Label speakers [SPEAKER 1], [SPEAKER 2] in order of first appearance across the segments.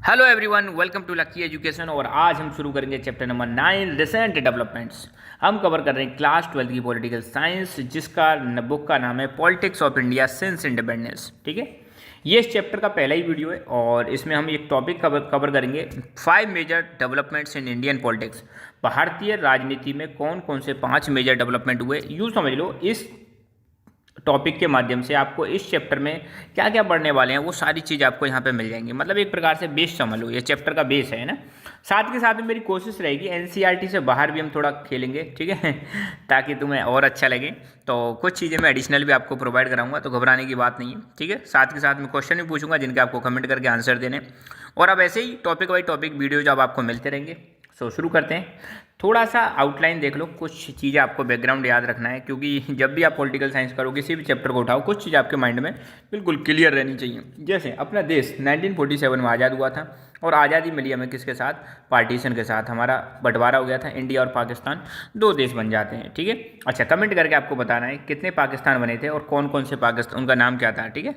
[SPEAKER 1] Hello everyone, welcome to Lucky Education. और आज हम शुरू करेंगे चैप्टर नंबर 9 रिसेंट डेवलपमेंट्स। हम कवर कर रहे हैं क्लास 12 की पॉलिटिकल साइंस, जिसका बुक का नाम है politics of India since independence. ठीक है, ये इस चैप्टर का पहला ही वीडियो है और इसमें हम एक टॉपिक कवर करेंगे 5 major developments in Indian politics. भारतीय राजनीति में कौन कौन से 5 मेजर डेवलपमेंट हुए, यूँ समझ लो इस टॉपिक के माध्यम से आपको इस चैप्टर में क्या क्या पढ़ने वाले हैं वो सारी चीज़ आपको यहाँ पे मिल जाएंगी। मतलब एक प्रकार से बेस समझ लो, ये चैप्टर का बेस है ना। साथ के साथ में मेरी कोशिश रहेगी एनसीईआरटी से बाहर भी हम थोड़ा खेलेंगे, ठीक है ताकि तुम्हें और अच्छा लगे। तो कुछ चीज़ें मैं एडिशनल भी आपको प्रोवाइड कराऊंगा, तो घबराने की बात नहीं है, ठीक है। साथ के साथ में क्वेश्चन भी पूछूंगा जिनके आपको कमेंट करके आंसर देने, और अब ऐसे ही टॉपिक बाई टॉपिक वीडियो जब आपको मिलते रहेंगे। सो शुरू करते हैं। थोड़ा सा आउटलाइन देख लो, कुछ चीज़ें आपको बैकग्राउंड याद रखना है, क्योंकि जब भी आप पॉलिटिकल साइंस करो, किसी भी चैप्टर को उठाओ, कुछ चीज़ आपके माइंड में बिल्कुल क्लियर रहनी चाहिए। जैसे अपना देश 1947 में आज़ाद हुआ था, और आज़ादी मिली हमें किसके साथ? पार्टीशन के साथ। हमारा बंटवारा हो गया था, इंडिया और पाकिस्तान 2 देश बन जाते हैं, ठीक है। अच्छा, कमेंट करके आपको बताना है कितने पाकिस्तान बने थे और कौन कौन से पाकिस्तान, उनका नाम क्या था, ठीक है।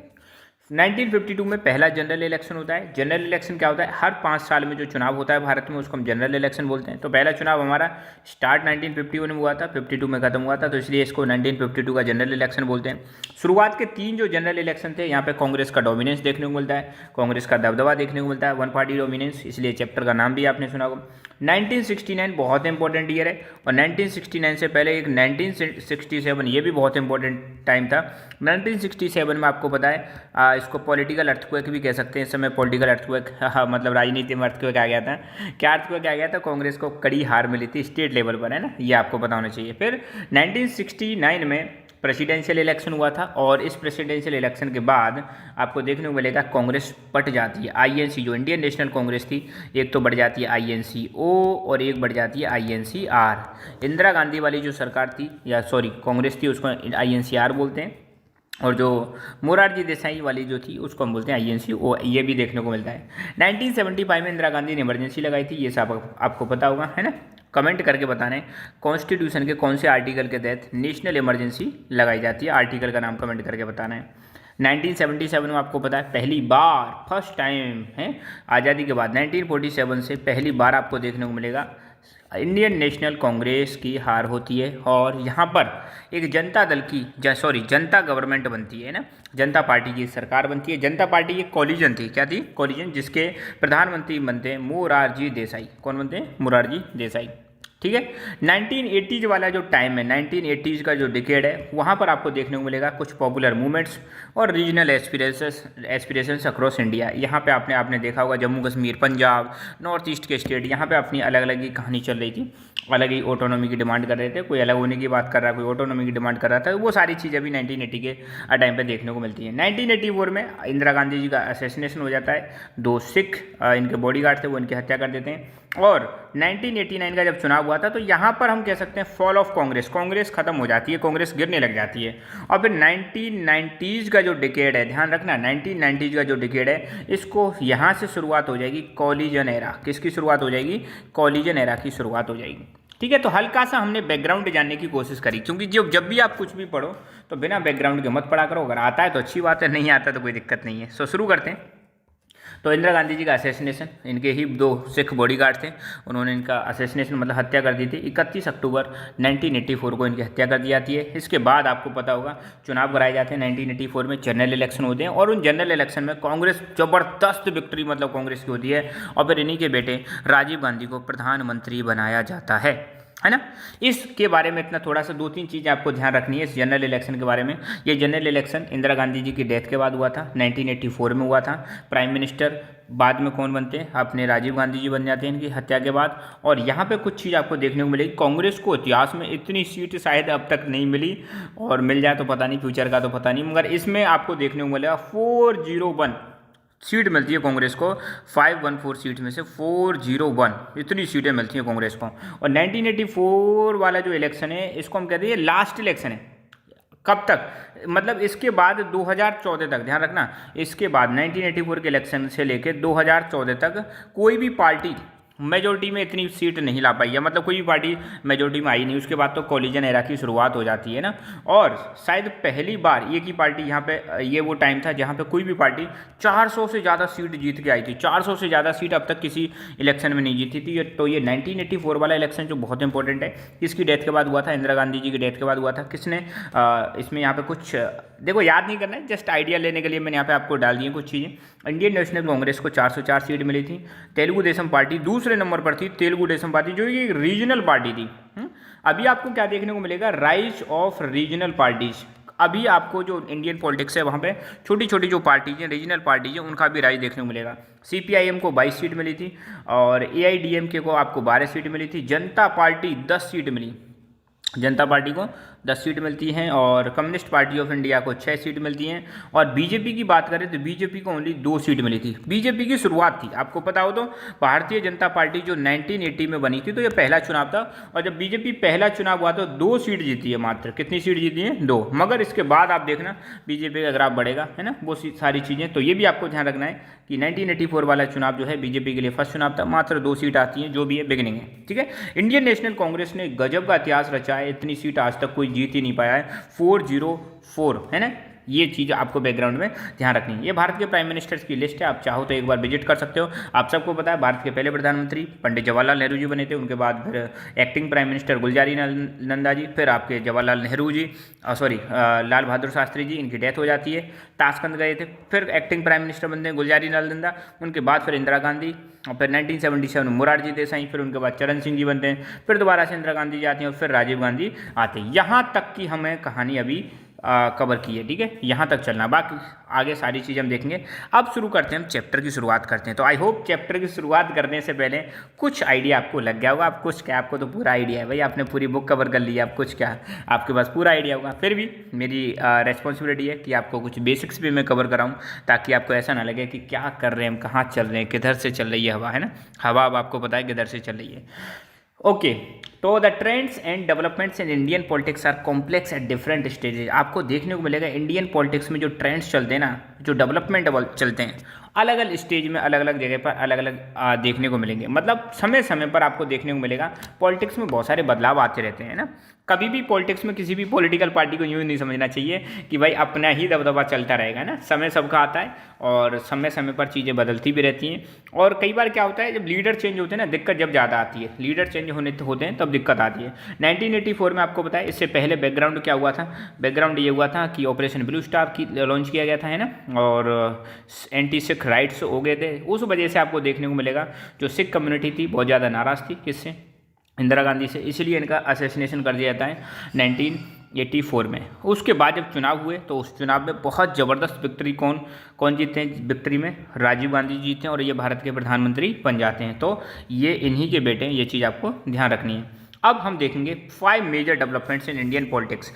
[SPEAKER 1] 1952 में पहला जनरल इलेक्शन होता है। जनरल इलेक्शन क्या होता है? हर 5 साल में जो चुनाव होता है भारत में, उसको हम जनरल इलेक्शन बोलते हैं। तो पहला चुनाव हमारा स्टार्ट 1951 में हुआ था, 52 में खत्म हुआ था, तो इसलिए इसको 1952 का जनरल इलेक्शन बोलते हैं। शुरुआत के 3 जो जनरल इलेक्शन थे, यहाँ पे कांग्रेस का डोमिनेंस देखने को मिलता है, कांग्रेस का दबदबा देखने को मिलता है, वन पार्टी डोमिनेंस, इसलिए चैप्टर का नाम भी आपने सुना होगा। 1969 बहुत इंपॉर्टेंट ईयर है, और 1969 से पहले एक 1967, ये भी बहुत इंपॉर्टेंट टाइम था। 1967 में आपको पता है इसको पॉलिटिकल अर्थक्वेक भी कह सकते हैं। इस समय पॉलिटिकल अर्थक्वेक मतलब राजनीति में अर्थक्वेक आ गया था। क्या अर्थक्वेक आ गया था? कांग्रेस को कड़ी हार मिली थी स्टेट लेवल पर, है ना, ये आपको पता होना चाहिए। फिर 1969 में प्रेसिडेंशियल इलेक्शन हुआ था, और इस प्रेसिडेंशियल इलेक्शन के बाद आपको देखने को मिलेगा कांग्रेस बट जाती है। आईएनसी जो इंडियन नेशनल कांग्रेस थी, एक तो बढ़ जाती है आईएनसीओ और एक बढ़ जाती है आईएनसीआर। इंदिरा गांधी वाली जो सरकार थी, या सॉरी कांग्रेस थी, उसको आईएनसीआर बोलते हैं, और जो मोरारजी देसाई वाली जो थी उसको हम बोलते हैं आईएनसीओ, ये भी देखने को मिलता है। 1975 में इंदिरा गांधी ने इमरजेंसी लगाई थी, ये सब आपको पता होगा, है ना। कमेंट करके बताना है कॉन्स्टिट्यूशन के कौन से आर्टिकल के तहत नेशनल इमरजेंसी लगाई जाती है, आर्टिकल का नाम कमेंट करके बताना है। 1977 में आपको पता है पहली बार, फर्स्ट टाइम है आज़ादी के बाद, 1947 से पहली बार आपको देखने को मिलेगा इंडियन नेशनल कांग्रेस की हार होती है, और यहाँ पर एक जनता दल की जनता गवर्नमेंट बनती है ना, जनता पार्टी की सरकार बनती है। जनता पार्टी एक कॉलिजन थी, क्या थी? कॉलिजन, जिसके प्रधानमंत्री बनते हैं मोरारजी देसाई। कौन बनते हैं? मोरारजी देसाई, ठीक है। 1980s वाला जो टाइम है, 1980s का जो डिकेड है, वहाँ पर आपको देखने को मिलेगा कुछ पॉपुलर मूवमेंट्स और रीजनल एस्पिरेशंस अक्रॉस इंडिया। यहाँ पे आपने देखा होगा जम्मू कश्मीर, पंजाब, नॉर्थ ईस्ट के स्टेट, यहाँ पे अपनी अलग अलग ही कहानी चल रही थी, अलग ही ऑटोनॉमी की डिमांड कर रहे थे। कोई अलग होने की बात कर रहा है, कोई ऑटोनॉमी की डिमांड कर रहा था। वो सारी चीज़ अभी 1980 के टाइम पे देखने को मिलती है। 1984 में इंदिरा गांधी जी का असैसिनेशन हो जाता है। 2 सिख इनके बॉडीगार्ड थे, वो इनकी हत्या कर देते हैं। और 1989 का जब चुनाव हुआ था, तो यहाँ पर हम कह सकते हैं फॉल ऑफ कांग्रेस, कांग्रेस खत्म हो जाती है, कांग्रेस गिरने लग जाती है। और फिर 1990s का जो डिकेड है, ध्यान रखना, 1990s का जो डिकेड है, इसको यहाँ से शुरुआत हो जाएगी कॉलिजन एरा। किसकी शुरुआत हो जाएगी? कॉलिजन एरा की शुरुआत हो जाएगी, ठीक है। तो हल्का सा हमने बैकग्राउंड जानने की कोशिश करी, क्योंकि जब भी आप कुछ भी पढ़ो तो बिना बैकग्राउंड के मत पढ़ा करो। अगर आता है तो अच्छी बात है, नहीं आता तो कोई दिक्कत नहीं है। सो शुरू करते हैं। तो इंदिरा गांधी जी का असैसिनेशन, इनके ही 2 सिख बॉडीगार्ड थे, उन्होंने इनका असैसिनेशन मतलब हत्या कर दी थी। 31 अक्टूबर 1984 को इनकी हत्या कर दी जाती है। इसके बाद आपको पता होगा चुनाव कराए जाते हैं। 1984 में जनरल इलेक्शन होते हैं, और उन जनरल इलेक्शन में कांग्रेस जबरदस्त विक्ट्री मतलब कांग्रेस की होती है, और फिर इन्हीं के बेटे राजीव गांधी को प्रधानमंत्री बनाया जाता है ना। इसके बारे में इतना थोड़ा सा 2-3 चीज़ें आपको ध्यान रखनी है इस जनरल इलेक्शन के बारे में। ये जनरल इलेक्शन इंदिरा गांधी जी की डेथ के बाद हुआ था, 1984 में हुआ था। प्राइम मिनिस्टर बाद में कौन बनते हैं? अपने राजीव गांधी जी बन जाते हैं इनकी हत्या के बाद। और यहाँ पे कुछ चीज़ आपको देखने को मिलेगी, कांग्रेस को इतिहास में इतनी सीट शायद अब तक नहीं मिली, और मिल जाए तो पता नहीं, फ्यूचर का तो पता नहीं, मगर इसमें आपको देखने को मिलेगा 401 सीट मिलती है कांग्रेस को। 514 सीट में से 401 इतनी सीटें मिलती हैं कांग्रेस को। और 1984 वाला जो इलेक्शन है, इसको हम कहते हैं लास्ट इलेक्शन है। कब तक? मतलब इसके बाद 2014 तक, ध्यान रखना, इसके बाद 1984 के इलेक्शन से लेकर 2014 तक कोई भी पार्टी मेजोरिटी में इतनी सीट नहीं ला पाई है, मतलब कोई भी पार्टी मेजोरिटी में आई नहीं। उसके बाद तो कॉलिजन एरा की शुरुआत हो जाती है ना। और शायद पहली बार एक ही पार्टी यहाँ पे, ये वो टाइम था जहाँ पे कोई भी पार्टी 400 से ज़्यादा सीट जीत के आई थी। 400 से ज़्यादा सीट अब तक किसी इलेक्शन में नहीं जीती थी। तो ये 1984 वाला इलेक्शन जो बहुत इंपॉर्टेंट है, किसकी डेथ के बाद हुआ था? इंदिरा गांधी जी की डेथ के बाद हुआ था। किसने इसमें यहाँ पे कुछ देखो याद नहीं करना है, जस्ट आइडिया लेने के लिए मैंने यहाँ पे आपको डाल दी कुछ चीज़ें। इंडियन नेशनल कांग्रेस को 404 सीट मिली थी। तेलुगु देशम पार्टी दूसरे नंबर पर थी। तेलुगु देशम पार्टी जो ये रीजनल पार्टी थी। अभी आपको क्या देखने को मिलेगा? Rise of regional parties. अभी आपको जो इंडियन पॉलिटिक्स है वहाँ पे छोटी छोटी जो पार्टीज हैं, रीजनल पार्टीज हैं, उनका भी राइज देखने को मिलेगा। CPIM को 22 सीट मिली थी और AIDMK को आपको 12 सीट मिली थी। जनता पार्टी 10 सीट मिली, जनता पार्टी को 10 सीट मिलती हैं और कम्युनिस्ट पार्टी ऑफ इंडिया को 6 सीट मिलती हैं। और बीजेपी की बात करें तो बीजेपी को ओनली 2 सीट मिली थी। बीजेपी की शुरुआत थी, आपको पता हो तो भारतीय जनता पार्टी जो 1980 में बनी थी, तो ये पहला चुनाव था और जब बीजेपी पहला चुनाव हुआ तो 2 सीट जीती है मात्र। कितनी सीट जीती है? 2। मगर इसके बाद आप देखना बीजेपी का ग्राफ बढ़ेगा, है ना, वो सारी चीज़ें। तो ये भी आपको ध्यान रखना है कि 1984 वाला चुनाव जो है बीजेपी के लिए फर्स्ट चुनाव था। मात्र 2 सीट आती हैं, जो भी है बिगिनिंग है, ठीक है। इंडियन नेशनल कांग्रेस ने गजब का इतिहास रचा है, इतनी सीट आज तक कोई जीत ही नहीं पाया है। 404, है ना। ये चीज़ आपको बैकग्राउंड में ध्यान रखनी है। ये भारत के प्राइम मिनिस्टर्स की लिस्ट है, आप चाहो तो एक बार विजिट कर सकते हो। आप सबको पता है भारत के पहले प्रधानमंत्री पंडित जवाहरलाल नेहरू जी बने थे। उनके बाद फिर acting prime minister Gulzari Nanda ji, फिर आपके जवाहरलाल नेहरू जी, लाल बहादुर शास्त्री जी, इनकी डेथ हो जाती है, ताशकंद गए थे। फिर एक्टिंग प्राइम मिनिस्टर बनते हैं गुलजारी लाल नंदा। उनके बाद फिर इंदिरा गांधी और फिर 1977 में मोरारजी देसाई, फिर उनके बाद चरण सिंह जी बनते हैं, फिर दोबारा से इंदिरा गांधी जी आती हैं और फिर राजीव गांधी आते हैं। यहाँ तक की हमें कहानी अभी कवर की है, ठीक है। यहाँ तक चलना, बाकी आगे सारी चीज़ हम देखेंगे। अब शुरू करते हैं, हम चैप्टर की शुरुआत करते हैं। तो आई होप चैप्टर की शुरुआत करने से पहले कुछ आइडिया आपको लग गया होगा। आप कुछ क्या, आपको तो पूरा आइडिया है भाई, आपने पूरी बुक कवर कर ली है, आप कुछ क्या आपके पास पूरा आइडिया होगा। फिर भी मेरी रेस्पॉन्सिबिलिटी है कि आपको कुछ बेसिक्स भी मैं कवर कराऊँ, ताकि आपको ऐसा ना लगे कि क्या कर रहे हैं हम, कहाँ चल रहे हैं, किधर से चल रही है हवा, है ना। हवा अब आपको पता है किधर से चल रही है। ओके, तो the trends and developments in Indian politics are complex at different stages. आपको देखने को मिलेगा इंडियन पॉलिटिक्स में जो ट्रेंड्स चलते हैं ना, जो डेवलपमेंट चलते हैं, अलग अलग स्टेज में अलग अलग जगह पर अलग अलग देखने को मिलेंगे। मतलब समय समय पर आपको देखने को मिलेगा पॉलिटिक्स में बहुत सारे बदलाव आते रहते हैं ना। कभी भी पॉलिटिक्स में किसी भी पॉलिटिकल पार्टी को यूँ नहीं समझना चाहिए कि भाई अपना ही दबदबा चलता रहेगा ना। समय सबका आता है और समय समय पर चीज़ें बदलती भी रहती हैं। और कई बार क्या होता है, जब लीडर चेंज होते हैं ना, दिक्कत जब ज़्यादा आती है। लीडर चेंज होते हैं तब दिक्कत आती है। 1984 में आपको बताया, इससे पहले बैकग्राउंड क्या हुआ था? बैकग्राउंड ये हुआ था कि ऑपरेशन ब्लू स्टार की लॉन्च किया गया था, है ना, और एंटी सिख राइट्स हो गए थे। उस वजह से आपको देखने को मिलेगा जो सिख कम्युनिटी थी बहुत ज़्यादा नाराज़ थी, किससे? इंदिरा गांधी से। इसलिए इनका असैसिनेशन कर दिया जाता है 1984 में। उसके बाद जब चुनाव हुए तो उस चुनाव में बहुत ज़बरदस्त विक्ट्री कौन जीते हैं? विक्ट्री में राजीव गांधी जीते हैं और ये भारत के प्रधानमंत्री बन जाते हैं। तो ये इन्हीं के बेटे हैं, ये चीज़ आपको ध्यान रखनी है। अब हम देखेंगे 5 major developments in Indian politics.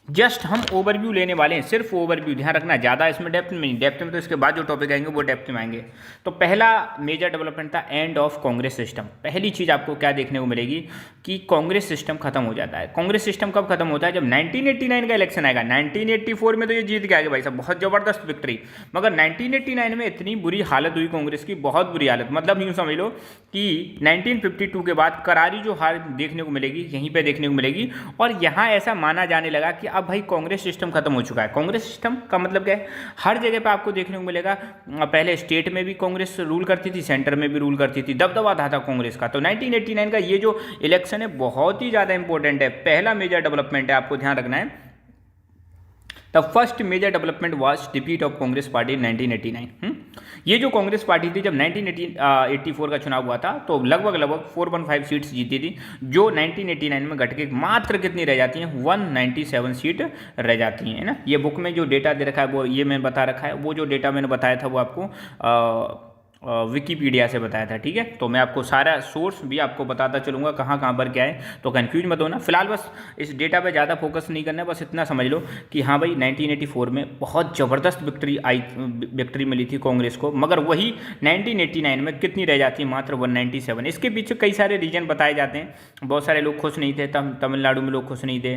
[SPEAKER 1] Just हम ओवरव्यू लेने वाले हैं, सिर्फ ओवरव्यू, ध्यान रखना, ज़्यादा इसमें डेप्थ में नहीं। डेप्थ में तो इसके बाद जो टॉपिक आएंगे वो डेप्थ में आएंगे। तो पहला मेजर डेवलपमेंट था एंड ऑफ कांग्रेस सिस्टम। पहली चीज़ आपको क्या देखने को मिलेगी कि कांग्रेस सिस्टम खत्म हो जाता है। कांग्रेस सिस्टम कब खत्म होता है? जब 1989 का इलेक्शन आएगा। 1984 में तो ये जीत के आगे भाई साहब, बहुत ज़बरदस्त विक्ट्री। मगर 1989 में इतनी बुरी हालत हुई कांग्रेस की, बहुत बुरी हालत। मतलब यूँ समझ लो कि 1952 के बाद करारी जो हार देखने को मिलेगी, यहीं पर देखने को मिलेगी। और यहाँ ऐसा माना जाने लगा कि अब भाई कांग्रेस सिस्टम खत्म हो चुका है। कांग्रेस सिस्टम का मतलब क्या है? हर जगह पे आपको देखने को मिलेगा, पहले स्टेट में भी कांग्रेस रूल करती थी, सेंटर में भी रूल करती थी, दबदबा था कांग्रेस का। तो 1989 का ये जो इलेक्शन है बहुत ही ज़्यादा इंपॉर्टेंट है, पहला मेजर डेवलपमेंट है, आपको ध्यान रखना है। The first major development was defeat of Congress party in 1989। ये जो कांग्रेस पार्टी थी, जब 1984 का चुनाव हुआ था तो लगभग 415 सीट्स जीती थी, जो 1989 में घट के मात्र कितनी रह जाती हैं? 197 सीट रह जाती हैं, है ना। ये बुक में जो डेटा दे रखा है वो ये मैंने बता रखा है। वो जो डेटा मैंने बताया था वो आपको विकीपीडिया से बताया था, ठीक है। तो मैं आपको सारा सोर्स भी आपको बताता चलूँगा कहाँ कहाँ पर क्या है, तो कन्फ्यूज मत होना। फिलहाल बस इस डेटा पे ज़्यादा फोकस नहीं करना है, बस इतना समझ लो कि हाँ भाई 1984 में बहुत ज़बरदस्त विक्ट्री मिली थी कांग्रेस को। मगर वही 1989 में कितनी रह जाती है? मात्र 197। इसके पीछे कई सारे रीजन बताए जाते हैं। बहुत सारे लोग खुश नहीं थे, तमिलनाडु में लोग खुश नहीं थे।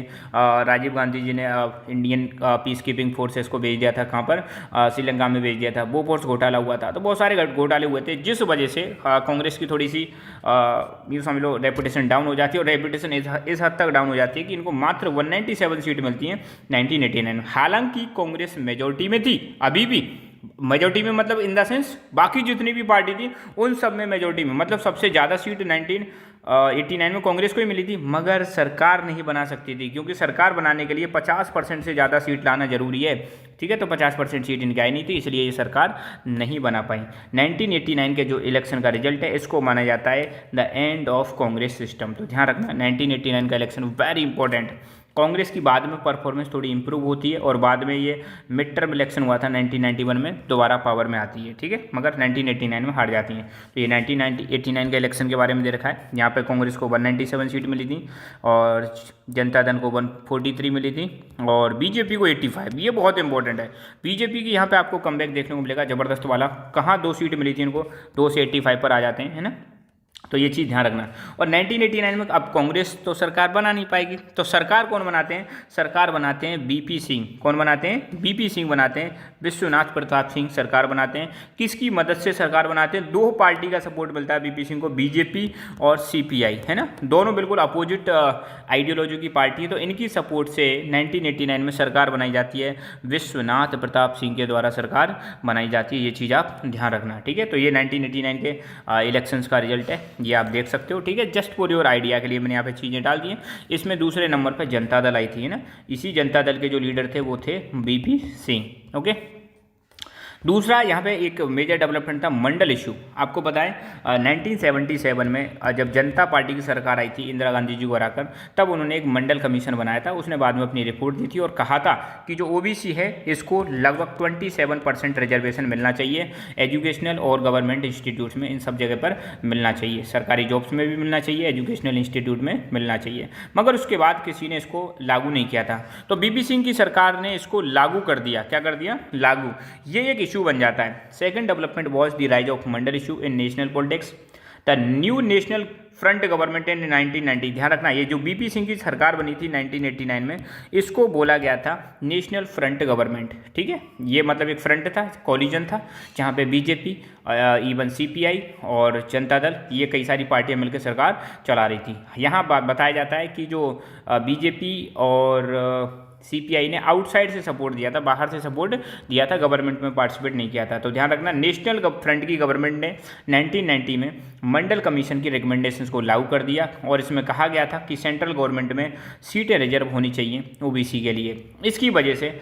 [SPEAKER 1] राजीव गांधी जी ने इंडियन पीस कीपिंग फोर्सेस को भेज दिया था, कहाँ पर? श्रीलंका में भेज दिया था। बोफोर्स घोटाला हुआ था, तो बहुत सारे घोटाले घोटाले हुए थे, जिस वजह से कांग्रेस की थोड़ी सी ये समझ लो रेपुटेशन डाउन हो जाती है, और रेपुटेशन इस हद तक डाउन हो जाती है कि इनको मात्र 197 सीट मिलती हैं 1989 में। हालांकि कांग्रेस मेजोरिटी में थी, अभी भी मेजोरिटी में, मतलब इन द सेंस बाकी जितनी भी पार्टी थी उन सब में मेजोरिटी में, मतलब सबसे ज़्यादा सीट 1989 में कांग्रेस को ही मिली थी, मगर सरकार नहीं बना सकती थी, क्योंकि सरकार बनाने के लिए 50% से ज़्यादा सीट लाना जरूरी है, ठीक है। तो 50% सीट इनकी आई नहीं थी, इसलिए ये सरकार नहीं बना पाई। 1989 के जो इलेक्शन का रिजल्ट है, इसको माना जाता है the end of Congress system. तो ध्यान रखना 1989 का इलेक्शन वेरी इंपॉर्टेंट। कांग्रेस की बाद में परफॉर्मेंस थोड़ी इंप्रूव होती है, और बाद में ये मिड टर्म इलेक्शन हुआ था 1991 में, दोबारा पावर में आती है, ठीक है, मगर 1989 में हार जाती हैं। तो ये 1989 के इलेक्शन के बारे में दे रखा है। यहाँ पे कांग्रेस को 197 सीट मिली थी, और जनता दल को 143 मिली थी, और बीजेपी को 85। ये बहुत इंपॉर्टेंट है, बीजेपी की यहाँ पे आपको कमबैक देखने को मिलेगा ज़बरदस्त वाला। कहाँ 2 सीट मिली थी इनको, 2 से 85 पर आ जाते हैं, है ना। तो ये चीज़ ध्यान रखना। और 1989 में अब कांग्रेस तो सरकार बना नहीं पाएगी, तो सरकार कौन बनाते हैं, सरकार बनाते हैं बीपी सिंह। कौन बनाते हैं, बीपी सिंह बनाते हैं, विश्वनाथ प्रताप सिंह सरकार बनाते हैं। किसकी मदद से सरकार बनाते हैं, 2 पार्टी का सपोर्ट मिलता है बीपी सिंह को, बीजेपी और सीपीआई, है ना, दोनों बिल्कुल अपोजिट आइडियोलॉजी की पार्टी है। तो इनकी सपोर्ट से 1989 में सरकार बनाई जाती है, विश्वनाथ प्रताप सिंह के द्वारा सरकार बनाई जाती है। ये चीज़ आप ध्यान रखना, ठीक है। तो ये 1989 के इलेक्शंस का रिजल्ट है, ये आप देख सकते हो, ठीक है। जस्ट फॉर योर आइडिया के लिए मैंने यहाँ पे चीज़ें डाल दी हैं। इसमें दूसरे नंबर पर जनता दल आई थी, है ना। इसी जनता दल के जो लीडर थे वो थे बीपी सिंह, ओके। दूसरा यहाँ पे एक मेजर डेवलपमेंट था मंडल इशू। आपको पता है 1977 में जब जनता पार्टी की सरकार आई थी इंदिरा गांधी जी को हराकर, तब उन्होंने एक मंडल कमीशन बनाया था। उसने बाद में अपनी रिपोर्ट दी थी और कहा था कि जो ओबीसी है इसको लगभग 27% रिजर्वेशन मिलना चाहिए, एजुकेशनल और गवर्नमेंट इंस्टीट्यूट्स में, इन सब जगह पर मिलना चाहिए, सरकारी जॉब्स में भी मिलना चाहिए, एजुकेशनल इंस्टीट्यूट में मिलना चाहिए। मगर उसके बाद किसी ने इसको लागू नहीं किया था, तो बीपी सिंह की सरकार ने इसको लागू कर दिया। क्या कर दिया, लागू। ये एक इशू बन जाता है। Second development was the rise of Mandal issue in national politics. The new national front government in 1990। ध्यान रखना, ये जो बीपी सिंह की सरकार बनी थी 1989 में, इसको बोला गया था नेशनल फ्रंट गवर्नमेंट, ठीक है। ये मतलब एक फ्रंट था, कॉलिजन था, जहाँ पे बीजेपी, इवन सीपीआई और जनता दल, ये कई सारी पार्टियां मिलकर सरकार चला रही थी। यहाँ बताया जाता है कि जो बीजेपी और सीपीआई ने आउटसाइड से सपोर्ट दिया था, बाहर से सपोर्ट दिया था, गवर्नमेंट में पार्टिसिपेट नहीं किया था। तो ध्यान रखना, नेशनल फ्रंट की गवर्नमेंट ने 1990 में मंडल कमीशन की रिकमेंडेशंस को लागू कर दिया, और इसमें कहा गया था कि सेंट्रल गवर्नमेंट में सीटें रिजर्व होनी चाहिए ओबीसी के लिए। इसकी वजह से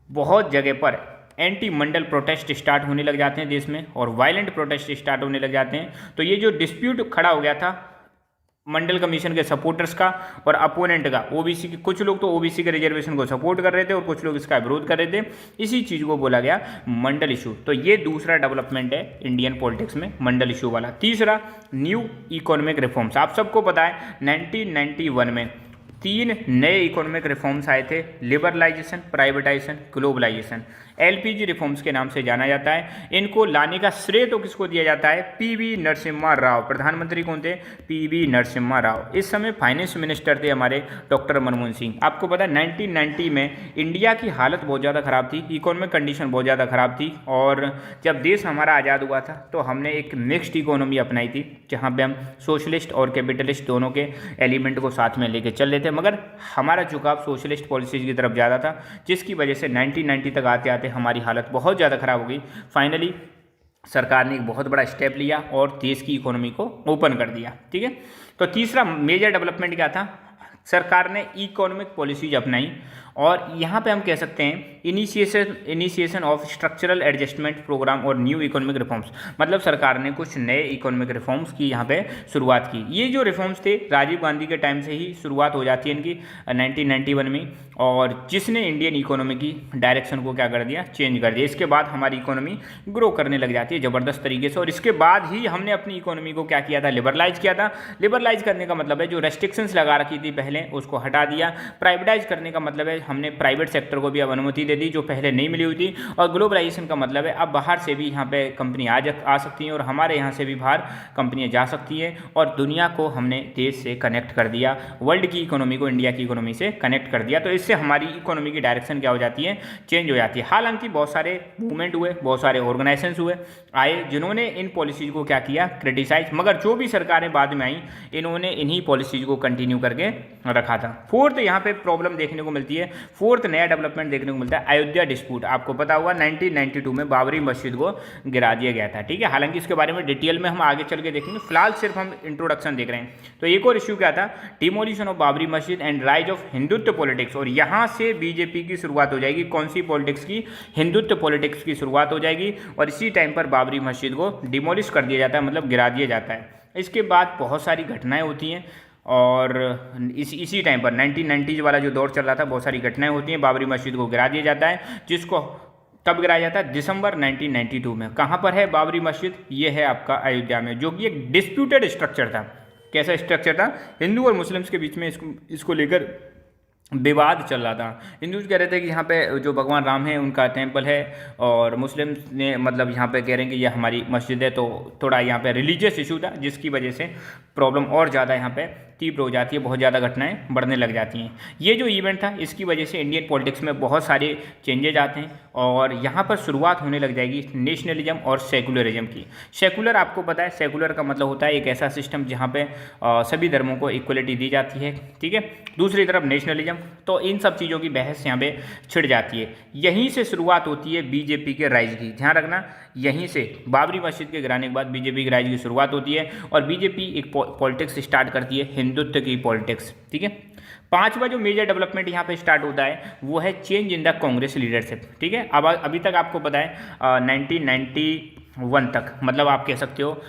[SPEAKER 1] बहुत जगह पर एंटी मंडल प्रोटेस्ट स्टार्ट होने लग जाते हैं देश में, और वायलेंट प्रोटेस्ट स्टार्ट होने लग जाते हैं। तो ये जो डिस्प्यूट खड़ा हो गया था मंडल कमीशन के सपोर्टर्स का और अपोनेंट का, ओबीसी के, कुछ लोग तो ओबीसी के रिजर्वेशन को सपोर्ट कर रहे थे और कुछ लोग इसका विरोध कर रहे थे, इसी चीज़ को बोला गया मंडल इशू। तो ये दूसरा डेवलपमेंट है इंडियन पॉलिटिक्स में, मंडल इशू वाला। तीसरा, न्यू इकोनॉमिक रिफॉर्म्स। आप सबको पता है 1991 में 3 नए इकोनॉमिक रिफॉर्म्स आए थे, liberalisation, privatisation, globalisation. LPG reforms के नाम से जाना जाता है। इनको लाने का श्रेय तो किसको दिया जाता है, पीवी नरसिम्हा राव। प्रधानमंत्री कौन थे, पीवी नरसिम्हा राव। इस समय फाइनेंस मिनिस्टर थे हमारे डॉक्टर मनमोहन सिंह। आपको पता है 1990 में इंडिया की हालत बहुत ज़्यादा ख़राब थी, इकोनॉमिक कंडीशन बहुत ज़्यादा ख़राब थी, और जब देश हमारा आज़ाद हुआ था तो हमने एक मिक्स्ड इकोनॉमी अपनाई थी, जहाँ पर हम सोशलिस्ट और कैपिटलिस्ट दोनों के एलिमेंट को साथ में लेके चल रहे थे, मगर हमारा झुकाव सोशलिस्ट पॉलिसीज की तरफ ज़्यादा था, जिसकी वजह से 1990 तक आते आते हमारी हालत बहुत ज़्यादा ख़राब हो गई। फाइनली सरकार ने एक बहुत बड़ा स्टेप लिया और देश की इकोनॉमी को ओपन कर दिया, ठीक है। तो तीसरा मेजर डेवलपमेंट क्या था, सरकार ने इकोनॉमिक पॉलिसीज अपनाई, और यहाँ पे हम कह सकते हैं initiation of structural adjustment programme और न्यू इकोनॉमिक रिफॉर्म्स। मतलब सरकार ने कुछ नए इकोनॉमिक रिफॉर्म्स की यहाँ पे शुरुआत की। ये जो रिफॉर्म्स थे राजीव गांधी के टाइम से ही शुरुआत हो जाती है इनकी 1991 में, और जिसने इंडियन इकोनॉमी की डायरेक्शन को क्या कर दिया, चेंज कर दिया। इसके बाद हमारी इकोनॉमी ग्रो करने लग जाती है ज़बरदस्त तरीके से, और इसके बाद ही हमने अपनी इकोनॉमी को क्या किया था, लिबरलाइज किया था। लिबरलाइज करने का मतलब है जो रेस्ट्रिक्शंस लगा रखी थी पहले उसको हटा दिया। प्राइवेटाइज करने का मतलब है हमने प्राइवेट सेक्टर को भी अब अनुमति दे दी जो पहले नहीं मिली हुई थी। और ग्लोबलाइजेशन का मतलब है अब बाहर से भी यहाँ पे कंपनी आ सकती हैं और हमारे यहाँ से भी बाहर कंपनियाँ जा सकती हैं और दुनिया को हमने देश से कनेक्ट कर दिया, वर्ल्ड की इकोनॉमी को इंडिया की इकोनॉमी से कनेक्ट कर दिया। तो इससे हमारी इकोनॉमी की डायरेक्शन क्या हो जाती है, चेंज हो जाती है। हालांकि बहुत सारे मूवमेंट हुए, बहुत सारे ऑर्गेनाइजेशंस हुए आए जिन्होंने इन पॉलिसीज़ को क्या किया, क्रिटिसाइज, मगर जो भी सरकारें बाद में आई इन्होंने इन्हीं पॉलिसीज़ को कंटिन्यू करके रखा था। फोर्थ यहाँ पे प्रॉब्लम देखने को मिलती है, फोर्थ नया डेवलपमेंट देखने को मिलता है अयोध्या डिस्प्यूट। आपको पता हुआ 1992 में बाबरी मस्जिद को गिरा दिया गया था, ठीक है। हालांकि इसके बारे में डिटेल में हम आगे चल के देखेंगे, फिलहाल सिर्फ हम इंट्रोडक्शन देख रहे हैं। तो एक और इश्यू क्या था, डिमोलिशन ऑफ बाबरी मस्जिद and rise of Hindutva politics. और यहाँ से बीजेपी की शुरुआत हो जाएगी, कौन सी पॉलिटिक्स की, हिंदुत्व पॉलिटिक्स की शुरुआत हो जाएगी। और इसी टाइम पर बाबरी मस्जिद को डिमोलिश कर दिया जाता है, मतलब गिरा दिया जाता है। इसके बाद बहुत सारी घटनाएं होती हैं और इसी टाइम पर 1990s वाला जो दौर चल रहा था, बहुत सारी घटनाएं होती हैं, बाबरी मस्जिद को गिरा दिया जाता है, जिसको कब गिराया जाता है, दिसंबर 1992 में। कहाँ पर है बाबरी मस्जिद, ये है आपका अयोध्या में, जो कि एक डिस्प्यूटेड स्ट्रक्चर था। कैसा स्ट्रक्चर था, हिंदू और मुस्लिम्स के बीच में इसको लेकर विवाद चल रहा था। हिंदूज कह रहे थे कि यहाँ पे जो भगवान राम है उनका टेम्पल है और मुस्लिम्स ने मतलब यहाँ पे कह रहे हैं कि ये हमारी मस्जिद है। तो थोड़ा यहाँ पे रिलीजियस इशू था जिसकी वजह से प्रॉब्लम और ज़्यादा यहाँ पे तीव्र हो जाती है, बहुत ज़्यादा घटनाएं बढ़ने लग जाती हैं। ये जो इवेंट था इसकी वजह से इंडियन पॉलिटिक्स में बहुत सारे चेंजेज आते हैं और यहाँ पर शुरुआत होने लग जाएगी नेशनलिज्म और सेकुलरिज्म की। सेकुलर आपको पता है, सेकुलर का मतलब होता है एक ऐसा सिस्टम जहाँ पे सभी धर्मों को इक्वलिटी दी जाती है, ठीक है। दूसरी तरफ नेशनलिज्म, तो इन सब चीज़ों की बहस यहाँ पे छिड़ जाती है। यहीं से शुरुआत होती है बीजेपी के राइज की, ध्यान रखना, यहीं से बाबरी मस्जिद के गिराने के बाद बीजेपी के राइज की शुरुआत होती है और बीजेपी एक पॉलिटिक्स स्टार्ट करती है, हिंदुत्व की पॉलिटिक्स, ठीक है। पांचवा जो मेजर डेवलपमेंट यहाँ पे स्टार्ट होता है वो है change in the Congress leadership, ठीक है। अब अभी तक आपको पता है 1991 तक, मतलब आप कह सकते हो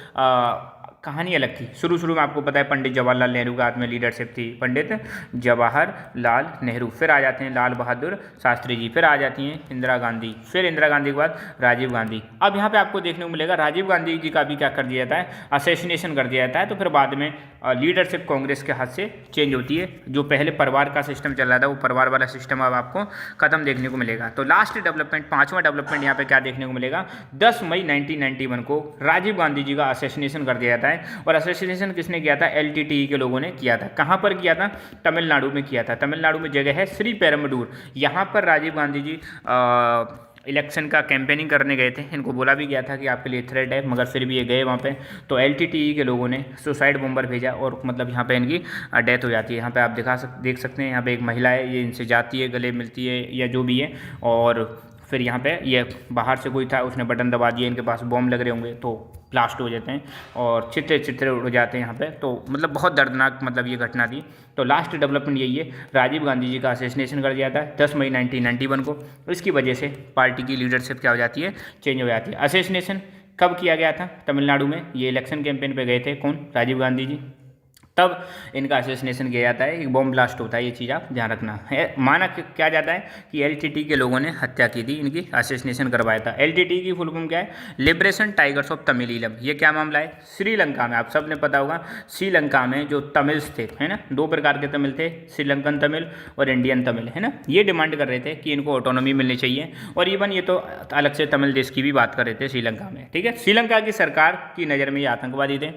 [SPEAKER 1] कहानी अलग थी। शुरू में आपको पता है पंडित जवाहरलाल नेहरू के हाथ में लीडरशिप थी, पंडित जवाहरलाल नेहरू, फिर आ जाते हैं लाल बहादुर शास्त्री जी, फिर आ जाती हैं इंदिरा गांधी, फिर इंदिरा गांधी के बाद राजीव गांधी। अब यहाँ पे आपको देखने को मिलेगा राजीव गांधी जी का भी क्या कर दिया जाता है, असैसिनेशन कर दिया जाता है। तो फिर बाद में लीडरशिप कांग्रेस के हाथ से चेंज होती है। जो पहले परिवार का सिस्टम चल रहा था वो परिवार वाला सिस्टम अब आपको खत्म देखने को मिलेगा। तो लास्ट डेवलपमेंट, पांचवा डेवलपमेंट यहाँ पे क्या देखने को मिलेगा, 10 मई 1991 को राजीव गांधी जी का असैसिनेशन कर दिया जाता है। और असैसिनेशन किसने किया था, एलटीटीई के लोगों ने किया था। कहाँ पर किया था, तमिलनाडु में किया था। तमिलनाडु में जगह है श्री पेरम्बदूर, यहाँ पर राजीव गांधी जी इलेक्शन का कैंपेनिंग करने गए थे। इनको बोला भी गया था कि आपके लिए थ्रेट है, मगर फिर भी ये गए वहाँ पे। तो एलटीटीई के लोगों ने सुसाइड बॉम्बर भेजा और मतलब यहाँ पे इनकी डेथ हो जाती है। यहाँ पे आप देख सकते हैं, यहाँ पे एक महिला है, ये इनसे जाती है, गले मिलती है या जो भी है, और फिर यहाँ पे ये बाहर से कोई था, उसने बटन दबा दिया, इनके पास बॉम्ब लग रहे होंगे तो ब्लास्ट हो जाते हैं और चित्रे उड़ जाते हैं यहाँ पे। तो मतलब बहुत दर्दनाक मतलब ये घटना थी। तो लास्ट डेवलपमेंट यही है, राजीव गांधी जी का असैसिनेशन कर दिया था 10 मई 1991 को। इसकी वजह से पार्टी की लीडरशिप क्या हो जाती है, चेंज हो जाती है। असैसिनेशन कब किया गया था, तमिलनाडु में। ये इलेक्शन कैंपेन पे गए थे कौन, राजीव गांधी जी, तब इनका असैसिनेशन किया जाता है, एक बॉम्ब ब्लास्ट होता है। ये चीज़ आप ध्यान रखना है। माना क्या जाता है कि एलटीटी के लोगों ने हत्या की थी, इनकी असैसिनेशन करवाया था। एलटीटी की फुल फॉर्म क्या है, लिबरेशन टाइगर्स ऑफ तमिलीलम। ये क्या मामला है, श्रीलंका में, आप सबने पता होगा, श्रीलंका में जो तमिल्स थे, है ना, दो प्रकार के तमिल थे, श्रीलंकन तमिल और इंडियन तमिल, है ना। ये डिमांड कर रहे थे कि इनको ऑटोनॉमी मिलनी चाहिए और इवन ये तो अलग से तमिल देश की भी बात कर रहे थे श्रीलंका में, ठीक है। श्रीलंका की सरकार की नज़र में ये आतंकवादी थे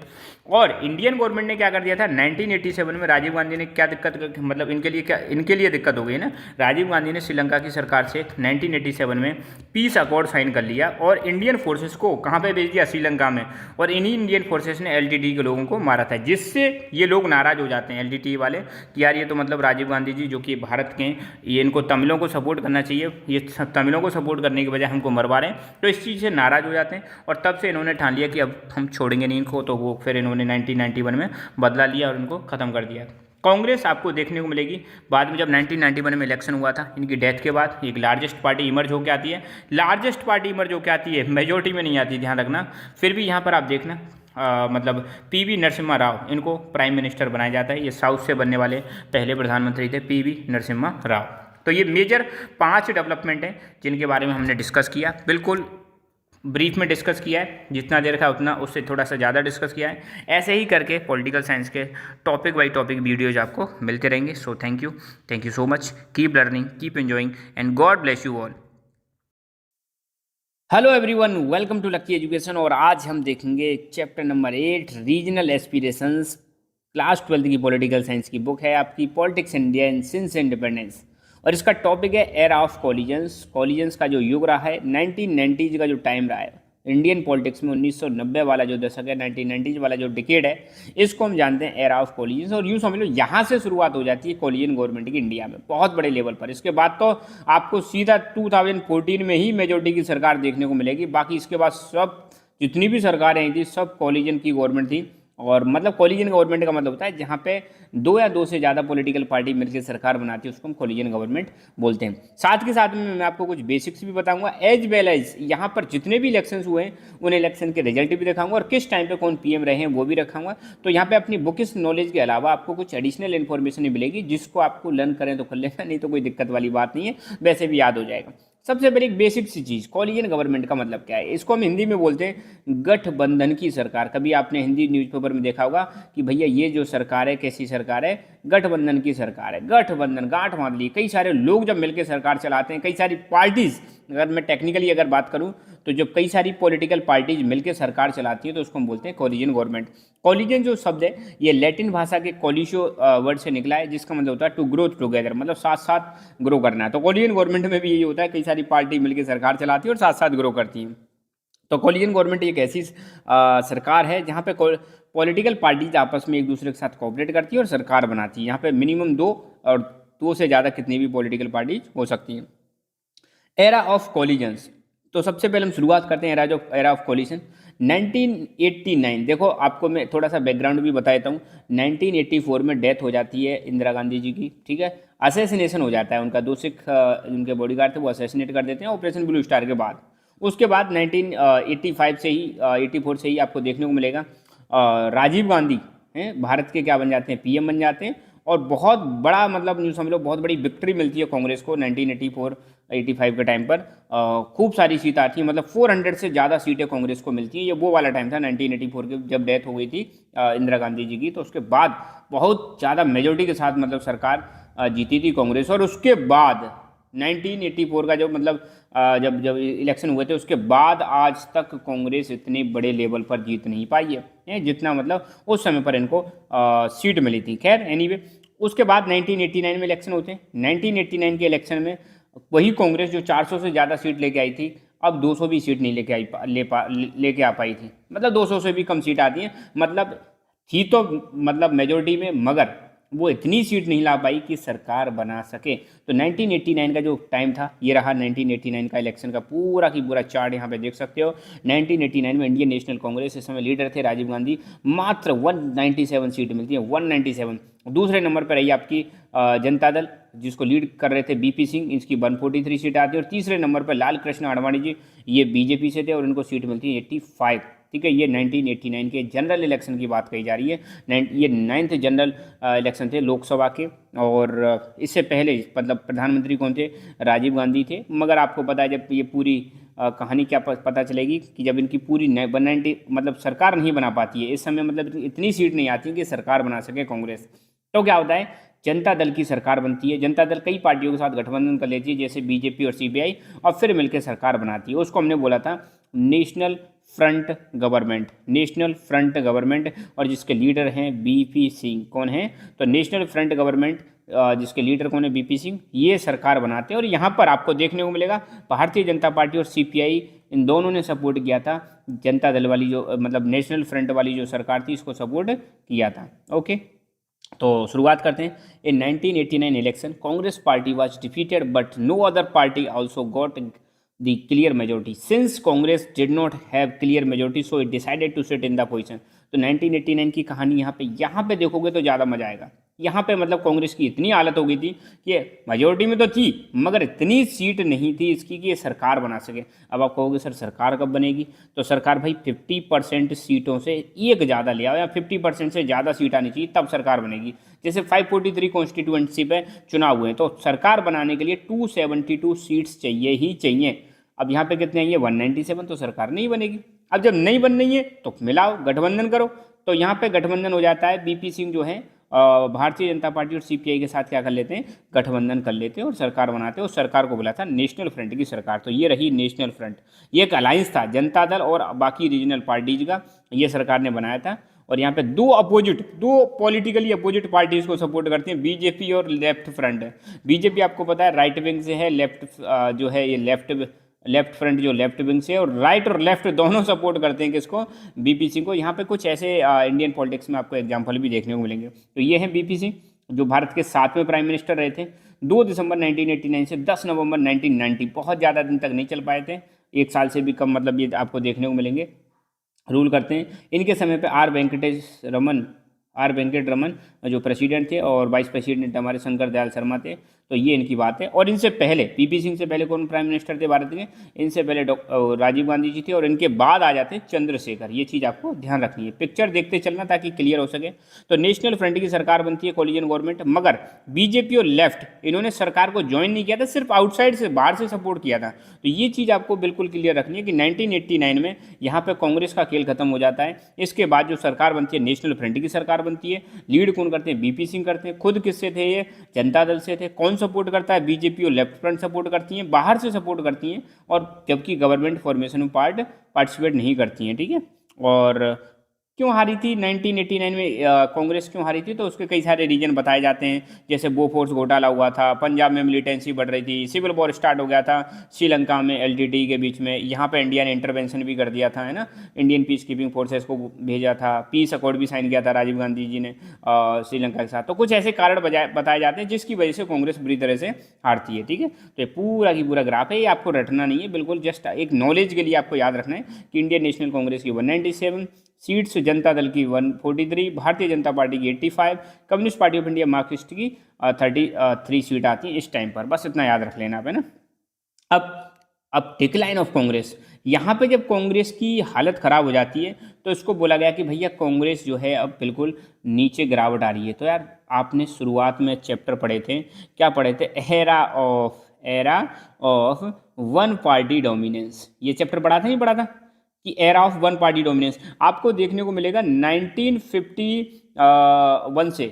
[SPEAKER 1] और इंडियन गवर्नमेंट ने क्या कर दिया था, 1987 में राजीव गांधी ने क्या दिक्कत, मतलब इनके लिए दिक्कत हो गई ना। राजीव गांधी ने श्रीलंका की सरकार से 1987 में पीस अकॉर्ड साइन कर लिया और इंडियन फोर्सेस को कहाँ पे भेज दिया, श्रीलंका में। और इन्हीं इंडियन फोर्सेस ने एलटीटी के लोगों को मारा था, जिससे ये लोग नाराज हो जाते हैं एलटीटी वाले कि यार ये तो मतलब राजीव गांधी जी जो कि भारत के, ये इनको तमिलों को सपोर्ट करना चाहिए, ये तमिलों को सपोर्ट करने के बजाय हमको मरवा रहे हैं। तो इस चीज़ से नाराज हो जाते हैं और तब से इन्होंने ठान लिया कि अब हम छोड़ेंगे नहीं इनको। तो वो फिर इन्होंने 1991 में बदला लिया और इनको ख़त्म कर दिया। कांग्रेस आपको देखने को मिलेगी बाद में, जब 1991 में इलेक्शन हुआ था, इनकी डेथ के बाद एक लार्जेस्ट पार्टी इमर्ज होकर आती है। लार्जेस्ट पार्टी इमर्ज होकर आती है, मेजोरिटी में नहीं आती, ध्यान रखना। फिर भी यहाँ पर आप देखना मतलब पीवी नरसिम्हा राव, इनको प्राइम मिनिस्टर बनाया जाता है। ये साउथ से बनने वाले पहले प्रधानमंत्री थे, पीवी नरसिम्हा राव। तो ये मेजर 5 डेवलपमेंट हैं जिनके बारे में हमने डिस्कस किया। बिल्कुल ब्रीफ में डिस्कस किया है, जितना देर का उतना उससे थोड़ा सा ज़्यादा डिस्कस किया है। ऐसे ही करके पॉलिटिकल साइंस के टॉपिक बाई टॉपिक वीडियोज आपको मिलते रहेंगे। So thank you so much, keep learning, keep enjoying and God bless you all. Hello everyone, welcome to Lucky Education. और आज हम देखेंगे chapter number 8 regional aspirations. Class 12 की political science की book है आपकी, politics India in since independence. और इसका टॉपिक है एरा ऑफ कॉलिजन्स। कॉलिजन्स का जो युग रहा है, 1990s का जो टाइम रहा है इंडियन पॉलिटिक्स में, 1990 वाला जो दशक है, 1990s वाला जो डिकेड है, इसको हम जानते हैं एरा ऑफ कॉलिजन्स। और यूँ समझ लो यहाँ से शुरुआत हो जाती है कॉलिजन गवर्नमेंट की इंडिया में बहुत बड़े लेवल पर। इसके बाद तो आपको सीधा 2014 में ही मेजोरिटी की सरकार देखने को मिलेगी। बाकी इसके बाद सब जितनी भी सरकारें आई थी सब कॉलिजन की गवर्नमेंट थी। और मतलब कॉलिजन गवर्नमेंट का मतलब होता है जहाँ पे दो या दो से ज़्यादा पॉलिटिकल पार्टी मिलकर सरकार बनाती है, उसको हम कॉलिजन गवर्नमेंट बोलते हैं। साथ के साथ में मैं आपको कुछ बेसिक्स भी बताऊंगा, एज वेल एज यहाँ पर जितने भी इलेक्शंस हुए हैं उन इलेक्शन के रिजल्ट भी दिखाऊंगा और किस टाइम पे कौन पीएम रहे हैं वो भी रखाऊंगा। तो यहाँ पे अपनी बुकिश नॉलेज के अलावा आपको कुछ एडिशनल इन्फॉर्मेशन मिलेगी, जिसको आपको लर्न करें तो कर लेना, नहीं तो कोई दिक्कत वाली बात नहीं है, वैसे भी याद हो जाएगा। सबसे पहले एक बेसिक सी चीज़, कॉलिजन गवर्नमेंट का मतलब क्या है। इसको हम हिंदी में बोलते हैं गठबंधन की सरकार। कभी आपने हिंदी न्यूज़पेपर में देखा होगा कि भैया ये जो सरकार है कैसी सरकार है, गठबंधन की सरकार है। गठबंधन, गांठ बांध ली, कई सारे लोग जब मिलकर सरकार चलाते हैं, कई सारी पार्टीज, अगर मैं टेक्निकली अगर बात करूं तो जब कई सारी पॉलिटिकल पार्टीज मिलकर सरकार चलाती है तो उसको हम बोलते हैं कॉलिजन गवर्नमेंट। कॉलिजन जो शब्द है ये लैटिन भाषा के कॉलिशो वर्ड से निकला है, जिसका मतलब होता है टू ग्रो टुगेदर, मतलब साथ साथ ग्रो करना है। तो कॉलिजन गवर्नमेंट में भी यही होता है, कई सारी पार्टी मिलकर सरकार चलाती है और साथ साथ ग्रो करती है। तो कॉलिजन गवर्नमेंट एक ऐसी सरकार है जहाँ पे पॉलिटिकल पार्टीज आपस में एक दूसरे के साथ कोऑपरेट करती है और सरकार बनाती है। यहाँ पे मिनिमम दो और दो से ज़्यादा कितनी भी पॉलिटिकल पार्टीज हो सकती हैं। एरा ऑफ कॉलिजन्स, तो सबसे पहले हम शुरुआत करते हैं एरा ऑफ कॉलिजन 1989। देखो आपको मैं थोड़ा सा बैकग्राउंड भी बता देता हूँ। 1984 में डेथ हो जाती है इंदिरा गांधी जी की, ठीक है। असैसिनेशन हो जाता है उनका, दो सिख उनके बॉडीगार्ड थे वो असैसिनेट कर देते हैं ऑपरेशन ब्लू स्टार के बाद। उसके बाद 1985 से ही 84 से ही आपको देखने को मिलेगा राजीव गांधी हैं भारत के क्या बन जाते हैं, पीएम बन जाते हैं। और बहुत बड़ा मतलब न्यूज़ समझ लो, बहुत बड़ी विक्ट्री मिलती है कांग्रेस को 1984-85 के टाइम पर। खूब सारी सीट आती है, मतलब 400 से ज़्यादा सीटें कांग्रेस को मिलती है। ये वो वाला टाइम था 1984 के, जब डेथ हो गई थी इंदिरा गांधी जी की। तो उसके बाद बहुत ज़्यादा मेजोरिटी के साथ मतलब सरकार जीती थी कांग्रेस। और उसके बाद 1984 का जो मतलब जब जब इलेक्शन हुए थे उसके बाद आज तक कांग्रेस इतने बड़े लेवल पर जीत नहीं पाई है जितना मतलब उस समय पर इनको सीट मिली थी। खैर एनीवे, उसके बाद 1989 में इलेक्शन होते हैं। 1989 के इलेक्शन में वही कांग्रेस जो 400 से ज़्यादा सीट लेके आई थी, अब 200 भी सीट नहीं लेके आ पाई थी। मतलब 200 से भी कम सीट आती हैं, मतलब थी तो मतलब मेजोरिटी में, मगर वो इतनी सीट नहीं ला पाई कि सरकार बना सके। तो 1989 का जो टाइम था ये रहा 1989 का इलेक्शन का पूरा की पूरा चार्ट यहाँ पे देख सकते हो। 1989 में इंडियन नेशनल कांग्रेस, इस समय लीडर थे राजीव गांधी, मात्र 197 सीट मिलती है, 197। दूसरे नंबर पर रही आपकी जनता दल, जिसको लीड कर रहे थे बीपी सिंह, इसकी 143 सीट आती है। और तीसरे नंबर पर लाल कृष्ण आडवाणी जी, ये बीजेपी से थे और इनको सीट मिलती है 85। ठीक है, ये 1989 के जनरल इलेक्शन की बात कही जा रही है। ये 9th जनरल इलेक्शन थे लोकसभा के। और इससे पहले मतलब प्रधानमंत्री कौन थे, राजीव गांधी थे। मगर आपको पता है जब ये पूरी कहानी क्या पता चलेगी कि जब इनकी पूरी 190 मतलब सरकार नहीं बना पाती है इस समय, मतलब इतनी सीट नहीं आती कि सरकार बना सके कांग्रेस, तो क्या होता है, जनता दल की सरकार बनती है। जनता दल कई पार्टियों के साथ गठबंधन कर लेती है, जैसे बीजेपी और सीपीआई, और फिर मिलकर सरकार बनाती है। उसको हमने बोला था national front government, national front government. और जिसके लीडर हैं बीपी सिंह, कौन है, तो नेशनल फ्रंट गवर्नमेंट जिसके लीडर कौन है, बीपी सिंह, ये सरकार बनाते हैं। और यहाँ पर आपको देखने को मिलेगा भारतीय जनता पार्टी और सीपीआई, इन दोनों ने सपोर्ट किया था जनता दल वाली जो मतलब नेशनल फ्रंट वाली जो सरकार थी, इसको सपोर्ट किया था। ओके, तो शुरुआत करते हैं। In 1989 election Congress party was defeated but no other party also got the clear majority. Since Congress did not have clear majority, so it decided to sit in the position. तो 1989 की कहानी यहाँ पे देखोगे तो ज़्यादा मजा आएगा। यहाँ पे मतलब कांग्रेस की इतनी हालत हो गई थी कि मेजोरिटी में तो थी मगर इतनी सीट नहीं थी इसकी कि ये सरकार बना सके। अब आप कहोगे सर सरकार कब बनेगी, तो सरकार भाई 50% सीटों से एक ज़्यादा ले आओ, या 50% से ज़्यादा सीट आनी चाहिए तब सरकार बनेगी। जैसे 543 कॉन्स्टिट्यूएंसी पे चुनाव हुए तो सरकार बनाने के लिए 272 सीट्स चाहिए ही चाहिए। अब यहाँ पे कितने आएंगे 197, तो सरकार नहीं बनेगी। अब जब नहीं बन रही है तो मिलाओ, गठबंधन करो। तो यहाँ पे गठबंधन हो जाता है, बीपी सिंह जो है भारतीय जनता पार्टी और सीपीआई के साथ क्या कर लेते हैं, गठबंधन कर लेते हैं और सरकार बनाते हैं। उस सरकार को बोला था नेशनल फ्रंट की सरकार। तो ये रही नेशनल फ्रंट, ये एक अलायंस था जनता दल और बाकी रीजनल पार्टीज का, ये सरकार ने बनाया था। और यहाँ पे दो पॉलिटिकली अपोजिट पार्टीज को सपोर्ट करती हैं, बीजेपी और लेफ्ट फ्रंट। बीजेपी आपको पता है राइट विंग से है, लेफ्ट जो है ये लेफ्ट फ्रंट जो लेफ्ट विंग से है, और राइट और लेफ्ट दोनों सपोर्ट करते हैं किसको, बीपी सिंह को। यहाँ पे कुछ ऐसे इंडियन पॉलिटिक्स में आपको एग्जाम्पल भी देखने को मिलेंगे। तो ये है बीपी सिंह जो भारत के 7वें प्राइम मिनिस्टर रहे थे 2 दिसंबर 1989 से 10 नवंबर 1990। बहुत ज़्यादा दिन तक नहीं चल पाए थे, 1 साल से भी कम, मतलब ये आपको देखने को मिलेंगे, रूल करते हैं। इनके समय पे आर वेंकट रमन जो प्रेसिडेंट थे और वाइस प्रेसिडेंट हमारे शंकर दयाल शर्मा थे। तो ये इनकी बात है। और इनसे पहले पीपी सिंह से पहले कौन प्राइम मिनिस्टर थे भारत के, इनसे पहले राजीव गांधी जी थे और इनके बाद आ जाते चंद्रशेखर। ये चीज़ आपको ध्यान रखनी है, पिक्चर देखते चलना ताकि क्लियर हो सके। तो नेशनल फ्रंट की सरकार बनती है, कोलिजन गवर्नमेंट, मगर बीजेपी और लेफ्ट इन्होंने सरकार को ज्वाइन नहीं किया था, सिर्फ आउटसाइड से बाहर से सपोर्ट किया था। तो ये चीज़ आपको बिल्कुल क्लियर रखनी है कि 1989 में यहाँ पर कांग्रेस का खेल खत्म हो जाता है। इसके बाद जो सरकार बनती है नेशनल फ्रंट की सरकार बनती है। लीड कौन करते हैं, बीपी सिंह करते हैं। खुद किससे थे ये, जनता दल से थे। कौन सपोर्ट करता है, बीजेपी और लेफ्ट फ्रंट सपोर्ट करती हैं, बाहर से सपोर्ट करती हैं, और जबकि गवर्नमेंट फॉर्मेशन में पार्टिसिपेट नहीं करती हैं, ठीक है। और क्यों हारी थी 1989 में कांग्रेस क्यों हारी थी, तो उसके कई सारे रीजन बताए जाते हैं। जैसे बोफोर्स घोटाला हुआ था, पंजाब में मिलिटेंसी बढ़ रही थी, सिविल वॉर स्टार्ट हो गया था श्रीलंका में एलटीटी के बीच में, यहाँ पे इंडिया ने इंटरवेंशन भी कर दिया था, है ना, इंडियन पीस कीपिंग फोर्सेस को भेजा था, पीस अकॉर्ड भी साइन किया था राजीव गांधी जी ने श्रीलंका के साथ। तो कुछ ऐसे कारण बताए जाते हैं जिसकी वजह से कांग्रेस बुरी तरह से हारती है, ठीक है। तो ये पूरा की पूरा ग्राफ है, ये आपको रटना नहीं है, बिल्कुल जस्ट एक नॉलेज के लिए आपको याद रखना है कि इंडियन नेशनल कांग्रेस की 197 सीट्स, जनता दल की 143, भारतीय जनता पार्टी की 85, communist party of India Marxist की 33 सीट आती है इस टाइम पर। बस इतना याद रख लेना आप, है ना। अब डिक्लाइन ऑफ कांग्रेस, यहाँ पे जब कांग्रेस की हालत खराब हो जाती है तो इसको बोला गया कि भैया कांग्रेस जो है अब बिल्कुल नीचे गिरावट आ रही है। तो यार आपने शुरुआत में चैप्टर पढ़े थे, क्या पढ़े थे, era of one party dominance. ये चैप्टर पढ़ा था, नहीं पढ़ा था, कि era of one party dominance आपको देखने को मिलेगा 1951 से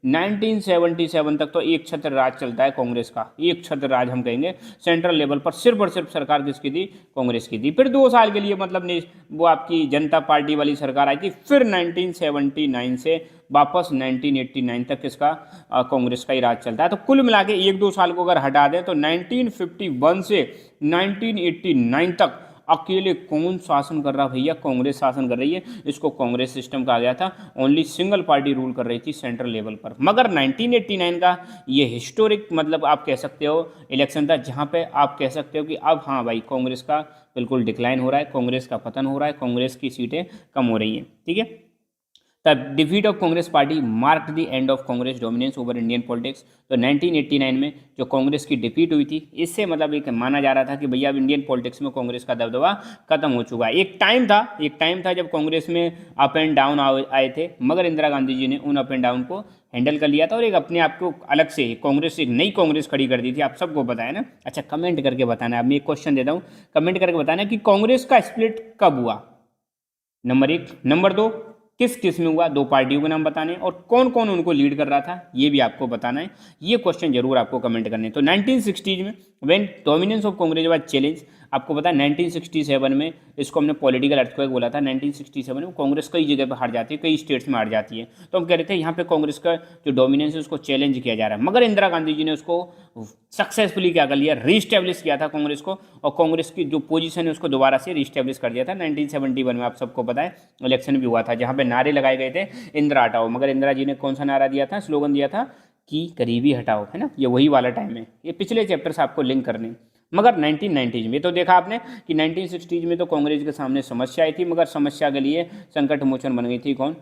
[SPEAKER 1] 1977 तक। तो एक छत्र राज चलता है कांग्रेस का, एक छत्र राज हम कहेंगे सेंट्रल लेवल पर, सिर्फ और सिर्फ सरकार किसकी थी, कांग्रेस की थी। फिर 2 साल के लिए मतलब वो आपकी जनता पार्टी वाली सरकार आई थी। फिर 1979 से वापस 1989 तक किसका, कांग्रेस का ही राज चलता है। तो कुल मिला के 1-2 साल को अगर हटा दें तो 1951 से 1989 तक अकेले कौन शासन कर रहा भैया, कांग्रेस शासन कर रही है। इसको कांग्रेस सिस्टम कहा गया था, ओनली सिंगल पार्टी रूल कर रही थी सेंट्रल लेवल पर। मगर 1989 का ये हिस्टोरिक मतलब आप कह सकते हो इलेक्शन था, जहाँ पे आप कह सकते हो कि अब हाँ भाई कांग्रेस का बिल्कुल डिक्लाइन हो रहा है, कांग्रेस का पतन हो रहा है, कांग्रेस की सीटें कम हो रही हैं, ठीक है। The defeat of Congress party marked the end of Congress dominance over Indian politics. तो 1989 में जो कांग्रेस की डिफीट हुई थी, इससे मतलब एक माना जा रहा था कि भैया अब इंडियन पॉलिटिक्स में कांग्रेस का दबदबा खत्म हो चुका है। एक टाइम था जब कांग्रेस में अप एंड डाउन आए थे, मगर इंदिरा गांधी जी ने उन अप एंड डाउन को हैंडल कर लिया था और एक अपने आप को अलग से कांग्रेस, एक नई कांग्रेस खड़ी कर दी थी। आप सबको पता है ना। अच्छा, कमेंट करके बताना, अब मैं एक क्वेश्चन देता हूँ, कमेंट करके बताना कि कांग्रेस का स्प्लिट कब हुआ, नंबर 1। नंबर 2, किस किस में हुआ, 2 पार्टियों के नाम बताने, और कौन कौन उनको लीड कर रहा था ये भी आपको बताना है। ये क्वेश्चन जरूर आपको कमेंट करने। तो 1960s में when dominance of Congress was challenge, आपको पता है 1967 में इसको हमने पॉलिटिकल अर्थक्वेक बोला था। 1967 में कांग्रेस कई जगह पर हार जाती है, कई स्टेट्स में हार जाती है। तो हम कह रहे थे यहाँ पे कांग्रेस का जो डोमिनेंस है उसको चैलेंज किया जा रहा है, मगर इंदिरा गांधी जी ने उसको सक्सेसफुली क्या कर लिया, रीस्टेब्लिश किया था कांग्रेस को, और कांग्रेस की जो पोजीशन है उसको दोबारा से रीस्टेब्लिश कर दिया था। 1971 में आप सबको पता है इलेक्शन भी हुआ था, जहाँ पे नारे लगाए गए थे इंदिरा हटाओ, मगर इंदिरा जी ने कौन सा नारा दिया था, स्लोगन दिया था कि गरीबी हटाओ, है ना। ये वही वाला टाइम है, ये पिछले चैप्टर से आपको लिंक करने। मगर 1990s में तो देखा आपने कि 1960s में तो कांग्रेस के सामने समस्या आई थी, मगर समस्या के लिए संकट मोचन बन गई थी कौन,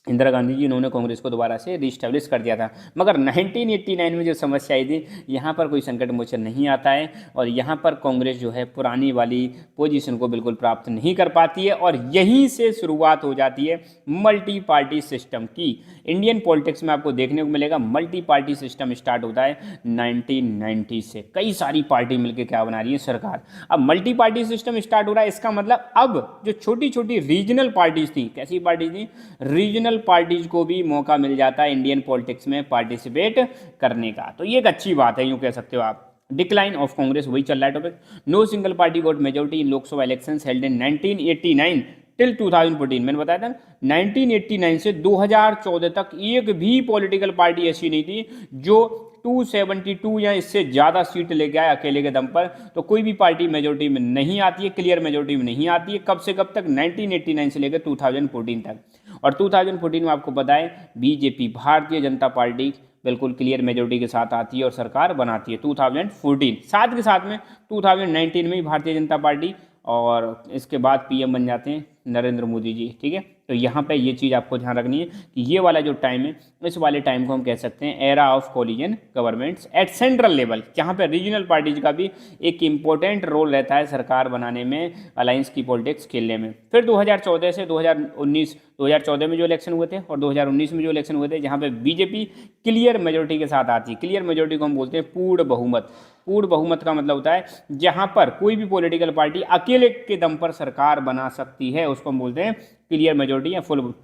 [SPEAKER 1] इंदिरा गांधी जी इन्होंने कांग्रेस को दोबारा से रिस्टेब्लिश कर दिया था। मगर 1989 में जो समस्या आई थी, यहाँ पर कोई संकट मोचन नहीं आता है और यहाँ पर कांग्रेस जो है पुरानी वाली पोजीशन को बिल्कुल प्राप्त नहीं कर पाती है और यहीं से शुरुआत हो जाती है मल्टी पार्टी सिस्टम की। इंडियन पॉलिटिक्स में आपको देखने को मिलेगा मल्टी पार्टी सिस्टम स्टार्ट होता है 1990 से। कई सारी पार्टी मिलकर क्या बना रही है, सरकार। अब मल्टी पार्टी सिस्टम स्टार्ट हो रहा है, इसका मतलब अब जो छोटी छोटी रीजनल पार्टीज थी, कैसी पार्टी थी, रीजनल पार्टीज को भी मौका मिल जाता है इंडियन पॉलिटिक्स में पार्टिसिपेट करने का। तो ये एक अच्छी बात है, यूं कह सकते हो आप। डिक्लाइन ऑफ कांग्रेस, वही चल रहा है topic. No single party got majority in Lok Sabha elections held in 1989 till 2014। मैंने बताया था 1989 से 2014 तक एक भी पॉलिटिकल पार्टी ऐसी नहीं थी जो 272 या इससे ज़्यादा सीट लेके आए अकेले के दम पर। तो कोई भी पार्टी मेजोरिटी में नहीं आती है, क्लियर मेजोरिटी में नहीं आती है। कब से कब तक, 1989 से लेकर 2014 तक। और 2014 में आपको पता है बीजेपी, भारतीय जनता पार्टी, बिल्कुल क्लियर मेजोरिटी के साथ आती है और सरकार बनाती है 2014। साथ के साथ में 2019 में ही भारतीय जनता पार्टी और इसके बाद पीएम बन जाते हैं नरेंद्र मोदी जी। ठीक है, तो यहाँ पे ये चीज़ आपको ध्यान रखनी है कि ये वाला जो टाइम है, इस वाले टाइम को हम कह सकते हैं era of collision governments eight central level, जहाँ पे रीजनल पार्टीज का भी एक इम्पोर्टेंट रोल रहता है सरकार बनाने में, अलायंस की पॉलिटिक्स खेलने में। फिर 2014 से 2019, 2014 में जो इलेक्शन हुए थे और 2019 में जो इलेक्शन हुए थे, जहाँ पे बीजेपी क्लियर मेजोरिटी के साथ आती है। क्लियर मेजोरिटी को हम बोलते हैं पूर्ण बहुमत। पूर्ण बहुमत का मतलब होता है जहाँ पर कोई भी पॉलिटिकल पार्टी अकेले के दम पर सरकार बना सकती है, उसको हम बोलते हैं क्लियर मेजोरिटी या फुल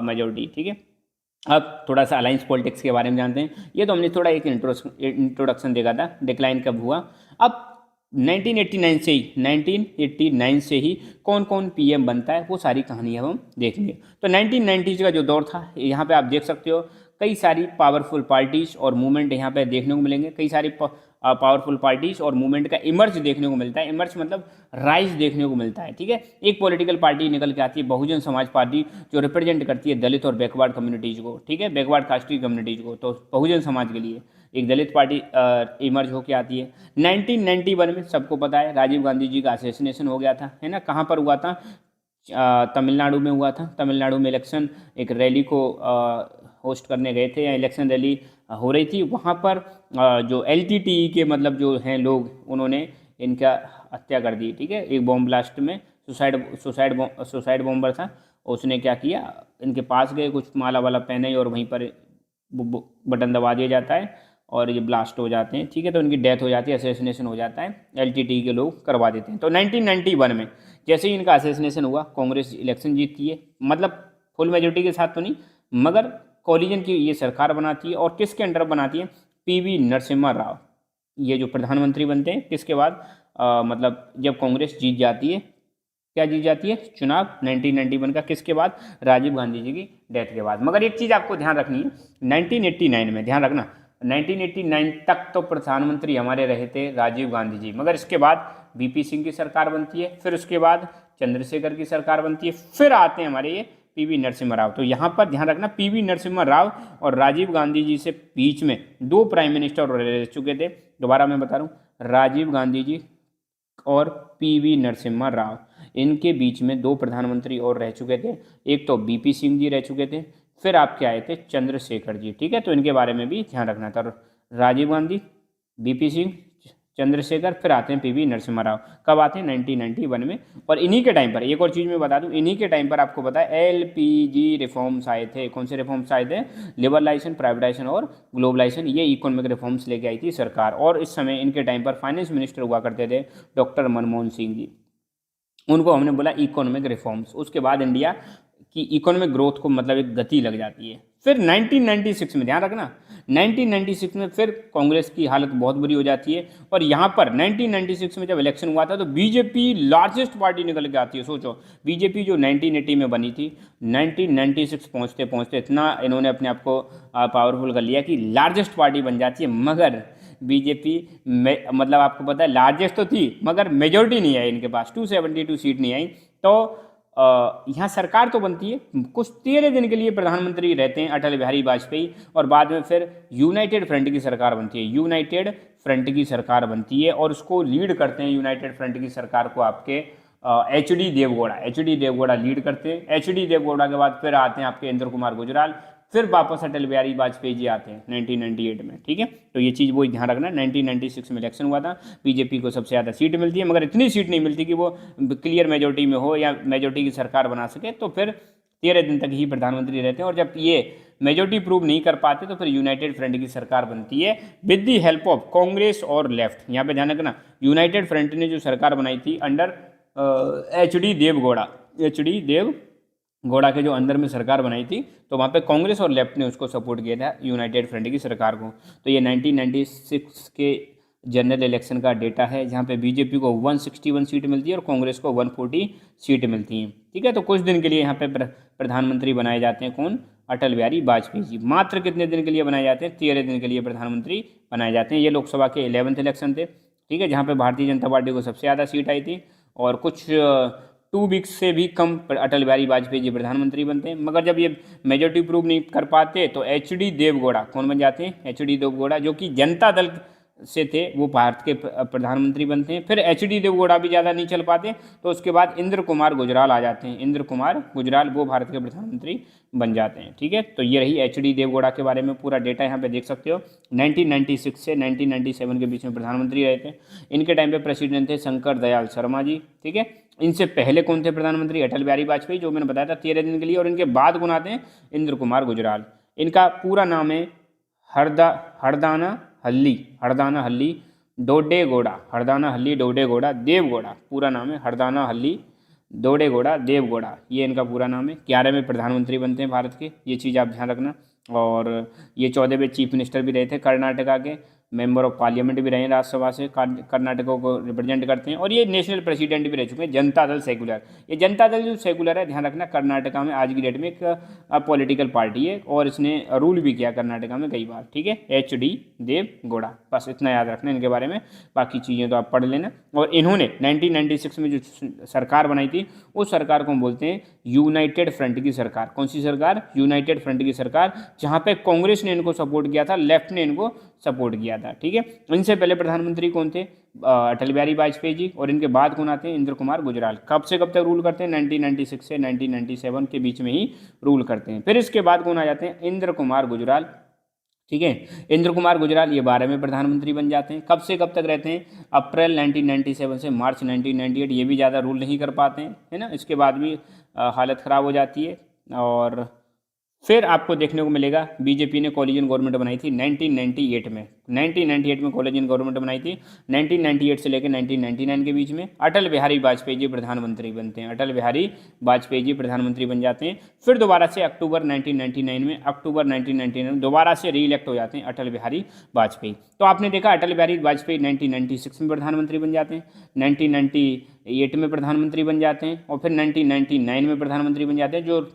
[SPEAKER 1] मेजोरिटी। ठीक है, अब थोड़ा सा अलायंस पॉलिटिक्स के बारे में जानते हैं। ये तो हमने थोड़ा एक इंट्रोडक्शन देखा था, डिक्लाइन कब हुआ। अब 1989 से ही कौन कौन पीएम बनता है, वो सारी कहानी हम देखेंगे। तो 1990 का जो दौर था, यहाँ पे आप देख सकते हो कई सारी पावरफुल पार्टीज और मूवमेंट यहाँ पे देखने को मिलेंगे। कई सारी पावरफुल पार्टीज और मूवमेंट का इमर्ज देखने को मिलता है। इमर्ज मतलब राइज देखने को मिलता है। ठीक है, एक पॉलिटिकल पार्टी निकल के आती है, बहुजन समाज पार्टी, जो रिप्रेजेंट करती है दलित और बैकवर्ड कम्युनिटीज़ को। ठीक है, बैकवर्ड कास्टिंग कम्युनिटीज़ को। तो बहुजन समाज के लिए एक दलित पार्टी इमर्ज होकर आती है। 1991 में सबको पता है राजीव गांधी जी का असैसिनेशन हो गया था, है ना। कहाँ पर हुआ था, तमिलनाडु में हुआ था। तमिलनाडु में इलेक्शन, एक रैली को होस्ट करने गए थे या इलेक्शन रैली हो रही थी। वहाँ पर जो LTTE के मतलब जो हैं लोग, उन्होंने इनका हत्या कर दी। ठीक है, एक बॉम्ब ब्लास्ट में सुसाइड बॉम्बर था, उसने क्या किया, इनके पास गए, कुछ माला वाला पहने और वहीं पर बटन दबा दिया जाता है और ये ब्लास्ट हो जाते हैं। ठीक है, तो इनकी डेथ हो जाती है, असैसिनेशन हो जाता है, LTTE के लोग करवा देते हैं। तो 1991 में जैसे ही इनका असैसिनेशन हुआ, कांग्रेस इलेक्शन जीतती है। मतलब फुल मेजोरिटी के साथ तो नहीं, मगर कोलिजन की ये सरकार बनाती है। और किसके अंडर बनाती है, PV नरसिम्हा राव, ये जो प्रधानमंत्री बनते हैं। किसके बाद, मतलब जब कांग्रेस जीत जाती है, क्या जीत जाती है, चुनाव 1991 का। किसके बाद, राजीव गांधी जी की डेथ के बाद। मगर एक चीज़ आपको ध्यान रखनी है, 1989 में, ध्यान रखना, 1989 तक तो प्रधानमंत्री हमारे रहे थे राजीव गांधी जी। मगर इसके बाद VP सिंह की सरकार बनती है, फिर उसके बाद चंद्रशेखर की सरकार बनती है, फिर आते हैं हमारे ये PV नरसिम्हा राव। तो यहाँ पर ध्यान रखना, PV नरसिम्हा राव और राजीव गांधी जी से बीच में 2 प्राइम मिनिस्टर रह चुके थे। दोबारा मैं बता रहा हूँ, राजीव गांधी जी और PV नरसिम्हा राव, इनके बीच में 2 प्रधानमंत्री और रह चुके थे। एक तो VP सिंह जी रह चुके थे, फिर आपके आए थे चंद्रशेखर जी। ठीक है, तो इनके बारे में भी ध्यान रखना था। राजीव गांधी, VP सिंह, चंद्रशेखर, फिर आते हैं PV नरसिम्हा राव। कब आते हैं, 1991 में। और इन्हीं के टाइम पर एक और चीज़ मैं बता दूं, इन्हीं के टाइम पर आपको पता है LPG रिफॉर्म्स आए थे। कौन से रिफॉर्म्स आए थे, लिबरलाइजेशन, प्राइवेटाइजेशन और ग्लोबलाइजेशन, ये इकोनॉमिक रिफॉर्म्स लेके आई थी सरकार। और इस समय इनके टाइम पर फाइनेंस मिनिस्टर हुआ करते थे डॉक्टर मनमोहन सिंह जी, उनको हमने बोला इकोनॉमिक रिफॉर्म्स। उसके बाद इंडिया की इकोनॉमिक ग्रोथ को मतलब एक गति लग जाती है। फिर 1996 में, ध्यान रखना, 1996 में फिर कांग्रेस की हालत बहुत बुरी हो जाती है। और यहाँ पर 1996 में जब इलेक्शन हुआ था तो बीजेपी लार्जेस्ट पार्टी निकल के आती है। सोचो, बीजेपी जो 1980 में बनी थी, 1996 पहुँचते पहुँचते इतना इन्होंने अपने आप को पावरफुल कर लिया कि लार्जेस्ट पार्टी बन जाती है। मगर बीजेपी मतलब आपको पता है लार्जेस्ट तो थी, मगर मेजोरिटी नहीं आई इनके पास, 272 सीट नहीं आई। तो यहाँ सरकार तो बनती है, कुछ 13 दिन के लिए प्रधानमंत्री रहते हैं अटल बिहारी वाजपेयी, और बाद में फिर यूनाइटेड फ्रंट की सरकार बनती है। यूनाइटेड फ्रंट की सरकार बनती है और उसको लीड करते हैं, यूनाइटेड फ्रंट की सरकार को आपके HD Deve Gowda, HD Deve Gowda lead करते हैं। HD देवगौड़ा के बाद फिर आते हैं आपके इंद्र कुमार गुजराल, फिर वापस अटल बिहारी वाजपेयी जी आते हैं 1998 में। ठीक है, तो ये चीज़ वो ध्यान रखना। 1996 में इलेक्शन हुआ था, बीजेपी को सबसे ज़्यादा सीट मिलती है, मगर इतनी सीट नहीं मिलती कि वो क्लियर मेजोरिटी में हो या मेजोरिटी की सरकार बना सके। तो फिर 13 दिन तक ही प्रधानमंत्री रहते हैं, और जब ये मेजोरिटी प्रूव नहीं कर पाते तो फिर यूनाइटेड फ्रंट की सरकार बनती है with the help of Congress और लेफ्ट। यहाँ पे ध्यान रखना, यूनाइटेड फ्रंट ने जो सरकार बनाई थी under HD Deve Gowda, HD Deve Gowda के जो अंदर में सरकार बनाई थी, तो वहाँ पे कांग्रेस और लेफ्ट ने उसको सपोर्ट किया था यूनाइटेड फ्रंट की सरकार को। तो ये 1996 के जनरल इलेक्शन का डेटा है, जहाँ पे बीजेपी को 161 सीट मिलती है और कांग्रेस को 140 सीट मिलती हैं। ठीक है, तो कुछ दिन के लिए यहाँ पे प्रधानमंत्री बनाए जाते हैं कौन? अटल बिहारी वाजपेयी जी। मात्र कितने दिन के लिए बनाए जाते हैं? 13 दिन के लिए प्रधानमंत्री बनाए जाते हैं। ये लोकसभा के 11th इलेक्शन थे। ठीक है, जहाँ पे भारतीय जनता पार्टी को सबसे ज़्यादा सीट आई थी, और कुछ 2 वीक्स से भी कम अटल बिहारी वाजपेयी जी प्रधानमंत्री बनते हैं। मगर जब ये मेजोरिटी प्रूव नहीं कर पाते तो HD देवगौड़ा कौन बन जाते हैं? HD देवगौड़ा, जो कि जनता दल से थे, वो भारत के प्रधानमंत्री बनते हैं। फिर HD देवगौड़ा भी ज़्यादा नहीं चल पाते, तो उसके बाद इंद्र कुमार गुजराल आ जाते हैं। इंद्र कुमार गुजराल वो भारत के प्रधानमंत्री बन जाते हैं। ठीक है, तो ये रही HD देवगौड़ा के बारे में पूरा डेटा, यहाँ पे देख सकते हो। 1996 से 1997 के बीच में प्रधानमंत्री रहे थे। इनके टाइम पे प्रेसिडेंट थे शंकर दयाल शर्मा जी। ठीक है, इनसे पहले कौन थे प्रधानमंत्री? अटल बिहारी वाजपेयी, जो मैंने बताया था 13 दिन के लिए, और इनके बाद कौन आते हैं? इंद्र कुमार गुजराल। इनका पूरा नाम है हरदाना हल्ली डोडेगौड़ा देवगौड़ा। पूरा नाम है हरदाना हल्ली डोडेगौड़ा देवगौड़ा, ये इनका पूरा नाम है। 11 में प्रधानमंत्री बनते हैं भारत के, ये चीज़ आप ध्यान रखना। और ये 14वें चीफ मिनिस्टर भी रहे थे कर्नाटका के, मेंबर ऑफ पार्लियामेंट भी रहे हैं राज्यसभा से, कर्नाटक को रिप्रेजेंट करते हैं, और ये नेशनल प्रेसिडेंट भी रह चुके हैं। जनता दल सेकुलर, ये जनता दल जो सेकुलर है, ध्यान रखना, कर्नाटका में आज की डेट में एक पॉलिटिकल पार्टी है, और इसने रूल भी किया कर्नाटका में कई बार। ठीक है, HD देवगौड़ा, बस इतना याद रखना इनके बारे में, बाकी चीज़ें तो आप पढ़ लेना। और इन्होंने 1996 में जो सरकार बनाई थी, उस सरकार को हम बोलते हैं यूनाइटेड फ्रंट की सरकार। कौन सी सरकार? यूनाइटेड फ्रंट की सरकार, जहाँ पे कांग्रेस ने इनको सपोर्ट किया था, लेफ्ट ने इनको सपोर्ट किया था। ठीक है, इनसे पहले प्रधानमंत्री कौन थे? अटल बिहारी वाजपेयी जी, और इनके बाद कौन आते हैं? इंद्र कुमार गुजराल। कब से कब तक रूल करते हैं? 1996 से 1997 के बीच में ही रूल करते हैं। फिर इसके बाद कौन आ जाते हैं? इंद्र कुमार गुजराल। ठीक है, इंद्र कुमार गुजराल ये 12वें प्रधानमंत्री बन जाते हैं। कब से कब तक रहते हैं? अप्रैल 1997 से मार्च 1998। ये भी ज़्यादा रूल नहीं कर पाते हैं, है ना, इसके बाद भी हालत ख़राब हो जाती है। और फिर आपको देखने को मिलेगा बीजेपी ने कोलिजन गवर्नमेंट बनाई थी 1998 में। 1998 में कोलिजन गवर्नमेंट बनाई थी। 1998 से लेकर 1999 के बीच में अटल बिहारी वाजपेयी जी प्रधानमंत्री बनते हैं। अटल बिहारी वाजपेयी जी प्रधानमंत्री बन जाते हैं। फिर दोबारा से अक्टूबर 1999 में दोबारा से री इलेक्ट हो जाते हैं अटल बिहारी वाजपेयी। तो आपने देखा अटल बिहारी वाजपेयी 1996 में प्रधानमंत्री बन जाते हैं, 1998 में प्रधानमंत्री बन जाते हैं, और फिर 1999 में प्रधानमंत्री बन जाते हैं, जो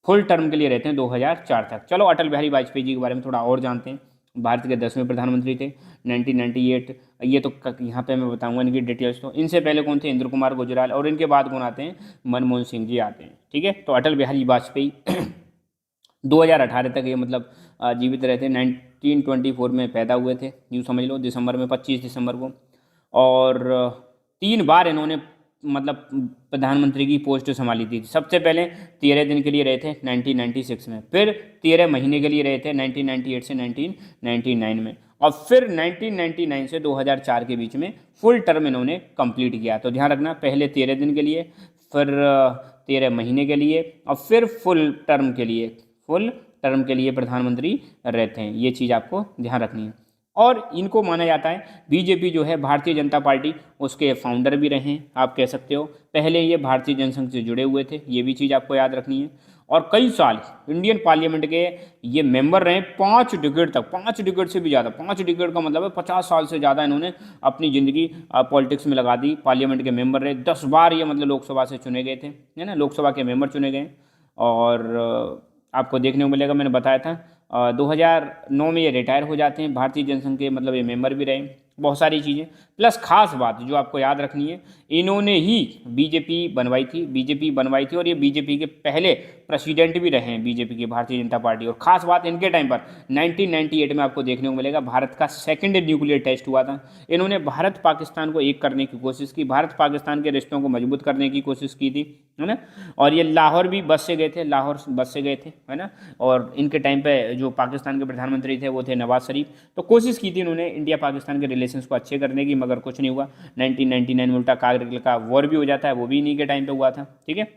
[SPEAKER 1] फुल टर्म के लिए रहते हैं 2004 तक। चलो अटल बिहारी वाजपेयी जी के बारे में थोड़ा और जानते हैं। भारत के 10वें प्रधानमंत्री थे 1998। ये तो यहाँ पे मैं बताऊंगा इनकी डिटेल्स। तो इनसे पहले कौन थे? इंद्र कुमार गुजराल, और इनके बाद कौन आते हैं? मनमोहन सिंह जी आते हैं। ठीक है, तो अटल बिहारी वाजपेयी 2018 तक ये मतलब जीवित रहते हैं। 1924 में पैदा हुए थे, यूँ समझ लो, दिसंबर में 25 दिसंबर को। और 3 बार इन्होंने मतलब प्रधानमंत्री की पोस्ट संभाली थी। सबसे पहले 13 दिन के लिए रहे थे 1996 में, फिर 13 महीने के लिए रहे थे 1998 से 1999 में, और फिर 1999 से 2004 के बीच में फुल टर्म इन्होंने कंप्लीट किया। तो ध्यान रखना, पहले 13 दिन के लिए, फिर 13 महीने के लिए, और फिर फुल टर्म के लिए प्रधानमंत्री रहते हैं। ये चीज़ आपको ध्यान रखनी है। और इनको माना जाता है, बीजेपी जो है भारतीय जनता पार्टी, उसके फाउंडर भी रहे हैं, आप कह सकते हो। पहले ये भारतीय जनसंघ से जुड़े हुए थे, ये भी चीज़ आपको याद रखनी है। और कई साल इंडियन पार्लियामेंट के ये मेंबर रहे 5 डिकेड तक, 5 डिकेड से भी ज़्यादा। 5 डिकेड का मतलब है 50 साल से ज़्यादा इन्होंने अपनी ज़िंदगी पॉलिटिक्स में लगा दी। पार्लियामेंट के मेंबर रहे 10 बार, ये मतलब लोकसभा से चुने गए थे, है ना, लोकसभा के मेंबर चुने गए। और आपको देखने को मिलेगा, मैंने बताया था 2009 में ये रिटायर हो जाते हैं। भारतीय जनसंघ के मतलब ये मेंबर भी रहे। बहुत सारी चीज़ें। प्लस खास बात जो आपको याद रखनी है, इन्होंने ही बीजेपी बनवाई थी और ये बीजेपी के पहले प्रेसिडेंट भी रहे हैं, बीजेपी की, भारतीय जनता पार्टी। और ख़ास बात इनके टाइम पर 1998 में आपको देखने को मिलेगा भारत का सेकंड न्यूक्लियर टेस्ट हुआ था। इन्होंने भारत पाकिस्तान को एक करने की कोशिश की, भारत पाकिस्तान के रिश्तों को मजबूत करने की कोशिश की थी, है ना। और ये लाहौर भी बस से गए थे, है ना। और इनके टाइम पे जो पाकिस्तान के प्रधानमंत्री थे वो थे नवाज शरीफ। तो कोशिश की थी इन्होंने इंडिया पाकिस्तान के रिलेशंस को अच्छे करने की, मगर कुछ नहीं हुआ। 1999 में उल्टा कारगिल का वॉर भी हो जाता है, वो भी इन्हीं के टाइम पे हुआ था, ठीक है।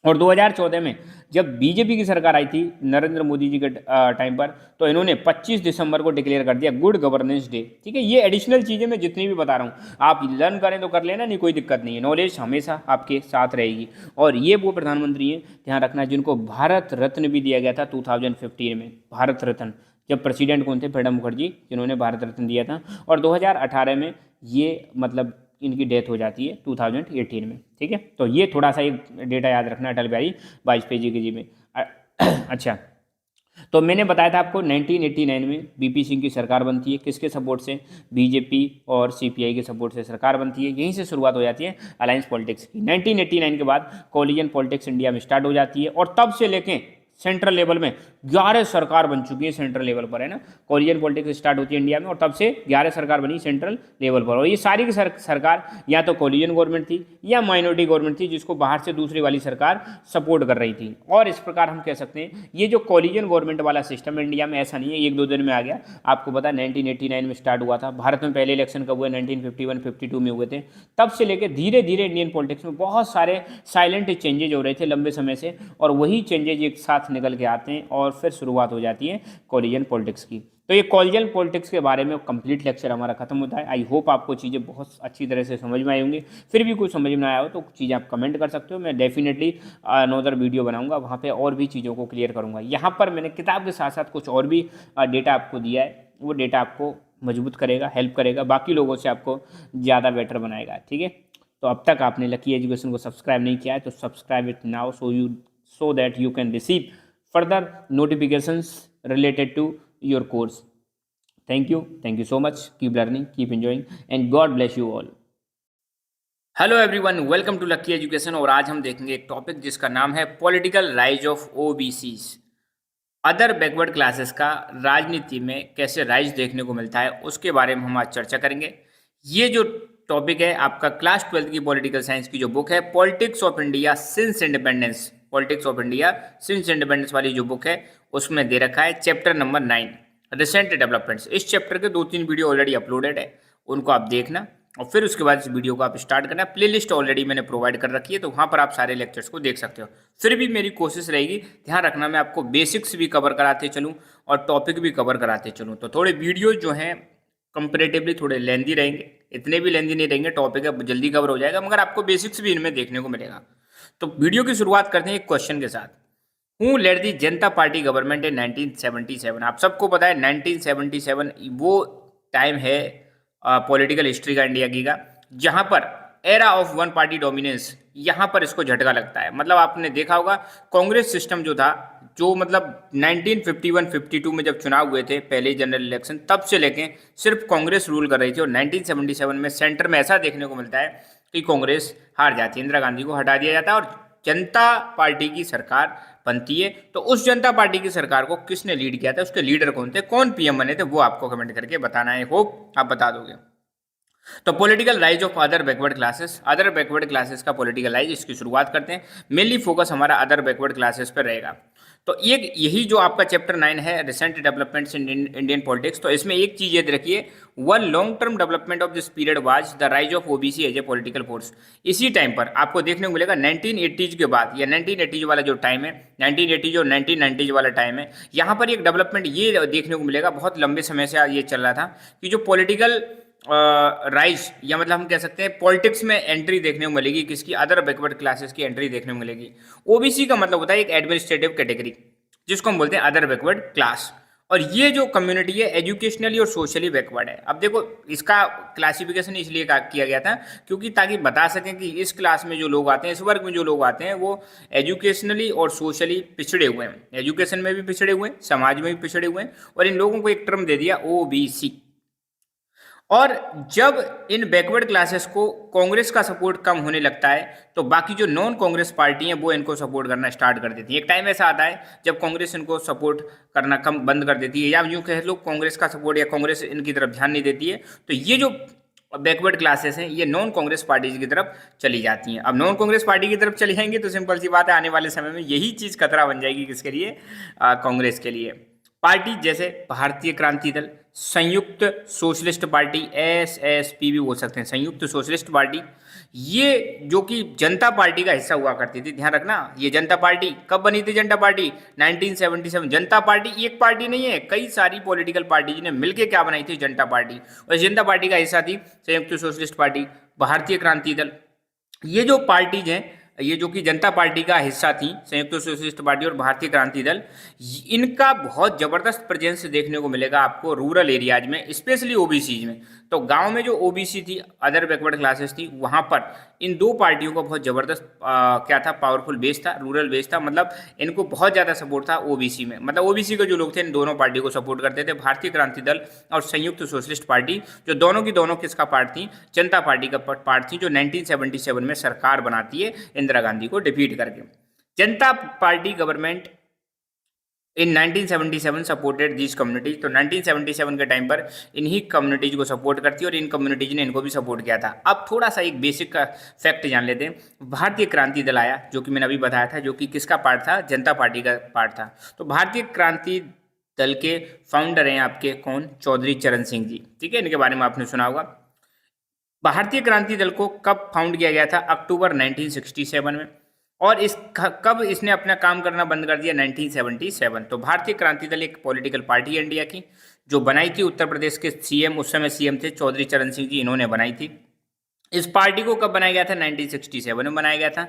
[SPEAKER 1] और 2014 में जब बीजेपी की सरकार आई थी नरेंद्र मोदी जी के टाइम पर, तो इन्होंने 25 दिसंबर को डिक्लेयर कर दिया गुड गवर्नेंस डे, ठीक है। ये एडिशनल चीज़ें मैं जितनी भी बता रहा हूँ आप लर्न करें तो कर लेना, नहीं कोई दिक्कत नहीं है, नॉलेज हमेशा आपके साथ रहेगी। और ये वो प्रधानमंत्री हैं, ध्यान रखना, जिनको भारत रत्न भी दिया गया था 2015 में। भारत रत्न, जब प्रेसिडेंट कौन थे, प्रणब मुखर्जी, जिन्होंने भारत रत्न दिया था। और 2018 में ये मतलब इनकी डेथ हो जाती है 2018 में, ठीक है। तो ये थोड़ा सा एक डेटा याद रखना अटल बिहारी वाजपेयी जी में। अच्छा, तो मैंने बताया था आपको 1989 में बीपी सिंह की सरकार बनती है, किसके सपोर्ट से, बीजेपी और सीपीआई के सपोर्ट से सरकार बनती है। यहीं से शुरुआत हो जाती है अलायंस पॉलिटिक्स की। 1989 के बाद कोलिजन पॉलिटिक्स इंडिया में स्टार्ट हो जाती है और तब से लेके सेंट्रल लेवल में 11 सरकार बन चुकी है सेंट्रल लेवल पर, है ना। कोलिजन पॉलिटिक्स स्टार्ट होती है इंडिया में और तब से 11 सरकार बनी सेंट्रल लेवल पर। और ये सारी की सरकार या तो कोलिजन गवर्नमेंट थी या माइनॉरिटी गवर्नमेंट थी, जिसको बाहर से दूसरी वाली सरकार सपोर्ट कर रही थी। और इस प्रकार हम कह सकते हैं ये जो कोलिजन गवर्नमेंट वाला सिस्टम इंडिया में ऐसा नहीं है एक दो दिन में आ गया। आपको पता है 1989 में स्टार्ट हुआ था। भारत में पहले इलेक्शन कब हुए, 1951-52 में हुए थे। तब से लेकर धीरे धीरे इंडियन पॉलिटिक्स में बहुत सारे साइलेंट चेंजेज हो रहे थे लंबे समय से, और वही चेंजेज एक साथ निकल के आते हैं और फिर शुरुआत हो जाती है कोलिजन पॉलिटिक्स की। तो ये कोलिजन पॉलिटिक्स के बारे में कंप्लीट लेक्चर हमारा खत्म होता है। आई होप आपको चीज़ें बहुत अच्छी तरह से समझ में आई होंगी। फिर भी कुछ समझ में ना आया हो तो चीज़ें आप कमेंट कर सकते हो, मैं डेफिनेटली अनदर वीडियो बनाऊंगा, वहाँ पे और भी चीज़ों को क्लियर करूँगा। यहाँ पर मैंने किताब के साथ साथ कुछ और भी डेटा आपको दिया है, वो डेटा आपको मजबूत करेगा, हेल्प करेगा, बाकी लोगों से आपको ज़्यादा बेटर बनाएगा, ठीक है। तो अब तक आपने लकी एजुकेशन को सब्सक्राइब नहीं किया है तो subscribe it now so that you can receive further notifications related to your course. Thank you so much. Keep learning, keep enjoying, and God bless you all. Hello everyone, welcome to Lucky Education. और आज हम देखेंगे एक topic जिसका नाम है political rise of OBCs, other backward classes का राजनीति में कैसे राइज देखने को मिलता है, उसके बारे में हम आज चर्चा करेंगे। ये जो टॉपिक है आपका क्लास 12 की पॉलिटिकल साइंस की जो बुक है politics of India since independence, politics of India since independence वाली जो बुक है उसमें दे रखा है चैप्टर नंबर 9 रिसेंट डेवलपमेंट्स। इस चैप्टर के 2-3 वीडियो ऑलरेडी अपलोडेड है, उनको आप देखना और फिर उसके बाद इस वीडियो को आप स्टार्ट करना। प्लेलिस्ट ऑलरेडी मैंने प्रोवाइड कर रखी है तो वहाँ पर आप सारे लेक्चर्स को देख सकते हो। फिर भी मेरी कोशिश रहेगी, ध्यान रखना, मैं आपको बेसिक्स भी कवर कराते चलूँ और टॉपिक भी कवर कराते चलूँ। तो थोड़े वीडियो जो हैं कंपेरेटिवली थोड़े लेंदी रहेंगे, इतने भी लेंदी नहीं रहेंगे, टॉपिक है जल्दी कवर हो जाएगा, मगर आपको बेसिक्स भी इनमें देखने को मिलेगा। तो वीडियो की शुरुआत करते हैं एक क्वेश्चन के साथ। Who lead the Janata party government in 1977? आप सबको पता है 1977 वो टाइम है पॉलिटिकल हिस्ट्री का इंडिया की का जहां पर era of one party dominance, यहाँ पर इसको झटका लगता है। मतलब आपने देखा होगा कांग्रेस सिस्टम जो था, जो मतलब 1951-52 में जब चुनाव हुए थे पहले जनरल इलेक्शन, तब से लेके सिर्फ कांग्रेस रूल कर रही थी। और 1977 में सेंटर में ऐसा देखने को मिलता है कि कांग्रेस हार जाती है, इंदिरा गांधी को हटा दिया जाता है और जनता पार्टी की सरकार बनती है। तो उस जनता पार्टी की सरकार को किसने लीड किया था, उसके लीडर कौन थे, कौन पीएम बने थे, वो आपको कमेंट करके बताना है। होप आप बता दोगे। तो political rise of other backward classes, other backward classes का पॉलिटिकल राइज, इसकी शुरुआत करते हैं। मेनली फोकस हमारा अदर बैकवर्ड क्लासेस पर रहेगा। तो एक यही जो आपका चैप्टर 9 है recent developments in Indian politics, तो इसमें एक चीज याद रखिए, one long term development of this period was the rise of OBC as a political force. इसी टाइम पर आपको देखने को मिलेगा 1980s के बाद, या 1980s वाला जो टाइम है, 1980s और 1990s वाला टाइम है, यहाँ पर एक डेवलपमेंट ये देखने को मिलेगा, बहुत लंबे समय से ये चल रहा था कि जो पॉलिटिकल राइज, या मतलब हम कह सकते हैं पॉलिटिक्स में एंट्री देखने को मिलेगी किसकी, अदर बैकवर्ड क्लासेस की एंट्री देखने को मिलेगी। ओबीसी का मतलब होता है एक एडमिनिस्ट्रेटिव कैटेगरी जिसको हम बोलते हैं अदर बैकवर्ड क्लास, और ये जो कम्युनिटी है एजुकेशनली और सोशली बैकवर्ड है। अब देखो इसका क्लासिफिकेशन इसलिए किया गया था क्योंकि ताकि बता सकें कि इस क्लास में जो लोग आते हैं, इस वर्ग में जो लोग आते हैं, वो एजुकेशनली और सोशली पिछड़े हुए हैं, एजुकेशन में भी पिछड़े हुए हैं, समाज में भी पिछड़े हुए हैं, और इन लोगों को एक टर्म दे दिया ओबीसी। और जब इन बैकवर्ड क्लासेस को कांग्रेस का सपोर्ट कम होने लगता है तो बाकी जो नॉन कांग्रेस पार्टी हैं वो इनको सपोर्ट करना स्टार्ट कर देती हैं। एक टाइम ऐसा आता है जब कांग्रेस इनको सपोर्ट करना कम बंद कर देती है, या यूँ कह लो कांग्रेस का सपोर्ट या कांग्रेस इनकी तरफ ध्यान नहीं देती है, तो ये जो बैकवर्ड क्लासेस हैं ये नॉन कांग्रेस पार्टीज की तरफ चली जाती हैं। अब नॉन कांग्रेस पार्टी की तरफ चली जाएंगी तो सिंपल सी बात है, आने वाले समय में यही चीज़ खतरा बन जाएगी किसके लिए, कांग्रेस के लिए। पार्टी जैसे भारतीय क्रांति दल, संयुक्त सोशलिस्ट पार्टी, एसएसपी भी बोल सकते हैं, संयुक्त सोशलिस्ट पार्टी, ये जो कि जनता पार्टी का हिस्सा हुआ करती थी। ध्यान रखना, ये जनता पार्टी कब बनी थी? जनता पार्टी 1977। जनता पार्टी एक पार्टी नहीं है, कई सारी पॉलिटिकल पार्टी ने मिलकर क्या बनाई थी? जनता पार्टी। और जनता पार्टी का हिस्सा थी संयुक्त सोशलिस्ट पार्टी, भारतीय क्रांति दल। ये जो पार्टीज हैं, ये जो कि जनता पार्टी का हिस्सा थी, संयुक्त सोशलिस्ट पार्टी और भारतीय क्रांति दल, इनका बहुत जबरदस्त प्रेजेंस देखने को मिलेगा आपको रूरल एरियाज में, स्पेशली ओबीसी में। तो गांव में जो ओबीसी थी, अदर बैकवर्ड क्लासेस थी, वहां पर इन दो पार्टियों का बहुत जबरदस्त क्या था, पावरफुल बेस था, रूरल बेस था। मतलब इनको बहुत ज़्यादा सपोर्ट था ओबीसी में। मतलब ओबीसी के जो लोग थे इन दोनों पार्टी को सपोर्ट करते थे, भारतीय क्रांति दल और संयुक्त सोशलिस्ट पार्टी, जो दोनों की दोनों किसका पार्ट थी? जनता पार्टी का पार्ट थी, जो 1977 में सरकार बनाती है इंदिरा गांधी को डिफीट करके। जनता party government in 1977 supported this communities. तो 1977 के टाइम पर इन्हीं कम्युनिटीज को सपोर्ट करती है और इन कम्युनिटीज ने इनको भी सपोर्ट किया था। अब थोड़ा सा एक बेसिक का फैक्ट जान लेते हैं। भारतीय क्रांति दल आया, जो कि मैंने अभी बताया था, जो कि किसका पार्ट था? जनता पार्टी का पार्ट था। तो भारतीय क्रांति दल के फाउंडर हैं आपके कौन? चौधरी चरण सिंह जी। ठीक है, इनके बारे में आपने सुना होगा। भारतीय क्रांति दल को कब फाउंड किया गया था? अक्टूबर 1967 में। और इस कब इसने अपना काम करना बंद कर दिया? 1977। तो भारतीय क्रांति दल एक पॉलिटिकल पार्टी है इंडिया की, जो बनाई थी उत्तर प्रदेश के सीएम, उस समय सीएम थे चौधरी चरण सिंह जी, इन्होंने बनाई थी। इस पार्टी को कब बनाया गया था? 1967 में बनाया गया था।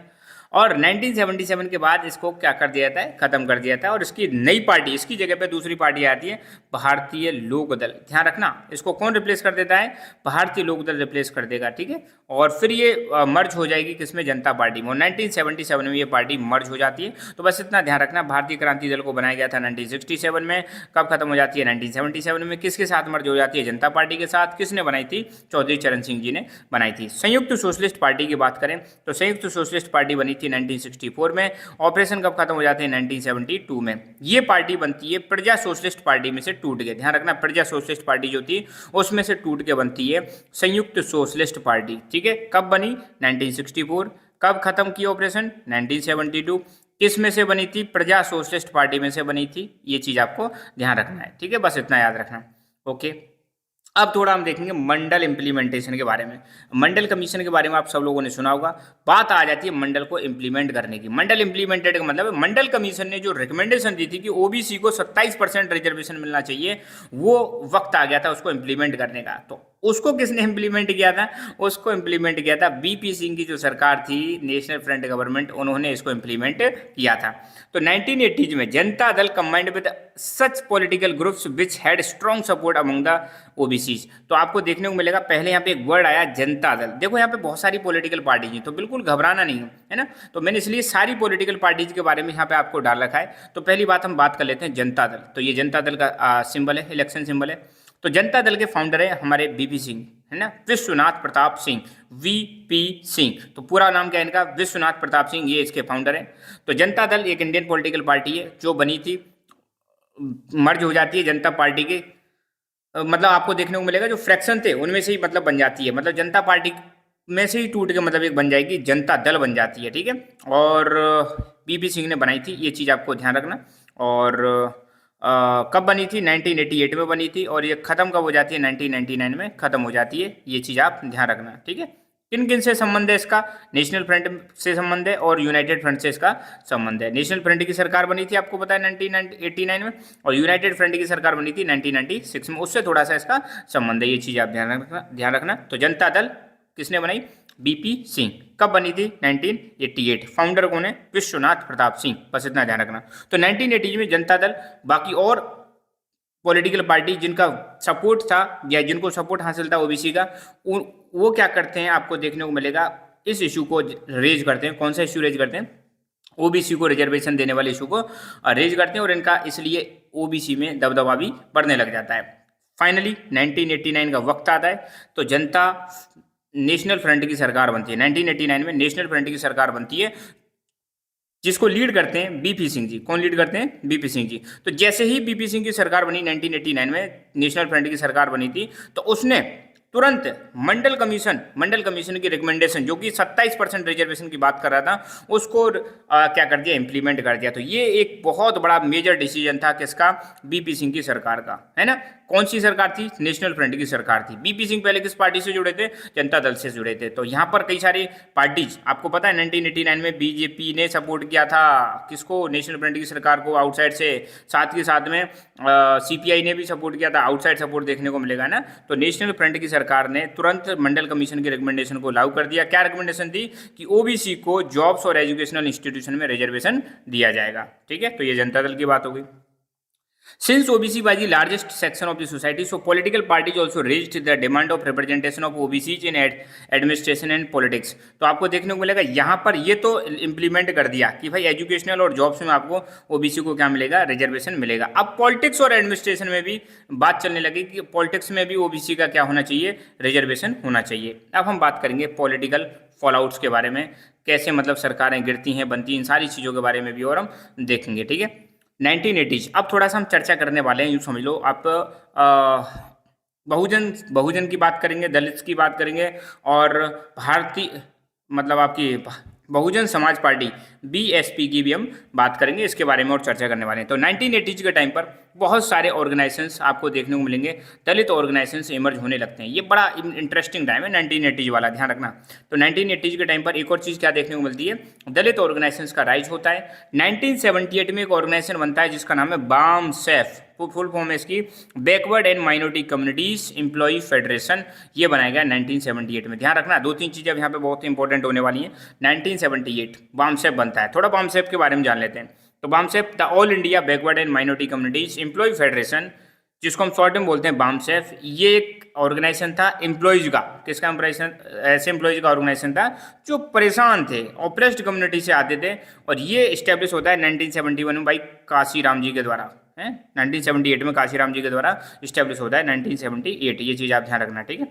[SPEAKER 1] और 1977 के बाद इसको क्या कर दिया जाता है? खत्म कर दिया जाता है। और इसकी नई पार्टी, इसकी जगह पे दूसरी पार्टी आती है, भारतीय लोक दल। ध्यान रखना, इसको कौन रिप्लेस कर देता है? भारतीय लोक दल रिप्लेस कर देगा। ठीक है, और फिर ये मर्ज हो जाएगी किसमें? जनता पार्टी में। और 1977 में ये पार्टी मर्ज हो जाती है। तो बस इतना ध्यान रखना, भारतीय क्रांति दल को बनाया गया था 1967 में। कब खत्म हो जाती है? 1977 में। किसके साथ मर्ज हो जाती है? जनता पार्टी के साथ। किसने बनाई थी? चौधरी चरण सिंह जी ने बनाई थी। संयुक्त सोशलिस्ट पार्टी की बात करें तो संयुक्त सोशलिस्ट पार्टी बनी थी 1964 में। ऑपरेशन कब खत्म हो जाते हैं? 1972 में। ये पार्टी बनती है प्रजा सोशलिस्ट पार्टी में से टूट के। ध्यान रखना, प्रजा सोशलिस्ट पार्टी जो थी उसमें से टूट के बनती है संयुक्त सोशलिस्ट पार्टी। ठीक है, कब बनी? 1964। कब खत्म की ऑपरेशन? 1972। किस में से बनी थी? प्रजा सोशलिस्ट पार्टी में से बनी थी। ये चीज आपको ध्यान रखना है। ठीक है, बस इतना याद रखना। ओके, अब थोड़ा हम देखेंगे मंडल इम्प्लीमेंटेशन के बारे में। मंडल कमीशन के बारे में आप सब लोगों ने सुना होगा। बात आ जाती है मंडल को इम्प्लीमेंट करने की। मंडल इम्प्लीमेंटेड का मतलब है, मंडल कमीशन ने जो रिकमेंडेशन दी थी कि ओबीसी को 27% रिजर्वेशन मिलना चाहिए, वो वक्त आ गया था उसको इम्प्लीमेंट करने का। तो उसको किसने इम्प्लीमेंट किया था? उसको इम्प्लीमेंट किया था बीपी सिंह की जो सरकार थी, नेशनल फ्रंट गवर्नमेंट, उन्होंने इसको इम्प्लीमेंट किया था। तो 1980s में Janata Dal combined with such political groups which had strong support among the OBCs. तो आपको देखने को मिलेगा, पहले यहाँ पे एक वर्ड आया जनता दल। देखो यहाँ पे बहुत सारी पॉलिटिकल पार्टीज हैं, तो बिल्कुल घबराना नहीं है ना। तो मैंने इसलिए सारी पॉलिटिकल पार्टीज के बारे में यहाँ पे आपको डाल रखा है। तो पहली बात हम बात कर लेते हैं जनता दल। तो ये जनता दल का सिंबल है, इलेक्शन सिंबल है। तो जनता दल के फाउंडर है हमारे बीपी सिंह, है ना, विश्वनाथ प्रताप सिंह, वीपी सिंह। तो पूरा नाम क्या है इनका? विश्वनाथ प्रताप सिंह, ये इसके फाउंडर हैं। तो जनता दल एक इंडियन पॉलिटिकल पार्टी है जो बनी थी, मर्ज हो जाती है जनता पार्टी के, मतलब आपको देखने को मिलेगा जो फ्रैक्शन थे उनमें से ही मतलब बन जाती है, मतलब जनता पार्टी में से ही टूट के मतलब एक बन जाएगी, जनता दल बन जाती है। ठीक है, और बीपी सिंह ने बनाई थी, ये चीज़ आपको ध्यान रखना। और कब बनी थी? 1988 में बनी थी। और ये खत्म कब हो जाती है? 1999 में खत्म हो जाती है। ये चीज़ आप ध्यान रखना। ठीक है, किन किन से संबंध है इसका? नेशनल फ्रंट से संबंध है और यूनाइटेड फ्रंट से इसका संबंध है। नेशनल फ्रंट की सरकार बनी थी, आपको पता है, 1989 में, और यूनाइटेड फ्रंट की सरकार बनी थी 1996 में। उससे थोड़ा सा इसका संबंध है, ये चीज़ आप ध्यान रखना। तो जनता दल किसने बनाई? बीपी सिंह। कब बनी थी? 1988। फाउंडर कौन है? विश्वनाथ प्रताप सिंह। बस इतना ध्यान रखना। तो 1980 में जनता दल, बाकी और पॉलिटिकल पार्टी जिनका सपोर्ट था या जिनको सपोर्ट हासिल था ओबीसी का, वो क्या करते हैं आपको देखने को मिलेगा, इस इशू को रेज करते हैं। कौन सा इशू रेज करते हैं? ओबीसी को रिजर्वेशन देने वाले इशू को रेज करते हैं, और इनका इसलिए ओबीसी में दबदबा भी बढ़ने लग जाता है। फाइनली 1989 का वक्त आता है तो जनता नेशनल फ्रंट की सरकार बनती है। 1989 में नेशनल फ्रंट की सरकार बनती है जिसको लीड करते हैं बीपी सिंह जी। कौन लीड करते हैं? बीपी सिंह जी। तो जैसे ही बीपी सिंह की सरकार बनी 1989 में, नेशनल फ्रंट की सरकार बनी थी, तो उसने तुरंत मंडल कमीशन की रिकमेंडेशन, जो कि 27% रिजर्वेशन की बात कर रहा था, उसको क्या कर दिया? इंप्लीमेंट कर दिया। तो ये एक बहुत बड़ा मेजर डिसीजन था किसका? बीपी सिंह की सरकार का, है ना। कौन सी सरकार थी? नेशनल फ्रंट की सरकार थी। बीपी सिंह पहले किस पार्टी से जुड़े थे? जनता दल से जुड़े थे। तो यहाँ पर कई सारी पार्टीज, आपको पता है 1989 में बीजेपी ने सपोर्ट किया था किसको? नेशनल फ्रंट की सरकार को आउटसाइड से। साथ के साथ में सीपीआई ने भी सपोर्ट किया था। आउटसाइड सपोर्ट देखने को मिलेगा ना। तो नेशनल फ्रंट की सरकार ने तुरंत मंडल कमीशन की रिकमेंडेशन को लागू कर दिया। क्या रिकमेंडेशन थी? कि ओबीसी को जॉब्स और एजुकेशनल इंस्टीट्यूशन में रिजर्वेशन दिया जाएगा। ठीक है, तो ये जनता दल की बात हो गई। Since OBC was the largest section of the society, so political parties also raised the demand of representation of OBCs in administration and politics. तो आपको देखने को मिलेगा यहाँ पर ये तो इम्प्लीमेंट कर दिया कि भाई एजुकेशनल और जॉब्स में आपको ओबीसी को क्या मिलेगा? रिजर्वेशन मिलेगा। अब पॉलिटिक्स और एडमिनिस्ट्रेशन में भी बात चलने लगी कि पॉलिटिक्स में भी ओबीसी का क्या होना चाहिए? रिजर्वेशन होना चाहिए। अब हम बात करेंगे पॉलिटिकल फॉलआउट्स के बारे में, कैसे मतलब सरकारें गिरती हैं, बनती हैं, इन सारी चीज़ों के बारे में भी और हम देखेंगे। ठीक है, 1980s। अब थोड़ा सा हम चर्चा करने वाले हैं, यूँ समझ लो आप। बहुजन की बात करेंगे, दलित की बात करेंगे, और भारतीय मतलब आपकी बहुजन समाज पार्टी बीएसपी की भी हम बात करेंगे, इसके बारे में और चर्चा करने वाले हैं। तो 1980s के टाइम पर बहुत सारे ऑर्गेनाइजेशंस आपको देखने को मिलेंगे, दलित ऑर्गेनाइजेशंस इमर्ज होने लगते हैं। ये बड़ा इंटरेस्टिंग टाइम है 1980s वाला, ध्यान रखना। तो 1980s के टाइम पर एक और चीज़ क्या देखने को मिलती है? दलित ऑर्गेनाइजेशंस का राइज होता है। 1978 में एक ऑर्गेनाइजेशन बनता है जिसका नाम है बामसेफ। फुल फॉर्म है इसकी backward and minority communities employee federation. ये बनाया गया 1978 में। ध्यान रखना, दो तीन चीज़ें अब यहाँ पे बहुत इंपॉर्टेंट होने वाली हैं। 1978 बामसेफ बनता है। थोड़ा बामसेफ के बारे में जान लेते हैं। तो BAMCEF the all India backward and minority communities employee federation, जिसको हम शॉर्ट में बोलते हैं बामसेफ, ये एक ऑर्गेनाइजेशन था एम्प्लॉयज का। किसका ऑर्गेनाइजेशन? ऐसे एम्प्लॉयज का ऑर्गेनाइजेशन था जो परेशान थे, ऑप्रेस्ड कम्युनिटी से आते थे। और ये इस्टेब्लिश होता है 1971 में भाई काशीराम जी के द्वारा, है 1978 में काशीराम जी के द्वारा इस्टेब्लिश होता है 1978। ये चीज़ आप ध्यान रखना, ठीक है।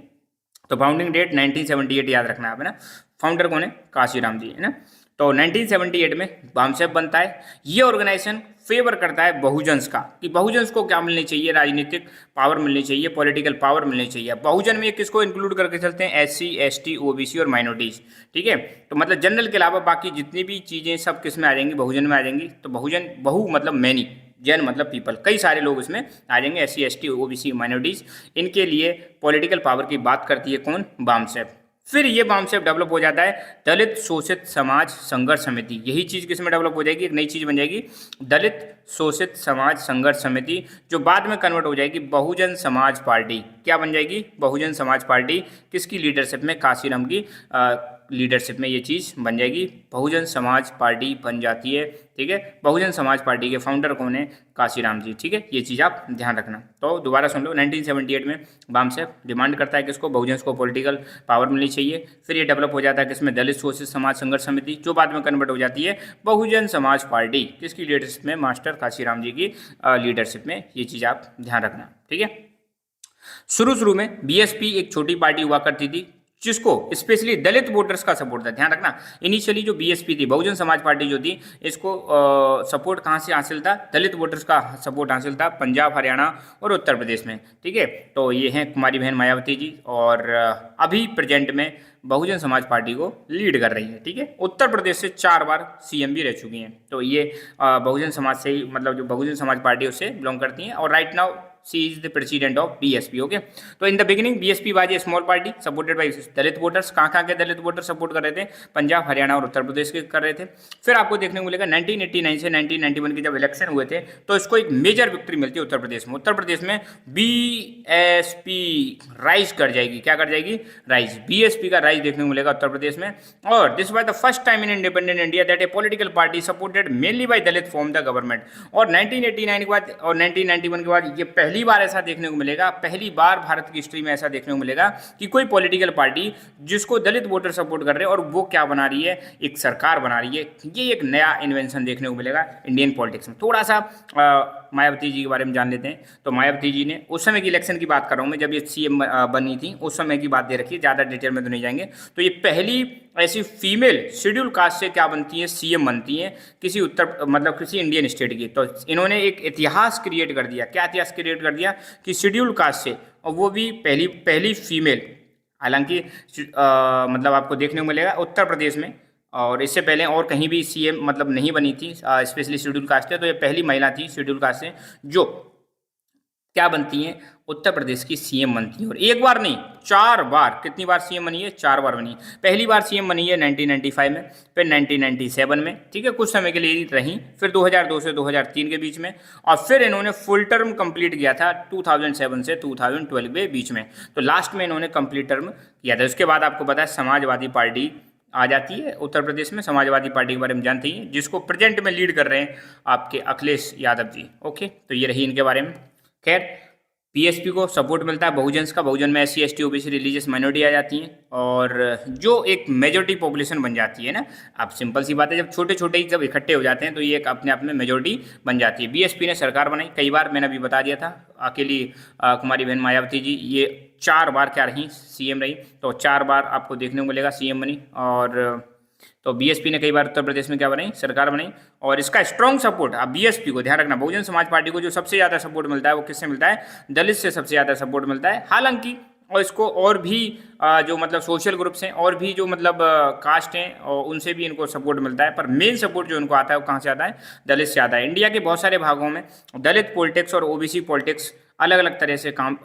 [SPEAKER 1] तो फाउंडिंग डेट 1978 याद रखना आप, है ना। फाउंडर कौन है? काशीराम जी, है ना। तो 1978 में बामसेफ बनता है। ये ऑर्गेनाइजेशन फेवर करता है बहुजन्स का, कि बहुजन्स को क्या मिलनी चाहिए? राजनीतिक पावर मिलनी चाहिए, पॉलिटिकल पावर मिलनी चाहिए। बहुजन में किसको इंक्लूड करके चलते हैं? SC ST OBC और माइनॉरिटीज। ठीक है, तो मतलब जनरल के अलावा बाकी जितनी भी चीज़ें सब किस में आ जाएंगी? बहुजन में आ जाएंगी। तो बहुजन, बहु मतलब मैनी, जन मतलब पीपल, कई सारे लोग इसमें आ जाएंगे। SC ST OBC माइनॉरिटीज, इनके लिए पॉलिटिकल पावर की बात करती है कौन? बामसेफ। फिर ये बामसेफ डेवलप हो जाता है दलित शोषित समाज संघर्ष समिति। यही चीज़ किस में डेवलप हो जाएगी? एक नई चीज़ बन जाएगी, दलित शोषित समाज संघर्ष समिति, जो बाद में कन्वर्ट हो जाएगी बहुजन समाज पार्टी। क्या बन जाएगी? बहुजन समाज पार्टी। किसकी लीडरशिप में? काशीराम की लीडरशिप में ये चीज़ बन जाएगी, बहुजन समाज पार्टी बन जाती है। ठीक है, बहुजन समाज पार्टी के फाउंडर कौन है? काशीराम जी। ठीक है, ये चीज़ आप ध्यान रखना। तो दोबारा सुन लो, 1978 में बामसेफ डिमांड करता है किसको? बहुजन को पॉलिटिकल पावर मिलनी चाहिए। फिर ये डेवलप हो जाता है किसमें? दलित शोषित समाज संघर्ष समिति, जो बाद में कन्वर्ट हो जाती है बहुजन समाज पार्टी। किसकी लीडरशिप में? मास्टर काशीराम जी की लीडरशिप में। ये चीज़ आप ध्यान रखना, ठीक है। शुरू में बीएसपी एक छोटी पार्टी हुआ करती थी जिसको स्पेशली दलित वोटर्स का सपोर्ट था। ध्यान रखना, इनिशियली जो बीएसपी थी, बहुजन समाज पार्टी जो थी, इसको सपोर्ट कहाँ से हासिल था? दलित वोटर्स का सपोर्ट हासिल था पंजाब, हरियाणा और उत्तर प्रदेश में। ठीक है, तो ये हैं कुमारी बहन मायावती जी, और अभी प्रेजेंट में बहुजन समाज पार्टी को लीड कर रही है। ठीक है, उत्तर प्रदेश से 4 बार CM भी रह चुकी हैं। तो ये बहुजन समाज से ही, मतलब जो बहुजन समाज पार्टी उससे बिलोंग करती हैं। और right now she is the president of BSP। Okay, तो in the beginning BSP was a small party supported by Dalit voters. कहाँ के दलित वोटर सपोर्ट कर रहे थे? पंजाब, हरियाणा और उत्तर प्रदेश के कर रहे थे। फिर आपको देखने को मिलेगा 1989 से 1991 के जब इलेक्शन हुए थे तो इसको एक मेजर विक्ट्री मिलती है उत्तर प्रदेश में। उत्तर प्रदेश में BSP राइज कर जाएगी। क्या कर जाएगी? राइज। BSP का राइज देखने को मिलेगा उत्तर प्रदेश में। और this was the first time in independent India that A political party supported mainly by Dalit form the government. और 1989 के बाद और 1991 के बाद ये पहली बार ऐसा देखने को मिलेगा, पहली बार भारत की हिस्ट्री में ऐसा देखने को मिलेगा कि कोई पॉलिटिकल पार्टी जिसको दलित वोटर सपोर्ट कर रहे हैं और वो क्या बना रही है? एक सरकार बना रही है। ये एक नया इन्वेंशन देखने को मिलेगा इंडियन पॉलिटिक्स में। थोड़ा सा मायावती जी के बारे में जान लेते हैं। तो मायावती जी ने उस समय की इलेक्शन की बात कर रहा हूँ मैं, जब ये सीएम बनी थी उस समय की बात दे रखी है, ज़्यादा डिटेल में तो नहीं जाएंगे। तो ये पहली ऐसी फीमेल शेड्यूल कास्ट से क्या बनती है, सीएम बनती है किसी मतलब किसी इंडियन स्टेट की। तो इन्होंने एक इतिहास क्रिएट कर दिया। क्या इतिहास क्रिएट कर दिया कि शेड्यूल कास्ट से, और वो भी पहली पहली फीमेल। हालांकि मतलब आपको देखने को मिलेगा उत्तर प्रदेश में, और इससे पहले और कहीं भी सीएम मतलब नहीं बनी थी स्पेशली शेड्यूल कास्ट है। तो ये पहली महिला थी शेड्यूल कास्ट से जो क्या बनती हैं, उत्तर प्रदेश की सीएम बनती है। और एक बार नहीं, 4 बार। कितनी बार सीएम बनी है, 4 बार बनी। पहली बार सीएम बनी है 1995 में, फिर 1997 में, ठीक है, कुछ समय के लिए रही, फिर 2002 से 2003 के बीच में, और फिर इन्होंने फुल टर्म कंप्लीट किया था 2007 से 2012 के बीच में। तो लास्ट में इन्होंने कंप्लीट टर्म किया था। उसके बाद आपको पता है समाजवादी पार्टी आ जाती है उत्तर प्रदेश में। समाजवादी पार्टी के बारे में जानते ही हैं, जिसको प्रेजेंट में लीड कर रहे हैं आपके अखिलेश यादव जी। ओके, तो ये रही इनके बारे में। खैर, पीएसपी को सपोर्ट मिलता है बहुजन का। बहुजन में SC ST OBC religious minority आ जाती हैं, और जो एक मेजोरिटी पॉपुलेशन बन जाती है ना। अब सिंपल सी बात है, जब छोटे छोटे ही जब इकट्ठे हो जाते हैं तो ये एक अपने आप में मेजोरिटी बन जाती है। बीएसपी ने सरकार बनाई कई बार, मैंने अभी बता दिया था। अकेली कुमारी बहन मायावती जी ये 4 बार क्या रही, सीएम रही। तो 4 बार आपको देखने को मिलेगा सीएम बनी। और तो बीएसपी ने कई बार उत्तर प्रदेश में क्या बनाई, सरकार बनाई। और इसका स्ट्रॉन्ग सपोर्ट, अब बीएसपी को ध्यान रखना, बहुजन समाज पार्टी को जो सबसे ज़्यादा सपोर्ट मिलता है वो किससे मिलता है, दलित से सबसे ज़्यादा सपोर्ट मिलता है। हालांकि और इसको और भी जो मतलब सोशल ग्रुप्स हैं और भी जो मतलब कास्ट हैं और उनसे भी इनको सपोर्ट मिलता है, पर मेन सपोर्ट जो इनको आता है वो कहाँ से आता है, दलित से आता है। इंडिया के बहुत सारे भागों में दलित पॉलिटिक्स और ओबीसी पॉलिटिक्स अलग अलग तरह से काम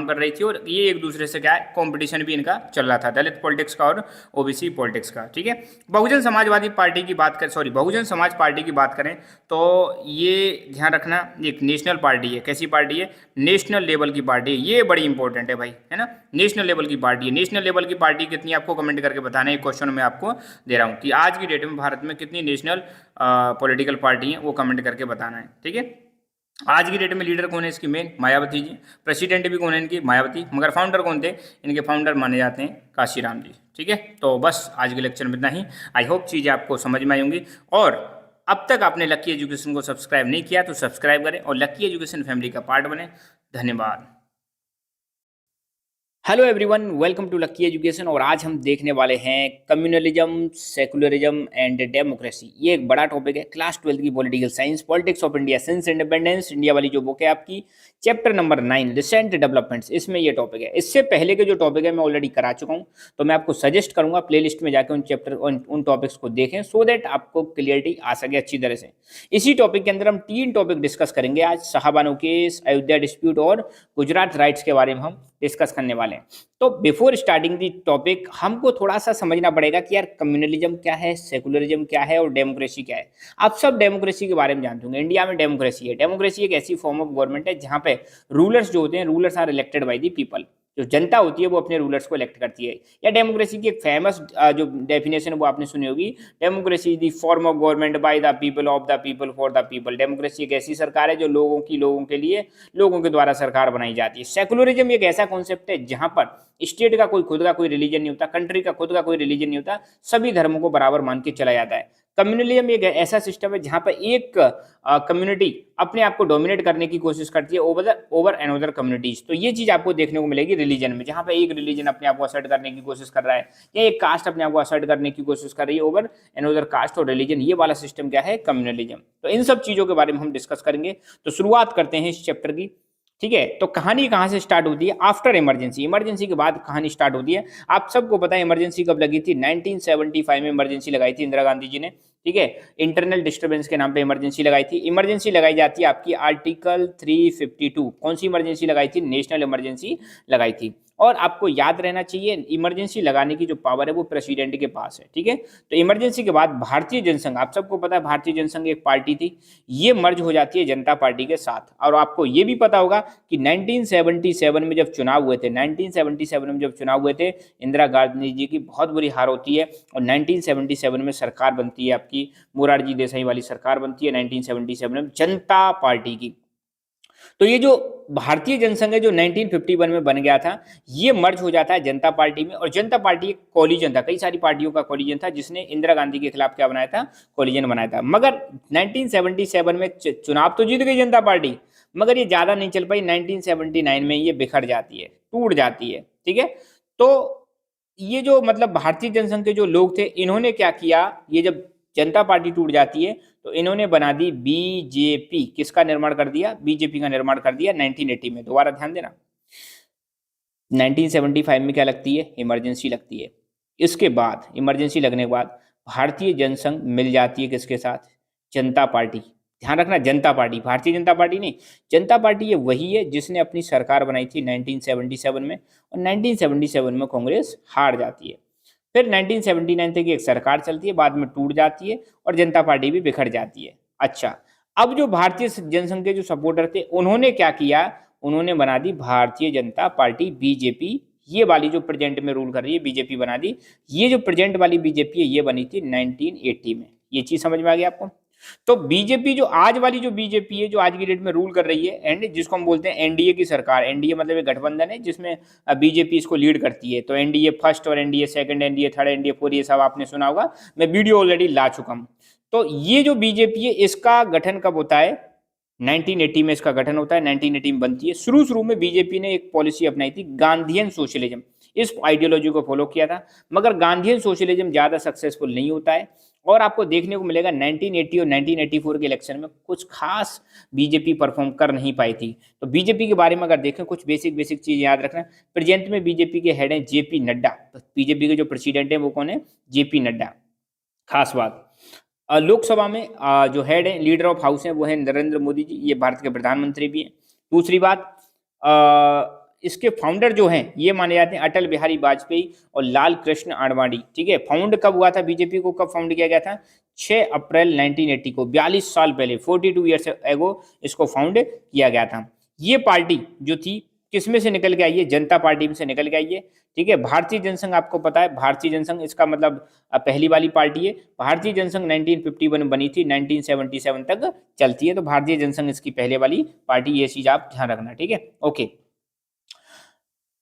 [SPEAKER 1] कर रही थी, और ये एक दूसरे से क्या है, कंपटीशन भी इनका चल रहा था, दलित पॉलिटिक्स का और ओबीसी पॉलिटिक्स का, ठीक है। बहुजन समाजवादी पार्टी की बात करें, बहुजन समाज पार्टी की बात करें तो ये ध्यान रखना एक नेशनल पार्टी है। कैसी पार्टी है, नेशनल लेवल की पार्टी है। ये बड़ी इंपॉर्टेंट है भाई, है ना, नेशनल लेवल की पार्टी है। नेशनल लेवल की पार्टी कितनी, आपको कमेंट करके बताना है। एक क्वेश्चन मैं आपको दे रहा हूँ कि आज की डेट में भारत में कितनी नेशनल पॉलिटिकल पार्टी है, वो कमेंट करके बताना है, ठीक है। आज की डेट में लीडर कौन है इसकी, मेन मायावती जी। प्रेसिडेंट भी कौन है इनकी, मायावती। मगर फाउंडर कौन थे, इनके फाउंडर माने जाते हैं काशीराम जी, ठीक है। तो बस आज के लेक्चर में इतना ही। आई होप चीज़ें आपको समझ में आई होंगी। और अब तक आपने लकी एजुकेशन को सब्सक्राइब नहीं किया तो सब्सक्राइब करें और लकी एजुकेशन फैमिली का पार्ट बने। धन्यवाद। Hello everyone, welcome to Lucky Education. और आज हम देखने वाले हैं कम्युनलिज्म, सेकुलरिज्म एंड डेमोक्रेसी। ये एक बड़ा टॉपिक है, क्लास 12 की political science, politics of India since independence, India वाली जो बुक है आपकी, चैप्टर नंबर 9 रिसेंट डेवलपमेंट्स, इसमें ये टॉपिक है। इससे पहले के जो टॉपिक है मैं ऑलरेडी करा चुका हूँ, तो मैं आपको सजेस्ट करूंगा प्लेलिस्ट में जाकर उन चैप्टर उन टॉपिक्स को देखें, सो दैट आपको क्लियरिटी आ सके अच्छी तरह से। इसी टॉपिक के अंदर हम 3 टॉपिक डिस्कस करेंगे आज। शाहबानो केस, अयोध्या डिस्प्यूट और गुजरात राइट्स के बारे में हम डिस्कस करने वाले हैं। तो बिफोर स्टार्टिंग दी टॉपिक हमको थोड़ा सा समझना पड़ेगा कि यार कम्युनलिज्म क्या है, सेकुलरिज्म क्या है और डेमोक्रेसी क्या है। आप सब डेमोक्रेसी के बारे में जानते होंगे। इंडिया में डेमोक्रेसी है। डेमोक्रेसी एक ऐसी फॉर्म ऑफ गवर्नमेंट है जहाँ पे रूलर्स जो होते हैं, rulers are elected by the people. जो जनता होती है वो अपने रूलर्स को इलेक्ट करती है। या डेमोक्रेसी की एक फेमस जो डेफिनेशन है वो आपने सुनी होगी, democracy is the form of government by the people, of the people, for the people. Democracy एक ऐसी सरकार है जो लोगों के लिए, लोगों के द्वारा सरकार बनाई जाती है। सेकुलरिज्म एक ऐसा कॉन्सेप्ट है जहां पर स्टेट का खुद का कोई रिलीजन नहीं होता, कंट्री का खुद का कोई रिलीजन नहीं होता, सभी धर्मों को बराबर मान के चला जाता है। कम्युनलिज्म एक ऐसा सिस्टम है जहां पर एक कम्युनिटी अपने आप को डोमिनेट करने की कोशिश करती है ओवर अनदर कम्युनिटीज। तो ये चीज आपको देखने को मिलेगी रिलीजन में, जहां पे एक रिलीजन अपने आप को असर्ट करने की कोशिश कर रहा है या एक कास्ट अपने आप को असर्ट करने की कोशिश कर रही है ओवर अनदर कास्ट और रिलीजन। ये वाला सिस्टम क्या है, कम्युनलिज्म। तो इन सब चीजों के बारे में हम डिस्कस करेंगे। तो शुरुआत करते हैं इस चैप्टर की, ठीक है। तो कहानी कहाँ से स्टार्ट होती है, आफ्टर इमरजेंसी। इमरजेंसी के बाद कहानी स्टार्ट होती है। आप सबको पता है इमरजेंसी कब लगी थी, 1975 में इमरजेंसी लगाई थी इंदिरा गांधी जी ने, ठीक है। इंटरनल डिस्टर्बेंस के नाम पे इमरजेंसी लगाई थी। इमरजेंसी लगाई जाती है आपकी आर्टिकल 352। कौन सी इमरजेंसी लगाई थी, नेशनल इमरजेंसी लगाई थी। और आपको याद रहना चाहिए इमरजेंसी लगाने की जो पावर है वो प्रेसिडेंट के पास है, ठीक है। तो इमरजेंसी के बाद भारतीय जनसंघ, आप सबको पता है भारतीय जनसंघ एक पार्टी थी, ये मर्ज हो जाती है जनता पार्टी के साथ। और आपको ये भी पता होगा कि 1977 में जब चुनाव हुए थे, 1977 में जब चुनाव हुए थे, इंदिरा गांधी जी की बहुत बुरी हार होती है और 1977 में सरकार बनती है आपकी, मोरारजी देसाई वाली सरकार बनती है 1977 में जनता पार्टी की। तो ये जो भारतीय जनसंघ है जो 1951 में बन गया था, ये मर्ज हो जाता है जनता पार्टी में। और जनता पार्टी एक कॉलिजन था, कई सारी पार्टियों का कॉलिजन था, जिसने इंदिरा गांधी के खिलाफ क्या बनाया था, कॉलिजन बनाया था। मगर 1977 में चुनाव तो जीत गई जनता पार्टी, मगर ये ज्यादा नहीं चल पाई। 1979 में ये बिखर जाती है, टूट जाती है, ठीक है। तो ये जो मतलब भारतीय जनसंघ के जो लोग थे, इन्होंने क्या किया, ये जब जनता पार्टी टूट जाती है तो इन्होंने बना दी बीजेपी। किसका निर्माण कर दिया, बीजेपी का निर्माण कर दिया 1980 में। दोबारा ध्यान देना, 1975 में क्या लगती है, इमरजेंसी लगती है। इसके बाद इमरजेंसी लगने के बाद भारतीय जनसंघ मिल जाती है किसके साथ, जनता पार्टी। ध्यान रखना, जनता पार्टी, भारतीय जनता पार्टी नहीं। जनता पार्टी ये वही है जिसने अपनी सरकार बनाई थी 1977 में, और 1977 में कांग्रेस हार जाती है। फिर 1979 तक एक सरकार चलती है, बाद में टूट जाती है और जनता पार्टी भी बिखर जाती है। अच्छा, अब जो भारतीय जनसंघ के जो सपोर्टर थे, उन्होंने क्या किया, उन्होंने बना दी भारतीय जनता पार्टी, बीजेपी। ये वाली जो प्रेजेंट में रूल कर रही है, बीजेपी बना दी। ये जो प्रेजेंट वाली बीजेपी है, ये बनी थी 1980 में। ये चीज समझ में आ गई आपको। तो बीजेपी जो आज वाली जो बीजेपी है, जो आज की डेट में रूल कर रही है, एंड जिसको हम बोलते हैं एनडीए की सरकार। एनडीए मतलब एक गठबंधन है जिसमें बीजेपी इसको लीड करती है। तो एनडीए फर्स्ट और NDA second, NDA third, NDA four, ये सब आपने सुना होगा, मैं वीडियो ऑलरेडी ला चुका हूं। तो ये जो बीजेपी है, इसका गठन कब होता है, 1980 में इसका गठन होता है, 1980 में बनती है। शुरू शुरू में बीजेपी ने एक पॉलिसी अपनाई थी, गांधीयन सोशलिज्म। इस आइडियोलॉजी को फॉलो किया था, मगर गांधीयन सोशलिज्म ज्यादा सक्सेसफुल नहीं होता है। और आपको देखने को मिलेगा 1980 और 1984 के इलेक्शन में कुछ खास बीजेपी परफॉर्म कर नहीं पाई थी। तो बीजेपी के बारे में अगर देखें, कुछ बेसिक बेसिक चीज याद रखना। प्रेजेंट में बीजेपी के हेड हैं जेपी नड्डा। तो बीजेपी के जो प्रेसिडेंट है वो कौन है, जेपी नड्डा। खास बात, लोकसभा में जो हेड है, लीडर ऑफ हाउस है, वो है नरेंद्र मोदी जी। ये भारत के प्रधानमंत्री भी हैं। दूसरी बात, इसके फाउंडर जो हैं, ये माने जाते हैं अटल बिहारी वाजपेयी और लाल कृष्ण आडवाणी। ठीक है, फाउंड कब हुआ था, बीजेपी को कब फाउंड किया गया था, 6 अप्रैल 1980 को, 42 साल पहले, 42 ईयर्स एगो इसको फाउंड किया गया था। ये पार्टी जो थी, किसमें से निकल के आई है, जनता पार्टी में से निकल के आई है। ठीक है, भारतीय जनसंघ आपको पता है, भारतीय जनसंघ इसका मतलब पहली वाली पार्टी है। भारतीय जनसंघ 1951 में बनी थी, 1977 तक चलती है। तो भारतीय जनसंघ इसकी पहले वाली पार्टी, ये चीज आप ध्यान रखना, ठीक है, ओके।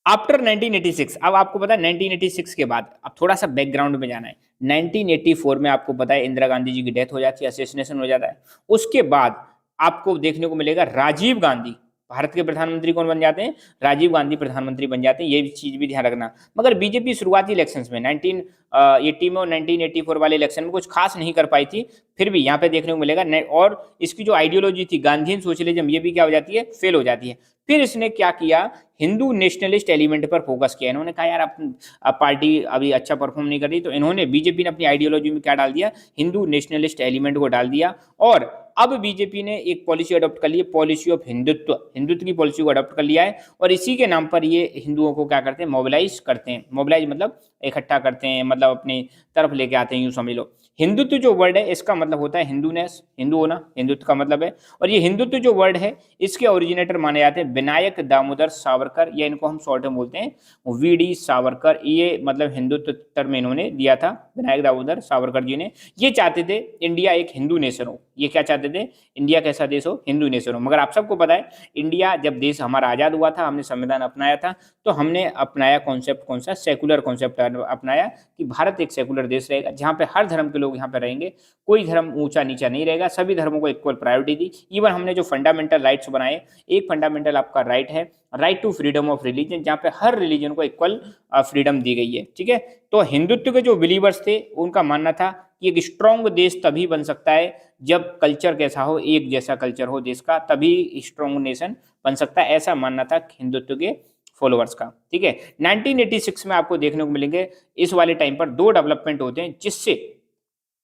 [SPEAKER 1] आफ्टर 1986, अब आपको पता है 1986 के बाद, अब थोड़ा सा बैकग्राउंड में जाना है। 1984 में आपको पता है इंदिरा गांधी जी की डेथ हो जाती है, असैसिनेशन हो जाता है। उसके बाद आपको देखने को मिलेगा राजीव गांधी, भारत के प्रधानमंत्री कौन बन जाते हैं, राजीव गांधी प्रधानमंत्री बन जाते हैं। ये चीज भी ध्यान रखना। मगर बीजेपी शुरुआती इलेक्शंस में 1980 में और 1984 वाले इलेक्शन में कुछ खास नहीं कर पाई थी। फिर भी यहाँ पे देखने को मिलेगा, और इसकी जो आइडियोलॉजी थी गांधीयन सोशलिज्म, ये भी क्या हो जाती है, फेल हो जाती है। फिर इसने क्या किया, हिंदू नेशनलिस्ट एलिमेंट पर फोकस किया। इन्होंने कहा यार अब पार्टी अभी अच्छा परफॉर्म नहीं कर रही, तो इन्होंने, बीजेपी ने अपनी आइडियोलॉजी में क्या डाल दिया, हिंदू नेशनलिस्ट एलिमेंट को डाल दिया। और अब बीजेपी ने एक पॉलिसी अडॉप्ट कर ली है, पॉलिसी ऑफ हिंदुत्व, हिंदुत्व की पॉलिसी को अडॉप्ट कर लिया है। और इसी के नाम पर ये हिंदुओं को क्या करते हैं, मोबिलाइज करते हैं। मोबिलाइज मतलब इकट्ठा करते हैं, मतलब अपनी तरफ लेके आते हैं, यूं समझ लो। हिंदुत्व जो वर्ड है, इसका मतलब होता है हिंदूनेस, हिंदू होना, हिंदुत्व का मतलब है। और ये हिंदुत्व जो वर्ड है, इसके ओरिजिनेटर माने जाते हैं विनायक दामोदर सावरकर, या इनको हम शॉर्ट में बोलते हैं वीडी सावरकर। ये मतलब हिंदुत्व टर्म इन्होंने दिया था, विनायक दामोदर सावरकर जी ने। ये चाहते थे इंडिया एक हिंदू नेशन हो। ये क्या चाहते थे, इंडिया कैसा देश हो, हिंदू नेशन हो। मगर आप सबको पता है, इंडिया जब देश हमारा आजाद हुआ था, हमने संविधान अपनाया था, तो हमने अपनाया कॉन्सेप्ट कौन सा, सेकुलर कॉन्सेप्ट अपनाया, कि भारत एक सेकुलर देश रहेगा, जहाँ पे हर धर्म के लोग यहाँ पे रहेंगे, कोई धर्म ऊंचा नीचा नहीं रहेगा, सभी धर्मों को इक्वल प्रायोरिटी दी। इवन हमने जो फंडामेंटल राइट्स बनाए, एक फंडामेंटल आपका राइट है, right to freedom of religion, जहाँ पे हर रिलीजन को इक्वल फ्रीडम दी गई है। ठीक है, तो हिंदुत्व के जो बिलीवर्स थे, उनका मानना था कि एक स्ट्रॉन्ग देश तभी बन सकता है जब कल्चर कैसा हो, एक जैसा कल्चर हो देश का, तभी स्ट्रॉन्ग नेशन बन सकता है। ऐसा मानना था हिंदुत्व के फॉलोअर्स का। ठीक है, 1986 में आपको देखने को मिलेंगे, इस वाले टाइम पर दो डेवलपमेंट होते हैं, जिससे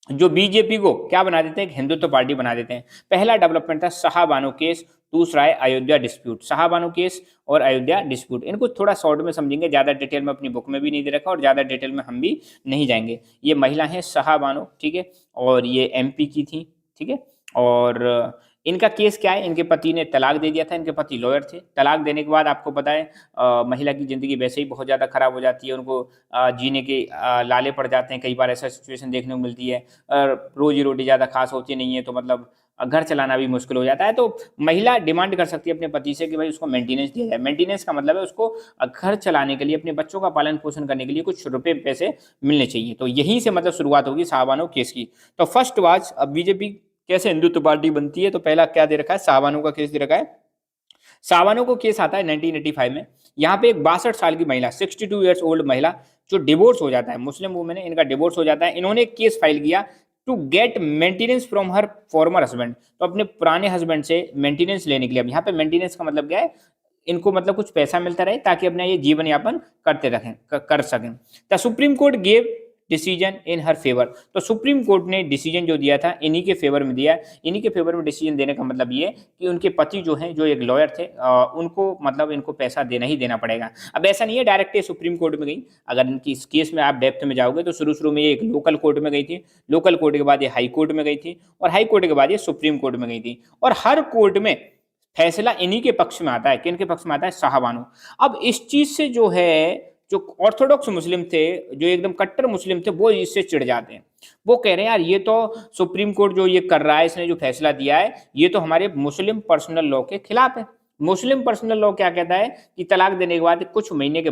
[SPEAKER 1] जो बीजेपी को क्या बना देते हैं, हिंदुत्व पार्टी बना देते हैं। पहला डेवलपमेंट था शाहबानो केस, दूसरा है अयोध्या डिस्प्यूट। शाहबानो केस और अयोध्या डिस्प्यूट, इनको थोड़ा शॉर्ट में समझेंगे, ज्यादा डिटेल में अपनी बुक में भी नहीं दे रखा और ज्यादा डिटेल में हम भी नहीं जाएंगे। ये महिला है शाहबानो, ठीक है, और ये एमपी की थी। ठीक है, और इनका केस क्या है, इनके पति ने तलाक दे दिया था, इनके पति लॉयर थे। तलाक देने के बाद आपको पता है महिला की जिंदगी वैसे ही बहुत ज़्यादा खराब हो जाती है, उनको जीने के लाले पड़ जाते हैं। कई बार ऐसा सिचुएशन देखने को मिलती है, रोजी रोटी ज़्यादा खास होती नहीं है, तो मतलब घर चलाना भी मुश्किल हो जाता है। तो महिला डिमांड कर सकती है अपने पति से कि भाई उसको मेंटेनेंस दिया जाए। मेंटेनेंस का मतलब है उसको घर चलाने के लिए, अपने बच्चों का पालन पोषण करने के लिए कुछ रुपए पैसे मिलने चाहिए। तो यहीं से मतलब शुरुआत होगी शाहबानो केस की। तो फर्स्ट वाच, अब बीजेपी कैसे हिंदुत्व पार्टी बनती है, तो पहला क्या दे रखा है, शाहबानो का केस दे रखा है। शाहबानो को केस आता है 1985 में। यहाँ पे एक 62 साल की महिला, 62 ईयर्स ओल्ड महिला, जो डिवोर्स हो जाता है, मुस्लिम वुमेन है, इनका डिवोर्स हो जाता है। इन्होंने केस फाइल किया to get maintenance from her former husband, तो अपने पुराने हस्बैंड से मेंटेनेंस लेने के लिए। अब यहाँ पे मेंटेनेंस का मतलब क्या है, इनको मतलब कुछ पैसा मिलता रहे ताकि अपना ये जीवन यापन करते रहें, कर सकें। The supreme court gave decision in her favour, तो सुप्रीम कोर्ट ने डिसीजन जो दिया था इन्हीं के फेवर में दिया। इन्हीं के फेवर में डिसीजन देने का मतलब ये कि उनके पति जो हैं, जो एक लॉयर थे, उनको मतलब इनको पैसा देना ही देना पड़ेगा। अब ऐसा नहीं है डायरेक्ट ये सुप्रीम कोर्ट में गई, अगर इनकी इस केस में आप डेप्थ में जाओगे तो शुरू शुरू में ये एक लोकल कोर्ट में गई थी, लोकल कोर्ट के बाद ये हाई कोर्ट में गई थी, और हाई कोर्ट के बाद ये सुप्रीम कोर्ट में गई थी। और हर कोर्ट में फैसला इन्हीं के पक्ष में आता है। किन के पक्ष में आता है, शाहबानो। अब इस चीज से जो है, जो ऑर्थोडॉक्स मुस्लिम थे, जो एकदम कट्टर मुस्लिम थे, वो इससे चिढ़ जाते हैं। वो कह रहे हैं यार ये तो सुप्रीम कोर्ट जो ये कर रहा है, इसने जो फैसला दिया है, ये तो हमारे मुस्लिम पर्सनल लॉ के खिलाफ है। मुस्लिम पर्सनल लॉ क्या कहता है कि तलाक देने के बाद कुछ महीने के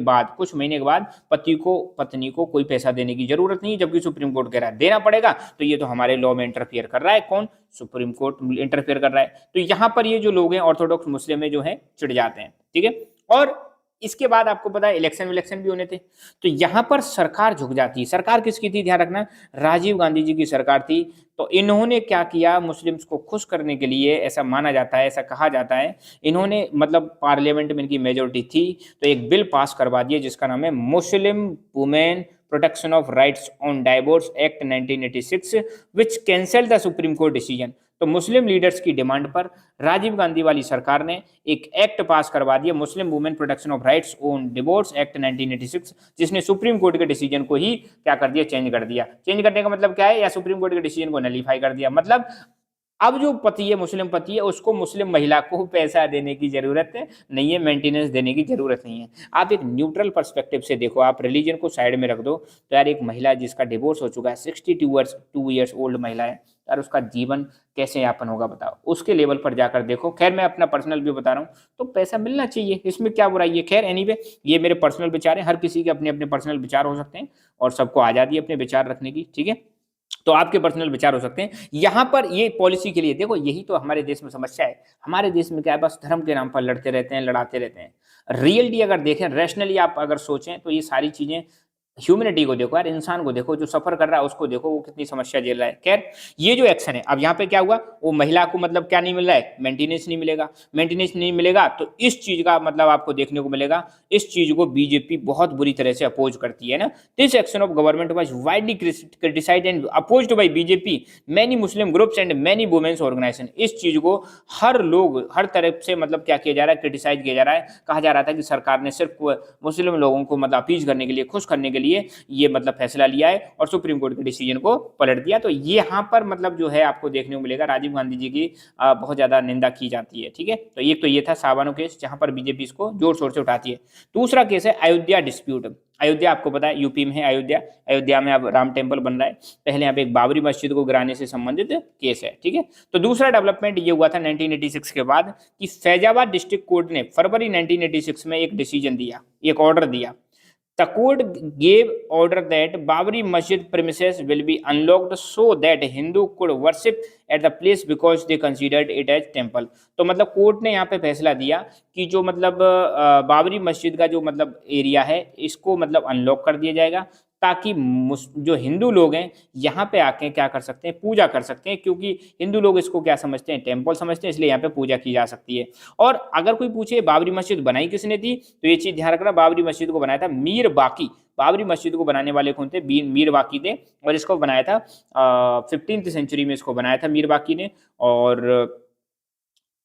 [SPEAKER 1] बाद पति को पत्नी को कोई पैसा देने की जरूरत नहीं, जबकि सुप्रीम कोर्ट कह रहा है देना पड़ेगा। तो ये तो हमारे लॉ में इंटरफियर कर रहा है। कौन, सुप्रीम कोर्ट इंटरफियर कर रहा है। तो यहाँ पर ये जो लोग हैं ऑर्थोडॉक्स मुस्लिम में जो है चिढ़ जाते हैं, ठीक है। और इसके बाद आपको पता है इलेक्शन भी होने थे, तो यहां पर सरकार झुक जाती है। सरकार किसकी थी, ध्यान रखना, राजीव गांधी जी की सरकार थी। तो इन्होंने क्या किया, मुस्लिम्स को खुश करने के लिए, ऐसा माना जाता है, ऐसा कहा जाता है, इन्होंने मतलब पार्लियामेंट में इनकी मेजोरिटी थी, तो एक बिल पास करवा दिया जिसका नाम है Muslim women protection of rights on divorce act 1986, which cancel the supreme court decision. तो मुस्लिम लीडर्स की डिमांड पर राजीव गांधी वाली सरकार ने एक एक्ट पास करवा दिया, Muslim women protection of rights on divorce act 1986, जिसने सुप्रीम कोर्ट के डिसीजन को ही क्या कर दिया, चेंज कर दिया। चेंज करने का मतलब क्या है, या सुप्रीम कोर्ट के डिसीजन को नलीफाई कर दिया। मतलब अब जो पति है, मुस्लिम पति है, उसको मुस्लिम महिला को पैसा देने की जरूरत नहीं है, मेंटेनेंस देने की जरूरत नहीं है। आप एक न्यूट्रल पर्सपेक्टिव से देखो, आप रिलीजन को साइड में रख दो, तो यार एक महिला जिसका डिवोर्स हो चुका है, 62 ईयर्स ओल्ड महिला है यार, उसका जीवन कैसे यापन होगा बताओ, उसके लेवल पर जाकर देखो। खैर मैं अपना पर्सनल व्यू बता रहा हूँ, तो पैसा मिलना चाहिए, इसमें क्या बुराई है। खैर एनीवे, ये मेरे पर्सनल विचार हैं, हर किसी के अपने अपने पर्सनल विचार हो सकते हैं, और सबको आज़ादी है अपने विचार रखने की, ठीक है। तो आपके पर्सनल विचार हो सकते हैं। यहां पर ये पॉलिसी के लिए देखो, यही तो हमारे देश में समस्या है। हमारे देश में क्या है, बस धर्म के नाम पर लड़ते रहते हैं, लड़ाते रहते हैं। रियलिटी अगर देखें, रैशनली आप अगर सोचें, तो ये सारी चीजें, ह्यूमैनिटी को देखो यार, इंसान को देखो, जो सफर कर रहा है उसको देखो, वो कितनी समस्या झेल रहा है। खैर ये जो एक्शन है, अब यहाँ पे क्या हुआ, वो महिला को मतलब क्या नहीं मिल रहा है, मेंटेनेंस नहीं मिलेगा। मेंटेनेंस नहीं मिलेगा तो इस चीज का मतलब आपको देखने को मिलेगा, इस चीज को बीजेपी बहुत बुरी तरह से अपोज करती है ना। This action of government was widely criticised and opposed by BJP, many Muslim groups and many women's organisation. इस चीज को हर लोग, हर तरफ से मतलब क्या किया जा रहा है, क्रिटिसाइज किया जा रहा है। कहा जा रहा था कि सरकार ने सिर्फ मुस्लिम लोगों को मतलब अपीज करने के लिए, खुश करने के लिए ये मतलब फैसला लिया है, और सुप्रीम कोर्ट के डिसीजन को पलट दिया। तो यहाँ पर मतलब जो है आपको देखने को मिलेगा, राजीव गांधी जी की बहुत ज्यादा निंदा की जाती है, ठीक है। तो ये था शाहबानो केस, जहां पर बीजेपी इसको जोर शोर से उठाती है। दूसरा केस है अयोध्या डिस्प्यूट। अयोध्या आपको पता है यूपी में है अयोध्या में अब राम टेम्पल बन रहा है। पहले यहाँ पे एक बाबरी मस्जिद को गिराने से संबंधित केस है, ठीक है। तो दूसरा डेवलपमेंट ये हुआ था 1986 के बाद, कि फैजाबाद डिस्ट्रिक्ट कोर्ट ने फरवरी 1986 में एक डिसीजन दिया, एक ऑर्डर दिया। The court gave order that Babri Masjid premises will be unlocked so that Hindu could worship at the place because they considered it as temple। तो मतलब कोर्ट ने यहाँ पे फैसला दिया कि जो मतलब बाबरी मस्जिद का जो मतलब एरिया है, इसको मतलब अनलॉक कर दिया जाएगा, ताकि जो हिंदू लोग हैं यहाँ पे आके क्या कर सकते हैं, पूजा कर सकते हैं। क्योंकि हिंदू लोग इसको क्या समझते हैं, टेम्पल समझते हैं, इसलिए यहाँ पे पूजा की जा सकती है। और अगर कोई पूछे बाबरी मस्जिद बनाई किसने थी, तो ये चीज ध्यान रखना, बाबरी मस्जिद को बनाया था मीर बाकी। बाबरी मस्जिद को बनाने वाले कौन थे, मीर बाकी थे, और इसको बनाया था 15वीं सेंचुरी में इसको बनाया था मीर बाकी ने। और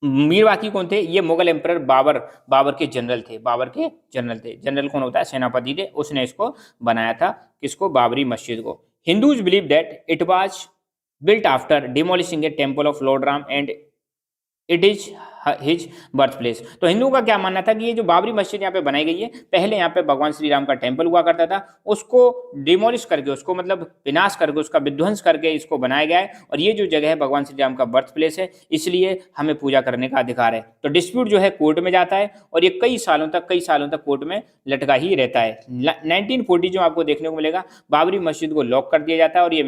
[SPEAKER 1] मीर बाकी कौन थे, ये मुगल एम्परर बाबर के जनरल थे। जनरल कौन होता है, सेनापति थे, उसने इसको बनाया था, किसको, बाबरी मस्जिद को। Hindus believe that it was built after demolishing A temple of Lord Ram and it is his birth place. तो हिंदुओं का क्या मानना था कि ये जो बाबरी मस्जिद यहाँ पे बनाई गई है, पहले यहाँ पे भगवान श्री राम का टेम्पल हुआ करता था, उसको डिमोलिश करके, उसको मतलब विनाश करके, उसका विध्वंस करके इसको बनाया गया है, और ये जो जगह है भगवान श्री राम का बर्थ प्लेस है, इसलिए हमें पूजा करने का अधिकार है। तो डिस्प्यूट जो है कोर्ट में जाता है, और ये कई सालों तक कोर्ट में लटका ही रहता है। 1940 जो आपको देखने को मिलेगा, बाबरी मस्जिद को लॉक कर दिया जाता है, और ये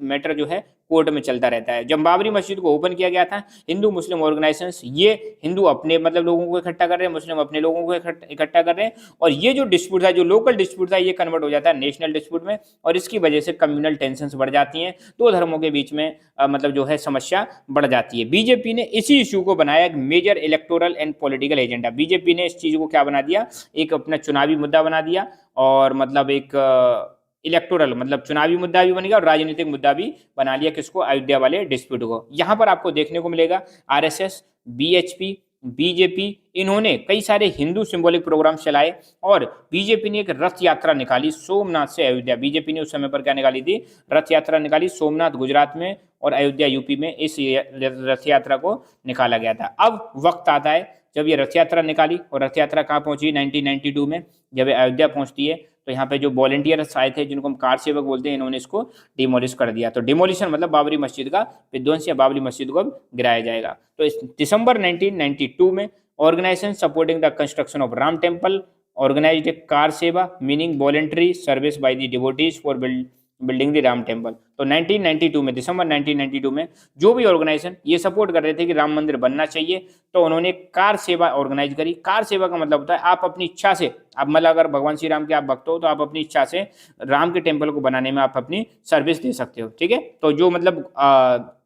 [SPEAKER 1] मैटर जो है कोर्ट में चलता रहता है। जब बाबरी मस्जिद को ओपन किया गया था, हिंदू मुस्लिम ऑर्गेनाइजेशंस, ये हिंदू अपने मतलब लोगों को इकट्ठा कर रहे हैं, मुस्लिम अपने लोगों को इकट्ठा कर रहे हैं, और ये जो डिस्प्यूट था, जो लोकल डिस्प्यूट था, ये कन्वर्ट हो जाता है नेशनल डिस्प्यूट में, और इसकी वजह से कम्युनल टेंशंस बढ़ जाती हैं, दो धर्मों के बीच में मतलब जो है समस्या बढ़ जाती है। बीजेपी ने इसी इशू को बनाया एक major electoral and political agenda. BJP ने इस चीज को क्या बना दिया, एक अपना चुनावी मुद्दा बना दिया, और मतलब एक इलेक्टोरल मतलब चुनावी मुद्दा भी बन गया, और राजनीतिक मुद्दा भी बना लिया, किसको, अयोध्या वाले डिस्प्यूट को। यहां पर आपको देखने को मिलेगा आरएसएस, बीएचपी, बीजेपी, इन्होंने कई सारे हिंदू सिंबॉलिक प्रोग्राम चलाए, और बीजेपी ने एक रथ यात्रा निकाली सोमनाथ से अयोध्या। बीजेपी ने उस समय पर क्या निकाली थी, रथ यात्रा निकाली, सोमनाथ गुजरात में और अयोध्या यूपी में इस रथ यात्रा को निकाला गया था। अब वक्त आता है जब ये रथ यात्रा निकाली, और रथ यात्रा कहाँ पहुंची, 1992 में जब ये अयोध्या पहुंचती है, तो यहाँ पे जो वॉलंटियर्स आए थे, जिनको हम कार सेवक बोलते हैं, इन्होंने इसको डिमोलिश कर दिया। तो डिमोलिशन मतलब बाबरी मस्जिद का विध्वंस, या बाबरी मस्जिद को गिराया जाएगा। तो इस दिसंबर 1992 में organisation supporting the construction of Ram temple organised a kar seva meaning voluntary service by the devotees for building the Ram temple. तो 1992 में, दिसंबर 1992 में जो भी ऑर्गेनाइजेशन ये सपोर्ट कर रहे थे कि राम मंदिर बनना चाहिए, तो उन्होंने कार सेवा ऑर्गेनाइज करी। कार सेवा का मतलब होता है आप अपनी इच्छा से, आप मतलब अगर भगवान श्री राम के आप भक्त हो, तो आप अपनी इच्छा से राम के टेम्पल को बनाने में आप अपनी सर्विस दे सकते हो, ठीक है। तो जो मतलब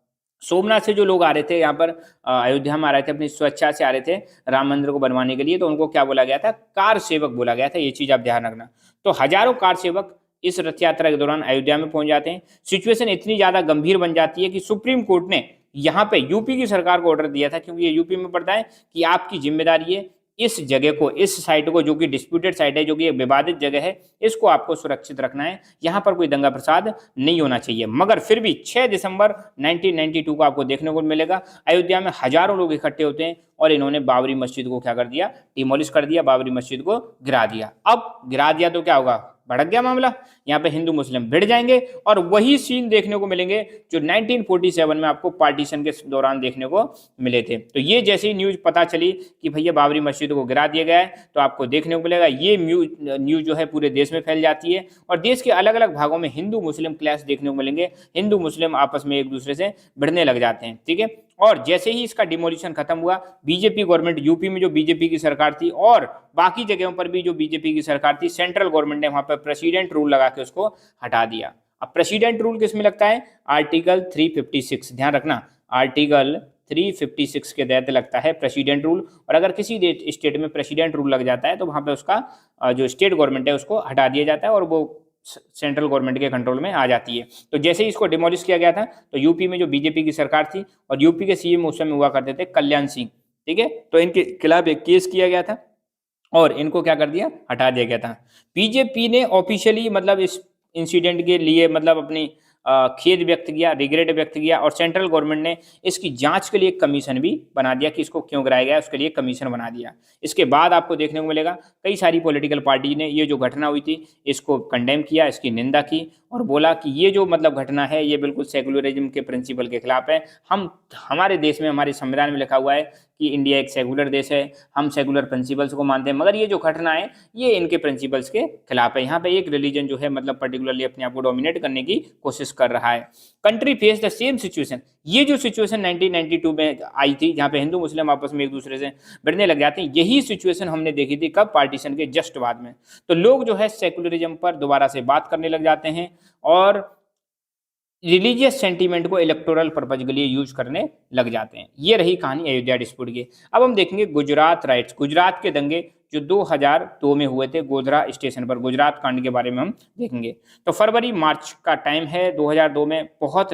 [SPEAKER 1] सोमनाथ से जो लोग आ रहे थे यहाँ पर अयोध्या में आ रहे थे, अपनी स्वेच्छा से आ रहे थे राम मंदिर को बनवाने के लिए, तो उनको क्या बोला गया था, कार सेवक बोला गया था। ये चीज आप ध्यान रखना। तो हजारों कार सेवक इस रथ यात्रा के दौरान अयोध्या में पहुंच जाते हैं। सिचुएशन इतनी ज्यादा गंभीर बन जाती है कि सुप्रीम कोर्ट ने यहाँ पे यूपी की सरकार को ऑर्डर दिया था, क्योंकि ये यूपी में पड़ता है, कि आपकी जिम्मेदारी है इस जगह को, इस साइट को, जो कि डिस्प्यूटेड साइट है, जो कि एक विवादित जगह है, इसको आपको सुरक्षित रखना है, यहाँ पर कोई दंगा प्रसाद नहीं होना चाहिए। मगर फिर भी 6 दिसंबर 1992 को आपको देखने को मिलेगा, अयोध्या में हजारों लोग इकट्ठे होते हैं, और इन्होंने बाबरी मस्जिद को क्या कर दिया, डिमोलिश कर दिया, बाबरी मस्जिद को गिरा दिया। अब गिरा दिया तो क्या होगा, भड़क गया मामला, यहाँ पे हिंदू मुस्लिम भिड़ जाएंगे, और वही सीन देखने को मिलेंगे जो 1947 में आपको पार्टीशन के दौरान देखने को मिले थे। तो ये जैसे ही न्यूज पता चली कि भैया बाबरी मस्जिद को गिरा दिया गया है, तो आपको देखने को मिलेगा ये न्यूज जो है पूरे देश में फैल जाती है, और देश के अलग अलग भागों में हिंदू मुस्लिम क्लैश देखने को मिलेंगे, हिंदू मुस्लिम आपस में एक दूसरे से भिड़ने लग जाते हैं, ठीक है। और जैसे ही इसका डिमोलिशन खत्म हुआ, बीजेपी गवर्नमेंट, यूपी में जो बीजेपी की सरकार थी, और बाकी जगहों पर भी जो बीजेपी की सरकार थी, सेंट्रल गवर्नमेंट ने वहां पर प्रेसिडेंट रूल लगा के उसको हटा दिया। अब प्रेसिडेंट रूल किस में लगता है, आर्टिकल 356, ध्यान रखना, आर्टिकल 356 के तहत लगता है प्रेसिडेंट रूल। और अगर किसी स्टेट में प्रेसिडेंट रूल लग जाता है, तो वहां पे उसका जो स्टेट गवर्नमेंट है उसको हटा दिया जाता है, और वो सेंट्रल गवर्नमेंट के कंट्रोल में आ जाती है। तो जैसे ही इसको डिमोलिश किया गया था, तो यूपी में जो बीजेपी की सरकार थी, और यूपी के सीएम उस समय हुआ करते थे कल्याण सिंह, ठीक है, तो इनके खिलाफ एक केस किया गया था, और इनको क्या कर दिया, हटा दिया गया था। बीजेपी ने ऑफिशियली मतलब इस इंसिडेंट के लिए मतलब अपनी खेद व्यक्त किया, रिग्रेट व्यक्त किया, और सेंट्रल गवर्नमेंट ने इसकी जांच के लिए एक कमीशन भी बना दिया कि इसको क्यों गिराया गया, उसके लिए कमीशन बना दिया। इसके बाद आपको देखने को मिलेगा कई सारी पॉलिटिकल पार्टी ने ये जो घटना हुई थी इसको कंडेम किया, इसकी निंदा की, और बोला कि ये जो मतलब घटना है ये बिल्कुल सेकुलरिज्म के प्रिंसिपल के खिलाफ है। हमारे देश में, हमारे संविधान में लिखा हुआ है कि इंडिया एक सेकुलर देश है, हम सेकुलर प्रिंसिपल्स को मानते हैं, मगर ये जो घटना है ये इनके प्रिंसिपल्स के खिलाफ है। यहाँ पे एक रिलीजन जो है मतलब पर्टिकुलरली अपने आप को डोमिनेट करने की कोशिश कर रहा है। Country face the same situation, ये जो सिचुएशन 1992 में आई थी, जहाँ पे हिंदू मुस्लिम आपस में एक दूसरे से भिड़ने लग जाते हैं, यही सिचुएशन हमने देखी थी कब, पार्टीशन के जस्ट बाद में। तो लोग जो है सेकुलरिज्म पर दोबारा से बात करने लग जाते हैं, और रिलीजियस सेंटीमेंट को इलेक्टोरल पर्पज के लिए यूज करने लग जाते हैं। ये रही कहानी अयोध्या डिस्प्यूट की। अब हम देखेंगे गुजरात राइट्स, गुजरात के दंगे जो 2002 में हुए थे गोधरा स्टेशन पर, गुजरात कांड के बारे में हम देखेंगे। तो फरवरी मार्च का टाइम है 2002 में, बहुत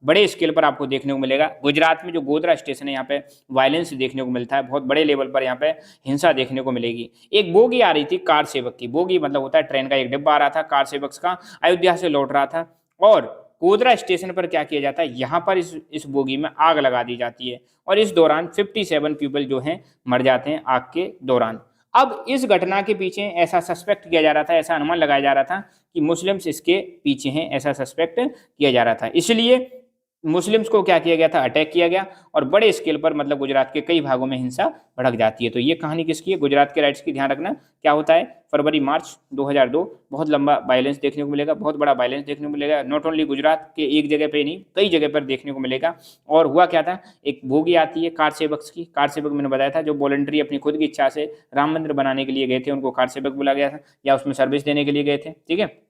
[SPEAKER 1] बड़े स्केल पर आपको देखने को मिलेगा। गुजरात में जो गोधरा स्टेशन है यहाँ पे वायलेंस देखने को मिलता है, बहुत बड़े लेवल पर यहाँ पे हिंसा देखने को मिलेगी। एक बोगी आ रही थी कार सेवक की, बोगी मतलब होता है ट्रेन का एक डिब्बा आ रहा था कार सेवक का, अयोध्या से लौट रहा था, और गोधरा स्टेशन पर क्या किया जाता है, यहाँ पर इस बोगी में आग लगा दी जाती है और इस दौरान 57 पीपल जो हैं मर जाते हैं आग के दौरान। अब इस घटना के पीछे ऐसा सस्पेक्ट किया जा रहा था, ऐसा अनुमान लगाया जा रहा था कि मुस्लिम्स इसके पीछे हैं, ऐसा सस्पेक्ट किया जा रहा था। इसलिए मुस्लिम्स को क्या किया गया था, अटैक किया गया और बड़े स्केल पर मतलब गुजरात के कई भागों में हिंसा भड़क जाती है। तो ये कहानी किसकी है, गुजरात के राइट्स की। ध्यान रखना क्या होता है, फरवरी मार्च 2002 बहुत लंबा वायलेंस देखने को मिलेगा, बहुत बड़ा वायलेंस देखने को मिलेगा। नॉट ओनली गुजरात के एक जगह पे नहीं, कई जगह पर देखने को मिलेगा। और हुआ क्या था, एक बोगी आती है कार सेवक की, कार सेवक मैंने बताया था जो वॉलंटरी अपनी खुद की इच्छा से राम मंदिर बनाने के लिए गए थे, उनको कार सेवक बोला गया था, या उसमें सर्विस देने के लिए गए थे, ठीक है,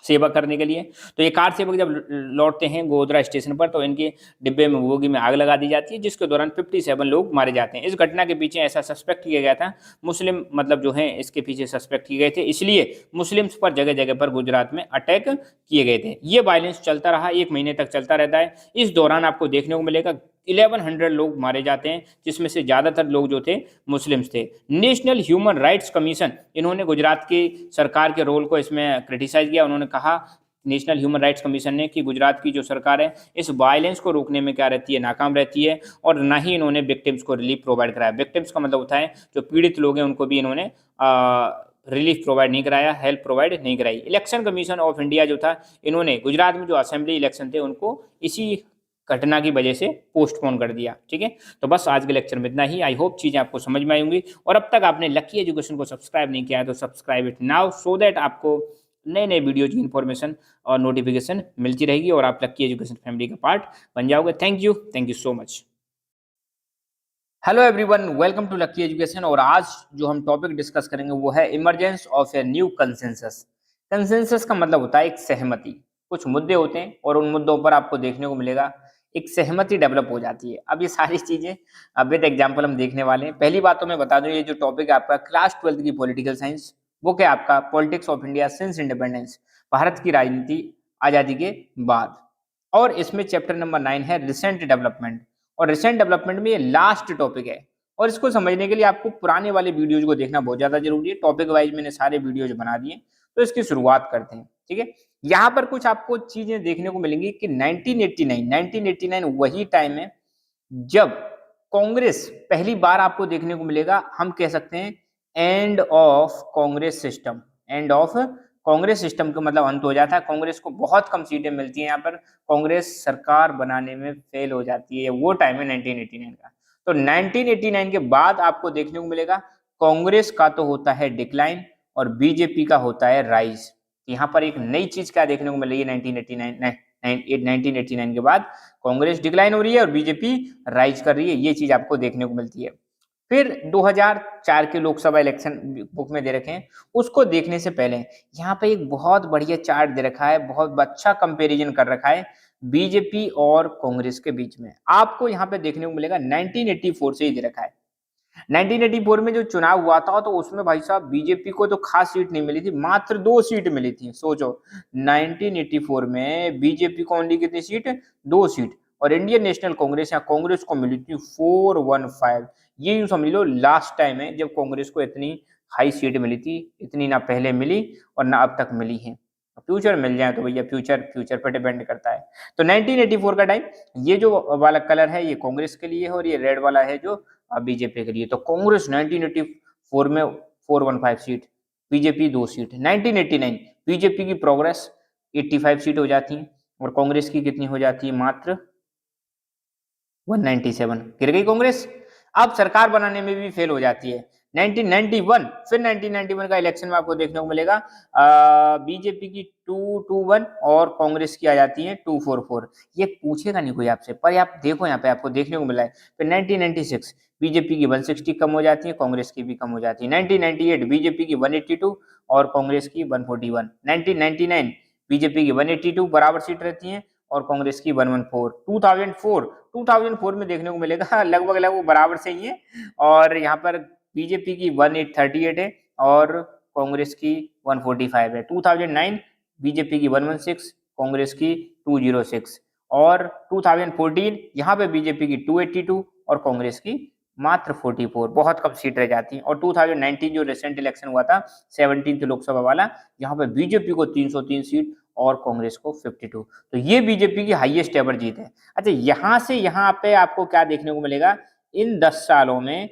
[SPEAKER 1] सेवा करने के लिए। तो ये कार सेवक जब लौटते हैं गोधरा स्टेशन पर तो इनके डिब्बे में बोगी में आग लगा दी जाती है, जिसके दौरान 57 लोग मारे जाते हैं। इस घटना के पीछे ऐसा सस्पेक्ट किया गया था, मुस्लिम मतलब जो है इसके पीछे सस्पेक्ट किए गए थे, इसलिए मुस्लिम्स पर जगह जगह पर गुजरात में अटैक किए गए थे। ये वायलेंस चलता रहा, 1 महीने तक चलता रहता है। इस दौरान आपको देखने को मिलेगा 1100 लोग मारे जाते हैं, जिसमें से ज़्यादातर लोग जो थे मुस्लिम्स थे। नेशनल ह्यूमन राइट्स कमीशन, इन्होंने गुजरात की सरकार के रोल को इसमें क्रिटिसाइज किया। उन्होंने कहा नेशनल ह्यूमन राइट्स कमीशन ने कि गुजरात की जो सरकार है इस वायलेंस को रोकने में क्या रहती है, नाकाम रहती है, और ना ही इन्होंने विक्टिम्स को रिलीफ प्रोवाइड कराया। विक्टिम्स का मतलब होता है जो पीड़ित लोग हैं उनको भी इन्होंने रिलीफ प्रोवाइड नहीं कराया, हेल्प प्रोवाइड नहीं कराई। इलेक्शन कमीशन ऑफ इंडिया जो था, इन्होंने गुजरात में जो असेंबली इलेक्शन थे उनको इसी घटना की वजह से पोस्टपोन कर दिया, ठीक है। तो बस आज के लेक्चर में इतना ही। आई होप चीज़ें आपको समझ में आई होंगी, और अब तक आपने लकी एजुकेशन को सब्सक्राइब नहीं किया है तो subscribe it now, so that आपको नए नए वीडियो की इन्फॉर्मेशन और नोटिफिकेशन मिलती रहेगी और आप लकी एजुकेशन फैमिली का पार्ट बन जाओगे। Thank you so much. Hello everyone, welcome to Lucky Education. और आज जो हम टॉपिक डिस्कस करेंगे वो है emergence of a new consensus. Consensus का मतलब होता है एक सहमति। कुछ मुद्दे होते हैं और उन मुद्दों पर आपको देखने को मिलेगा एक सहमति डेवलप हो जाती है। अब ये सारी चीजें विद एग्जांपल हम देखने वाले हैं। पहली बात तो मैं बता दूं, ये जो टॉपिक है आपका क्लास 12 की पॉलिटिकल साइंस, वो क्या आपका politics of India since independence, Bharat की राजनीति आजादी के बाद। और इसमें चैप्टर नंबर 9 है रिसेंट डेवलपमेंट, और रिसेंट डेवलपमेंट में ये लास्ट टॉपिक है। और इसको समझने के लिए आपको पुराने वाले वीडियोज को देखना बहुत ज्यादा जरूरी है। टॉपिक वाइज मैंने सारे वीडियोज बना दिए, तो इसकी शुरुआत करते हैं, ठीक है। यहाँ पर कुछ आपको चीजें देखने को मिलेंगी कि 1989 वही टाइम है जब कांग्रेस पहली बार आपको देखने को मिलेगा, हम कह सकते हैं end of Congress system. End of Congress system का मतलब अंत हो जाता है। कांग्रेस को बहुत कम सीटें मिलती हैं, यहाँ पर कांग्रेस सरकार बनाने में फेल हो जाती है। वो टाइम है 1989 का। तो 1989 के बाद आपको देखने को मिलेगा कांग्रेस का तो होता है डिक्लाइन और बीजेपी का होता है राइज। यहाँ पर एक नई चीज क्या देखने को मिल रही है, 1989 के बाद कांग्रेस डिक्लाइन हो रही है और बीजेपी राइज कर रही है, ये चीज आपको देखने को मिलती है। फिर 2004 के लोकसभा इलेक्शन बुक में दे रखे हैं, उसको देखने से पहले यहाँ पे एक बहुत बढ़िया चार्ट दे रखा है, बहुत अच्छा कंपैरिजन कर रखा है बीजेपी और कांग्रेस के बीच में। आपको यहाँ पे देखने को मिलेगा 1984 से ही दे रखा है। 1984 में जो चुनाव हुआ था तो उसमें भाई साहब बीजेपी को तो खास सीट नहीं मिली थी, मात्र 2 सीट मिली थी। सोचो 1984 में बीजेपी को ओनली कितनी सीट, 2 सीट, और इंडियन नेशनल कांग्रेस या कांग्रेस को मिली थी 415। ये यूं समझ लो लास्ट टाइम है जब कांग्रेस को इतनी हाई सीट मिली थी, इतनी ना पहले मिली और ना अब तक मिली है। फ्यूचर मिल जाए तो भैया फ्यूचर पर डिपेंड करता है। तो 1984 का टाइम, ये जो वाला कलर है ये कांग्रेस के लिए है और ये रेड वाला है जो बीजेपी के लिए। तो कांग्रेस 1984 में 415 सीट, बीजेपी 2 सीट। 1989 बीजेपी की प्रोग्रेस 85 सीट हो जाती है और कांग्रेस की कितनी हो जाती है, मात्र 197। गिर गई कांग्रेस, अब सरकार बनाने में भी फेल हो जाती है। 1991, फिर 1991 का इलेक्शन में आपको देखने को मिलेगा बीजेपी की 221 और कांग्रेस की आ जाती है 244। ये पूछेगा नहीं कोई आपसे, पर आप देखो यहाँ पे आपको देखने को मिला है। फिर 1996 बीजेपी की 160 कम हो जाती है, कांग्रेस की भी कम हो जाती है। 1998 बीजेपी की 182 और कांग्रेस की 141। 1999 बीजेपी की 182 बराबर सीट रहती है और कांग्रेस की 114। 2004 में देखने को मिलेगा लगभग बराबर से ही है, और यहाँ पर बीजेपी की 1838 है और कांग्रेस की 145 है। 2009 बीजेपी की 116, कांग्रेस की 206, और 2014 यहाँ पे बीजेपी की 282 और कांग्रेस की मात्र 44। बहुत कम सीट रह जाती है। और 2019 जो रिसेंट इलेक्शन हुआ था 17th लोकसभा वाला, यहाँ पे बीजेपी को 303 सीट और कांग्रेस को 52। तो ये बीजेपी की हाईएस्ट एवर जीत है। अच्छा, यहां से यहां पे आपको क्या देखने को मिलेगा, इन 10 सालों में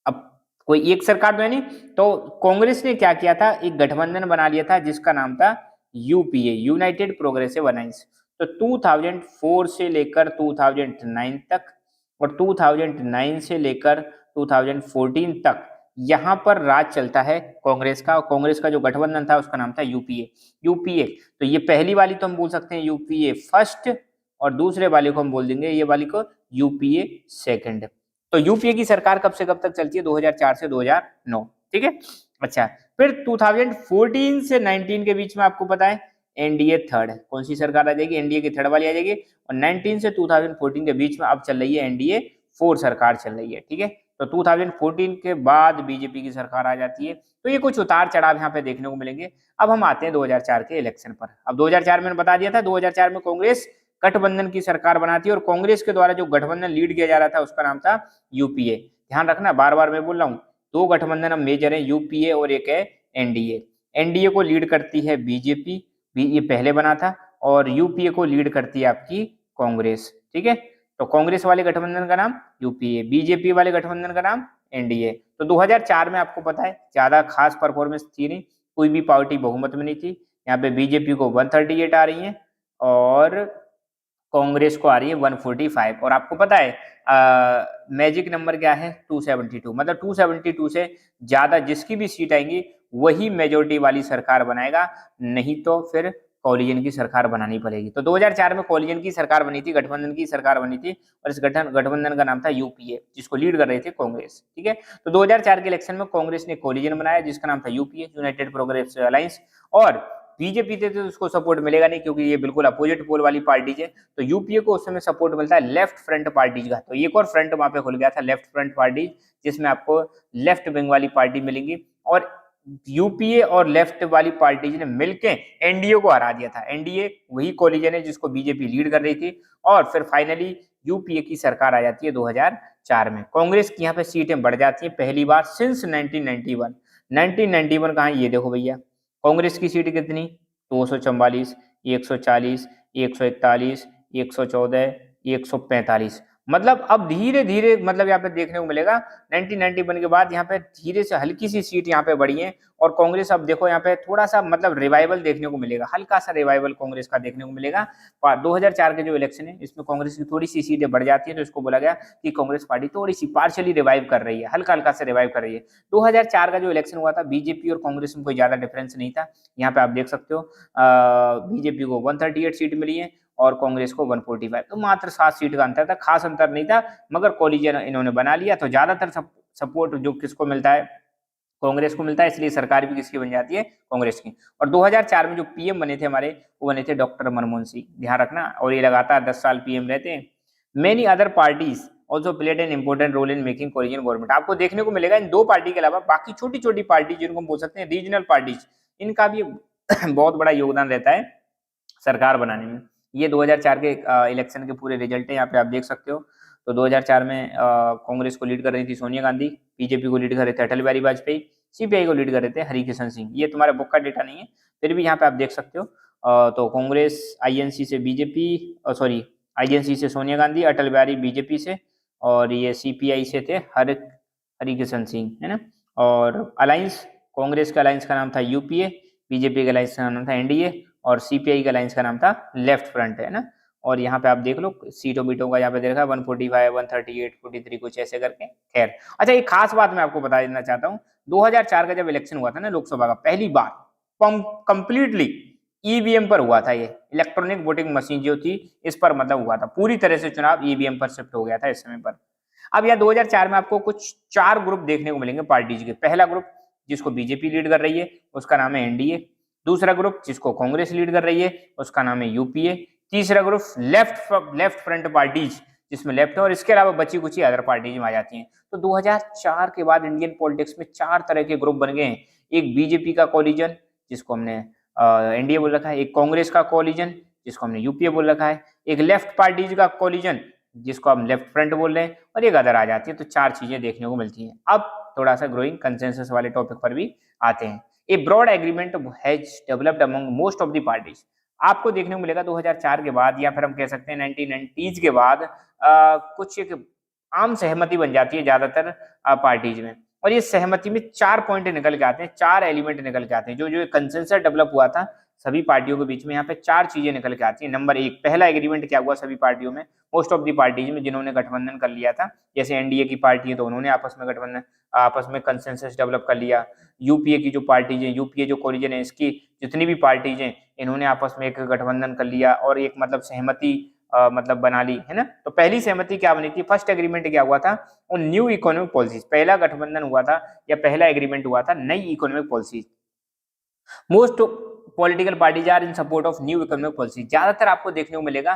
[SPEAKER 1] अब कोई एक सरकार तो है नहीं, तो कांग्रेस ने क्या किया था, एक गठबंधन बना लिया था जिसका नाम था यूपीए, यूनाइटेड प्रोग्रेसिव अलायंस। तो 2004 से लेकर 2009 तक और 2009 से लेकर 2014 तक यहां पर राज चलता है कांग्रेस का, और कांग्रेस का जो गठबंधन था उसका नाम था यूपीए। यूपीए तो ये पहली वाली तो हम बोल सकते हैं यूपीए फर्स्ट, और दूसरे वाले को हम बोल देंगे ये वाली को यूपीए सेकंड। तो यूपीए की सरकार कब से कब तक चलती है, 2004 से 2009, ठीक है। अच्छा, फिर 2014 से 19 के बीच में आपको पता है एनडीए थर्ड, कौन सी सरकार आ जाएगी, एनडीए की थर्ड वाली आ जाएगी, और 19 से 2014 के बीच में अब चल रही है एनडीए फोर सरकार चल रही है, ठीक है। तो 2014 के बाद बीजेपी की सरकार आ जाती है। तो ये कुछ उतार चढ़ाव यहाँ पे देखने को मिलेंगे। अब हम आते हैं 2004 के इलेक्शन पर। अब 2004 में बता दिया था, 2004 में कांग्रेस गठबंधन की सरकार बनाती है, और कांग्रेस के द्वारा जो गठबंधन लीड किया जा रहा था उसका नाम था यूपीए। ध्यान रखना, बार बार मैं बोल रहा हूँ, दो गठबंधन अब मेजर है, यूपीए और एक है एनडीए। एनडीए को लीड करती है बीजेपी, ये पहले बना था, और यूपीए को लीड करती है आपकी कांग्रेस, ठीक है। तो कांग्रेस वाले गठबंधन का नाम यूपीए, बीजेपी वाले गठबंधन का नाम एनडीए। तो 2004 में आपको पता है ज्यादा खास परफॉर्मेंस थी नहीं, कोई भी पार्टी बहुमत में नहीं थी। यहाँ पे बीजेपी को 138 आ रही है और कांग्रेस को आ रही है 145, और आपको पता है मैजिक नंबर क्या है, 272। मतलब 272 से ज्यादा जिसकी भी सीट आएंगी वही मेजोरिटी वाली सरकार बनाएगा, नहीं तो फिर कोलिजन की सरकार बनानी पड़ेगी। तो 2004 में कोलिजन की सरकार बनी थी, गठबंधन की सरकार बनी थी, और इस गठबंधन का नाम था यूपीए, जिसको लीड कर रही थी कांग्रेस, ठीक है। तो 2004 के इलेक्शन में कांग्रेस ने कोलिजन बनाया जिसका नाम था यूपीए, यूनाइटेड प्रोग्रेसिव अलायंस, और बीजेपी थे तो उसको सपोर्ट मिलेगा नहीं क्योंकि ये बिल्कुल अपोजिट पोल वाली पार्टी है। तो यूपीए को उस समय सपोर्ट मिलता है लेफ्ट फ्रंट पार्टीज का। तो एक और फ्रंट वहां पे खुल गया था, लेफ्ट फ्रंट पार्टी, जिसमें आपको लेफ्ट विंग वाली पार्टी मिलेंगी, और यूपीए और लेफ्ट वाली पार्टीज ने मिलकर एनडीए को हरा दिया था। एनडीए वही कोलिजन है जिसको बीजेपी लीड कर रही थी, और फिर फाइनली यूपीए की सरकार आ जाती है 2004 में। कांग्रेस की यहाँ पे सीटें बढ़ जाती हैं पहली बार सिंस 1991। 1991 कहाँ, ये देखो भैया, कांग्रेस की सीट कितनी, 244, 140, 141, 114, 145। मतलब अब धीरे धीरे मतलब यहाँ पे देखने को मिलेगा 1991 के बाद यहाँ पे धीरे से हल्की सी सीट यहाँ पे बढ़ी है, और कांग्रेस अब देखो यहाँ पे थोड़ा सा मतलब रिवाइवल देखने को मिलेगा, हल्का सा रिवाइवल कांग्रेस का देखने को मिलेगा। 2004 के जो इलेक्शन है इसमें कांग्रेस की थोड़ी सी सीटें बढ़ जाती है, तो इसको बोला गया कि कांग्रेस पार्टी थोड़ी सी पार्शियली रिवाइव कर रही है, हल्का हल्का से रिवाइव कर रही है। 2004 का जो इलेक्शन हुआ था बीजेपी और कांग्रेस में कोई ज्यादा डिफरेंस नहीं था। यहाँ पे आप देख सकते हो बीजेपी को 138 सीट मिली है और कांग्रेस को 145, तो मात्र 7 सीट का अंतर था, खास अंतर नहीं था, मगर कोलिजन इन्होंने बना लिया तो ज्यादातर सपोर्ट जो किसको मिलता है, कांग्रेस को मिलता है, इसलिए सरकार भी किसकी बन जाती है, कांग्रेस की। और 2004 में जो पीएम बने थे हमारे, वो बने थे डॉक्टर मनमोहन सिंह, ध्यान रखना, और ये लगातार 10 साल पीएम रहते हैं। Many other parties also played an important role in making coalition government. आपको देखने को मिलेगा इन दो पार्टी के अलावा बाकी छोटी छोटी पार्टी जिनको हम बोल सकते हैं रीजनल पार्टीज, इनका भी बहुत बड़ा योगदान रहता है सरकार बनाने में। ये 2004 के इलेक्शन के पूरे रिजल्ट है, यहाँ पे आप देख सकते हो। तो 2004 में कांग्रेस को लीड कर रही थी सोनिया गांधी, बीजेपी को लीड कर रहे थे अटल बिहारी वाजपेयी, सीपीआई को लीड कर रहे थे हरिकिशन सिंह। ये तुम्हारे बुक का डेटा नहीं है, फिर भी यहाँ पे आप देख सकते हो। तो कांग्रेस आईएनसी से बीजेपी, सॉरी आईएनसी से सोनिया गांधी, अटल बिहारी बीजेपी से, और ये सीपीआई से थे हरिकिशन सिंह, है ना। और अलायंस, कांग्रेस का अलायंस का नाम था यूपीए, बीजेपी का अलायंस का नाम था एनडीए, और सीपीआई का अलायंस का नाम था लेफ्ट फ्रंट, है ना। और यहाँ पे आप देख लो सीटों बीटों का यहाँ पे देखा 145, 138, 43 कुछ ऐसे करके। खैर, अच्छा एक खास बात मैं आपको बता देना चाहता हूँ, 2004 का जब इलेक्शन हुआ था ना लोकसभा का, पहली बार कंप्लीटली ईवीएम पर हुआ था। ये इलेक्ट्रॉनिक वोटिंग मशीन जो थी इस पर मतलब हुआ था, पूरी तरह से चुनाव ईवीएम पर शिफ्ट हो गया था इस समय पर। अब यह 2004 में आपको कुछ 4 ग्रुप देखने को मिलेंगे पार्टीज के। पहला ग्रुप जिसको बीजेपी लीड कर रही है उसका नाम है एनडीए, दूसरा ग्रुप जिसको कांग्रेस लीड कर रही है उसका नाम है यूपीए, तीसरा ग्रुप लेफ्ट फ्रंट पार्टीज जिसमें लेफ्ट है, और इसके अलावा बची कुछ अदर पार्टीज में आ जाती हैं। तो 2004 के बाद इंडियन पॉलिटिक्स में 4 तरह के ग्रुप बन गए हैं। एक बीजेपी का कोलिजन जिसको हमने एनडीए बोल रखा है, एक कांग्रेस का कोलिजन जिसको हमने यूपीए बोल रखा है, एक लेफ्ट पार्टीज का कोलिजन जिसको हम लेफ्ट फ्रंट बोल रहे हैं, और एक अदर आ जाती है। तो 4 चीजें देखने को मिलती हैं। अब थोड़ा सा ग्रोइंग कंसेंसस वाले टॉपिक पर भी आते हैं। A broad agreement has developed among most of the parties. आपको देखने को मिलेगा 2004 के बाद या फिर हम कह सकते हैं 1990s के बाद कुछ एक आम सहमति बन जाती है ज्यादातर पार्टीज में, और ये सहमति में 4 पॉइंट निकल के आते हैं, 4 एलिमेंट निकल के आते हैं। जो जो कंसेंसस डेवलप हुआ था सभी पार्टियों के बीच में, यहाँ पे 4 चीजें निकल के आती है। नंबर 1, पहला एग्रीमेंट क्या हुआ सभी पार्टियों में, मोस्ट ऑफ दी पार्टीज में जिन्होंने गठबंधन कर लिया था, जैसे एनडीए की पार्टी है तो उन्होंने आपस में गठबंधन, आपस में कंसेंसस डेवलप कर लिया। यूपीए की जो पार्टीज है, यूपीए जो कोलिजन है, इसकी जितनी भी पार्टीज हैं इन्होंने आपस में एक गठबंधन कर लिया और एक मतलब सहमति मतलब बना ली, है ना। तो पहली सहमति क्या बनी थी, फर्स्ट एग्रीमेंट क्या हुआ था, और न्यू इकोनॉमिक पॉलिसीज, पहला गठबंधन हुआ था या पहला एग्रीमेंट हुआ था नई economic policies. Most political parties are in support of new economic policy. ज्यादातर आपको देखने को मिलेगा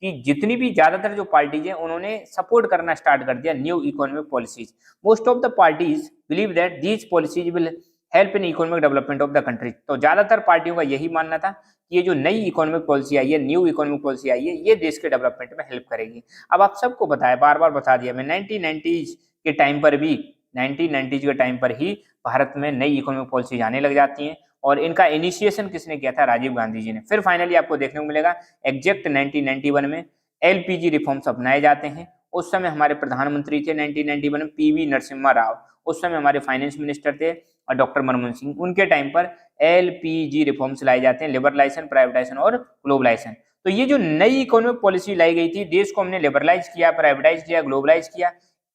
[SPEAKER 1] कि जितनी भी ज्यादातर जो पार्टीज हैं उन्होंने सपोर्ट करना स्टार्ट कर दिया new economic policies. Most of the parties believe that these policies will help in economic development of the country. तो ज्यादातर पार्टियों का यही मानना था कि ये जो नई इकोनॉमिक पॉलिसी आई है, न्यू इकोनॉमिक पॉलिसी आई है, ये देश के डेवलपमेंट में हेल्प करेगी। अब आप सबको पता है, बार बार बता दिया मैं, 1990s के टाइम पर भी, 1990s के टाइम पर ही भारत में नई इकोनॉमिक पॉलिसी आने लग जाती हैं, और इनका इनिशिएशन किसने किया था, राजीव गांधी जी ने। फिर फाइनली आपको देखने को मिलेगा एग्जैक्ट 1991 में एलपीजी रिफॉर्म्स अपनाए जाते हैं। उस समय हमारे प्रधानमंत्री थे 1991 में पीवी नरसिम्हा राव, उस समय हमारे फाइनेंस मिनिस्टर थे और डॉक्टर मनमोहन सिंह। उनके टाइम पर एलपीजी रिफॉर्म्स लाए जाते हैं, लिबरलाइजेशन, प्राइवेटाइजेशन और ग्लोबलाइजेशन। तो ये जो नई इकोनॉमिक पॉलिसी लाई गई थी, देश को हमने लिबरलाइज किया, प्राइवेटाइज किया, ग्लोबलाइज किया,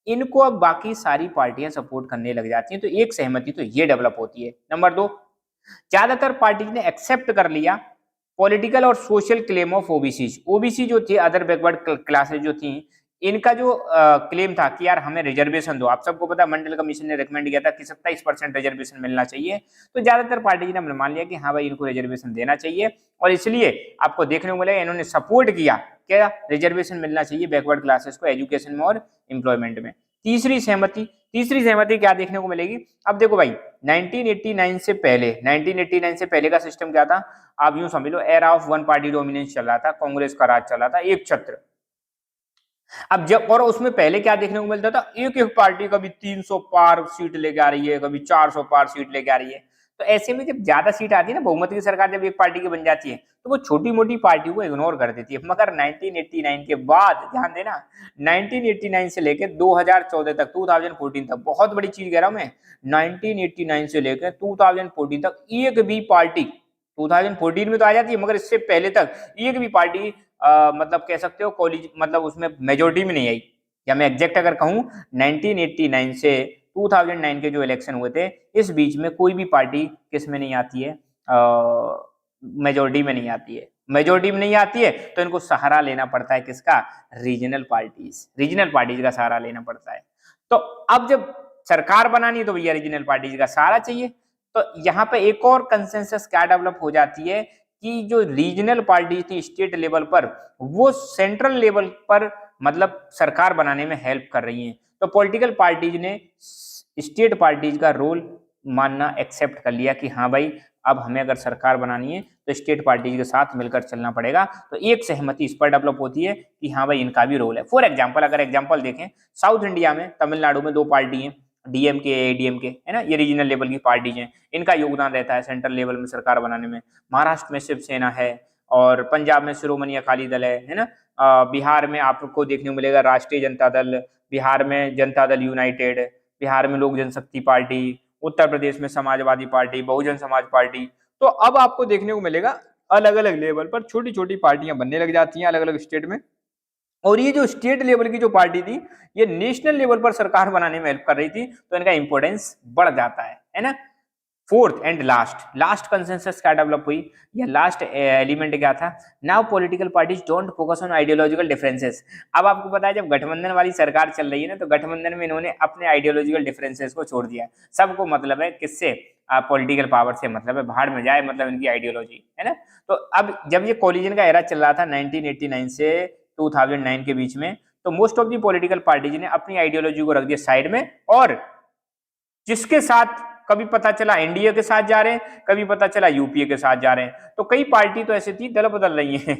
[SPEAKER 1] इनको अब बाकी सारी पार्टियां सपोर्ट करने लग जाती हैं। तो एक सहमति तो ये डेवलप होती है। नंबर 2, ज्यादातर पार्टी ने एक्सेप्ट कर लिया पॉलिटिकल और social claim of OBC. OBC जो थे, अदर बैकवर्ड क्लासेस जो थी, इनका जो क्लेम था कि यार हमें रिजर्वेशन दो। आप सबको पता है मंडल कमीशन ने रिकमेंड किया था कि 27% रिजर्वेशन मिलना चाहिए। तो ज्यादातर पार्टी ने मान लिया कि हाँ भाई इनको रिजर्वेशन देना चाहिए, और इसलिए आपको देखने को मिलेगा इन्होंने सपोर्ट किया क्या, रिजर्वेशन मिलना चाहिए बैकवर्ड क्लासेस को एजुकेशन में और एम्प्लॉयमेंट में। तीसरी सहमति क्या देखने को मिलेगी, अब देखो भाई 1989 से पहले का सिस्टम क्या था, आप यूं समझ लो era of one party dominance चल रहा था, कांग्रेस का राज चल रहा था, एक छत्र। अब जब, और उसमें पहले क्या देखने को मिलता था, एक एक पार्टी कभी 300 पार सीट लेके आ रही है, कभी 400 पार सीट लेके आ रही है। तो ऐसे में जब ज्यादा सीट आती है ना, बहुमत की सरकार जब एक पार्टी की बन जाती है, तो वो छोटी मोटी पार्टियों को इग्नोर कर देती है। मगर 1989 के बाद, ध्यान देना, 1989 से लेकर 2014 तक, 2014 तक, बहुत बड़ी चीज कह रहा हूं मैं, 1989 से लेकर 2014 तक एक भी पार्टी, 2014 में तो आ जाती है मगर इससे पहले तक एक भी पार्टी मतलब कह सकते हो कॉलेज, मतलब उसमें मेजोरिटी में नहीं आई। या मैं एग्जैक्ट अगर कहूं, 1989 से 2009 के जो इलेक्शन हुए थे, इस बीच में कोई भी पार्टी किस में नहीं आती है, मेजोरिटी में नहीं आती है। मेजोरिटी में नहीं आती है तो इनको सहारा लेना पड़ता है किसका, रीजनल पार्टीज का सहारा लेना पड़ता है। तो अब जब सरकार बनानी है तो भैया रीजनल पार्टीज का सहारा चाहिए। तो यहाँ पे एक और कंसेंसस क्या डेवलप हो जाती है कि जो रीजनल पार्टी थी स्टेट लेवल पर, वो सेंट्रल लेवल पर मतलब सरकार बनाने में हेल्प कर रही हैं। तो पॉलिटिकल पार्टीज ने स्टेट पार्टीज का रोल मानना एक्सेप्ट कर लिया कि हाँ भाई अब हमें अगर सरकार बनानी है तो स्टेट पार्टीज के साथ मिलकर चलना पड़ेगा। तो एक सहमति इस पर डेवलप होती है कि हाँ भाई इनका भी रोल है। फॉर एग्जाम्पल, अगर एग्जाम्पल देखें, साउथ इंडिया में तमिलनाडु में 2 पार्टी हैं, डीएमके, एडीएमके, है ना, ये रीजनल लेवल की पार्टीज हैं, इनका योगदान रहता है सेंट्रल लेवल में सरकार बनाने में। महाराष्ट्र में शिवसेना है, और पंजाब में शिरोमणि अकाली दल है ना। बिहार में आपको देखने को मिलेगा राष्ट्रीय जनता दल, बिहार में जनता दल यूनाइटेड, बिहार में लोक जनशक्ति पार्टी, उत्तर प्रदेश में समाजवादी पार्टी, बहुजन समाज पार्टी। तो अब आपको देखने को मिलेगा अलग अलग लेवल पर छोटी छोटी पार्टियां बनने लग जाती हैं अलग अलग स्टेट में। और ये जो स्टेट लेवल की जो पार्टी थी, ये नेशनल लेवल पर सरकार बनाने में हेल्प कर रही थी, तो इनका इंपोर्टेंस बढ़ जाता है ना। फोर्थ एंड लास्ट कंसेंसस क्या डेवलप हुई, या लास्ट एलिमेंट क्या था, now political parties don't focus on ideological differences. अब आपको पता है जब गठबंधन वाली सरकार चल रही है ना, तो गठबंधन में इन्होंने अपने आइडियोलॉजिकल डिफरेंसेस को छोड़ दिया। सबको मतलब है किससे, पॉलिटिकल पावर से मतलब है, भाड़ में जाए मतलब इनकी आइडियोलॉजी, है ना। तो अब जब ये कोलिजन का एरा चल रहा था 1989 से 2009 के बीच में, तो most of the political parties ने अपनी आइडियोलॉजी को रख दिया साइड में, और जिसके साथ कभी पता चला एनडीए के साथ जा रहे हैं, कभी पता चला यूपीए के साथ जा रहे हैं। तो कई पार्टी तो ऐसी थी दल बदल रही है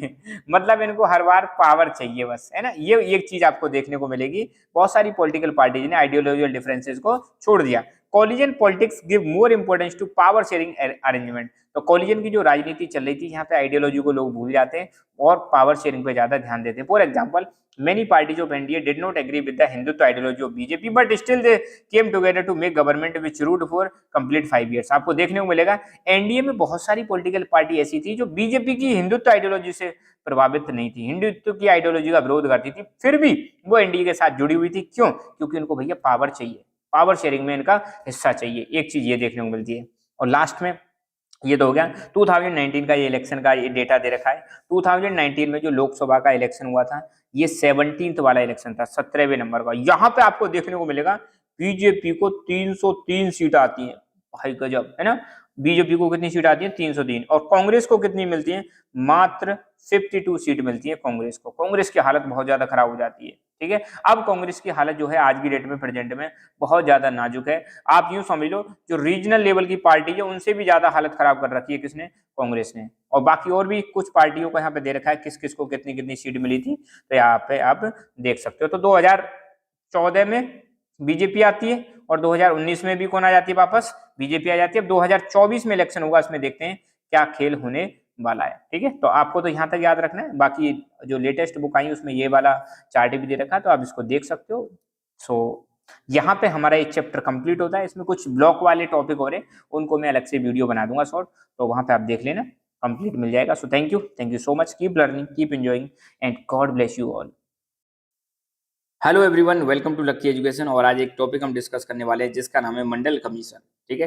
[SPEAKER 1] मतलब इनको हर बार पावर चाहिए बस, है ना। ये एक चीज आपको देखने को मिलेगी, बहुत सारी पॉलिटिकल पार्टीज ने आइडियोलॉजिकल डिफरेंसेस को छोड़ दिया। Coalition politics give more importance to power sharing arrangement. तो कॉलिजन की जो राजनीति चल रही थी यहाँ पे आइडियोलॉजी को लोग भूल जाते हैं और पावर शेयरिंग पे ज्यादा ध्यान देते हैं। For example, many parties of NDA did not agree with the Hindutva ideology of BJP, but still they came together to make government which ruled for complete 5 years। आपको देखने को मिलेगा एनडीए में बहुत सारी पॉलिटिकल पार्टी ऐसी थी जो बीजेपी की हिंदुत्व आइडियोलॉजी से प्रभावित नहीं थी, हिंदुत्व की आइडियोलॉजी का विरोध करती थी, फिर भी वो एनडीए के साथ जुड़ी हुई थी। क्यों? क्योंकि उनको भैया पावर चाहिए, पावर शेयरिंग में इनका हिस्सा चाहिए। एक चीज ये देखने को मिलती है। और लास्ट में ये तो हो गया 2019 का, ये इलेक्शन का ये डेटा दे रखा है। 2019 में जो लोकसभा का इलेक्शन हुआ था, ये 17th वाला इलेक्शन था, 17वें नंबर का। यहाँ पे आपको देखने को मिलेगा बीजेपी को 303 सीट आती है। भाई गजब, है ना। बीजेपी को कितनी सीट आती है? 303। और कांग्रेस को कितनी मिलती है? मात्र 52 सीट मिलती है कांग्रेस को। कांग्रेस की हालत बहुत ज्यादा खराब हो जाती है। ठीक है, अब कांग्रेस की हालत जो है आज की डेट में, प्रेजेंट में बहुत ज्यादा नाजुक है। आप यूं समझ लो, जो रीजनल लेवल की पार्टी है उनसे भी ज्यादा हालत खराब कर रखी है किसने? कांग्रेस ने। और बाकी और भी कुछ पार्टियों को यहाँ पे दे रखा है किस किस को कितनी कितनी सीट मिली थी, तो यहाँ पे आप देख सकते हो। तो 2014 में बीजेपी आती है और 2019 में भी कौन आ जाती है? वापस बीजेपी आ जाती है। अब 2024 में इलेक्शन होगा, इसमें देखते हैं क्या खेल होने वाला है। ठीक है, तो आपको तो यहाँ तक याद रखना है। बाकी जो लेटेस्ट बुक आई उसमें ये वाला चार्ट भी दे रखा है, तो आप इसको देख सकते हो। सो यहाँ पे हमारा एक चैप्टर कंप्लीट होता है। इसमें कुछ ब्लॉक वाले टॉपिक हो रहे, उनको मैं अलग से वीडियो बना दूंगा शॉर्ट, तो वहां पे आप देख लेना, कंप्लीट मिल जाएगा। So thank you so much. Keep learning, keep enjoying and God bless you all. Hello everyone, welcome to Lucky Education. और आज एक टॉपिक हम डिस्कस करने वाले हैं जिसका नाम है मंडल कमीशन। ठीक है,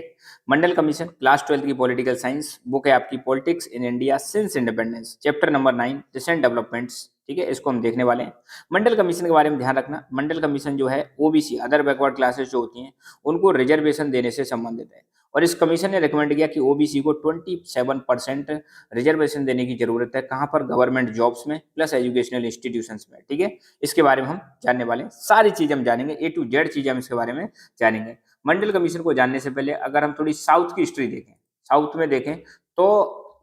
[SPEAKER 1] मंडल कमीशन क्लास 12 की पॉलिटिकल साइंस बुक है आपकी, politics in India since independence, chapter number 9 recent developments. ठीक है, इसको हम देखने वाले हैं। मंडल कमीशन के बारे में ध्यान रखना, मंडल कमीशन जो है ओबीसी अदर बैकवर्ड क्लासेस जो होती हैं उनको रिजर्वेशन देने से संबंधित है। और इस कमीशन ने रिकमेंड किया कि ओबीसी को 27% रिजर्वेशन देने की जरूरत है। कहाँ पर? गवर्नमेंट जॉब्स में प्लस एजुकेशनल इंस्टीट्यूशंस में। ठीक है, इसके बारे में हम जानने वाले हैं, सारी चीजें हम जानेंगे, A to Z चीजें हम इसके बारे में जानेंगे। मंडल कमीशन को जानने से पहले अगर हम थोड़ी साउथ की हिस्ट्री देखें, साउथ में देखें तो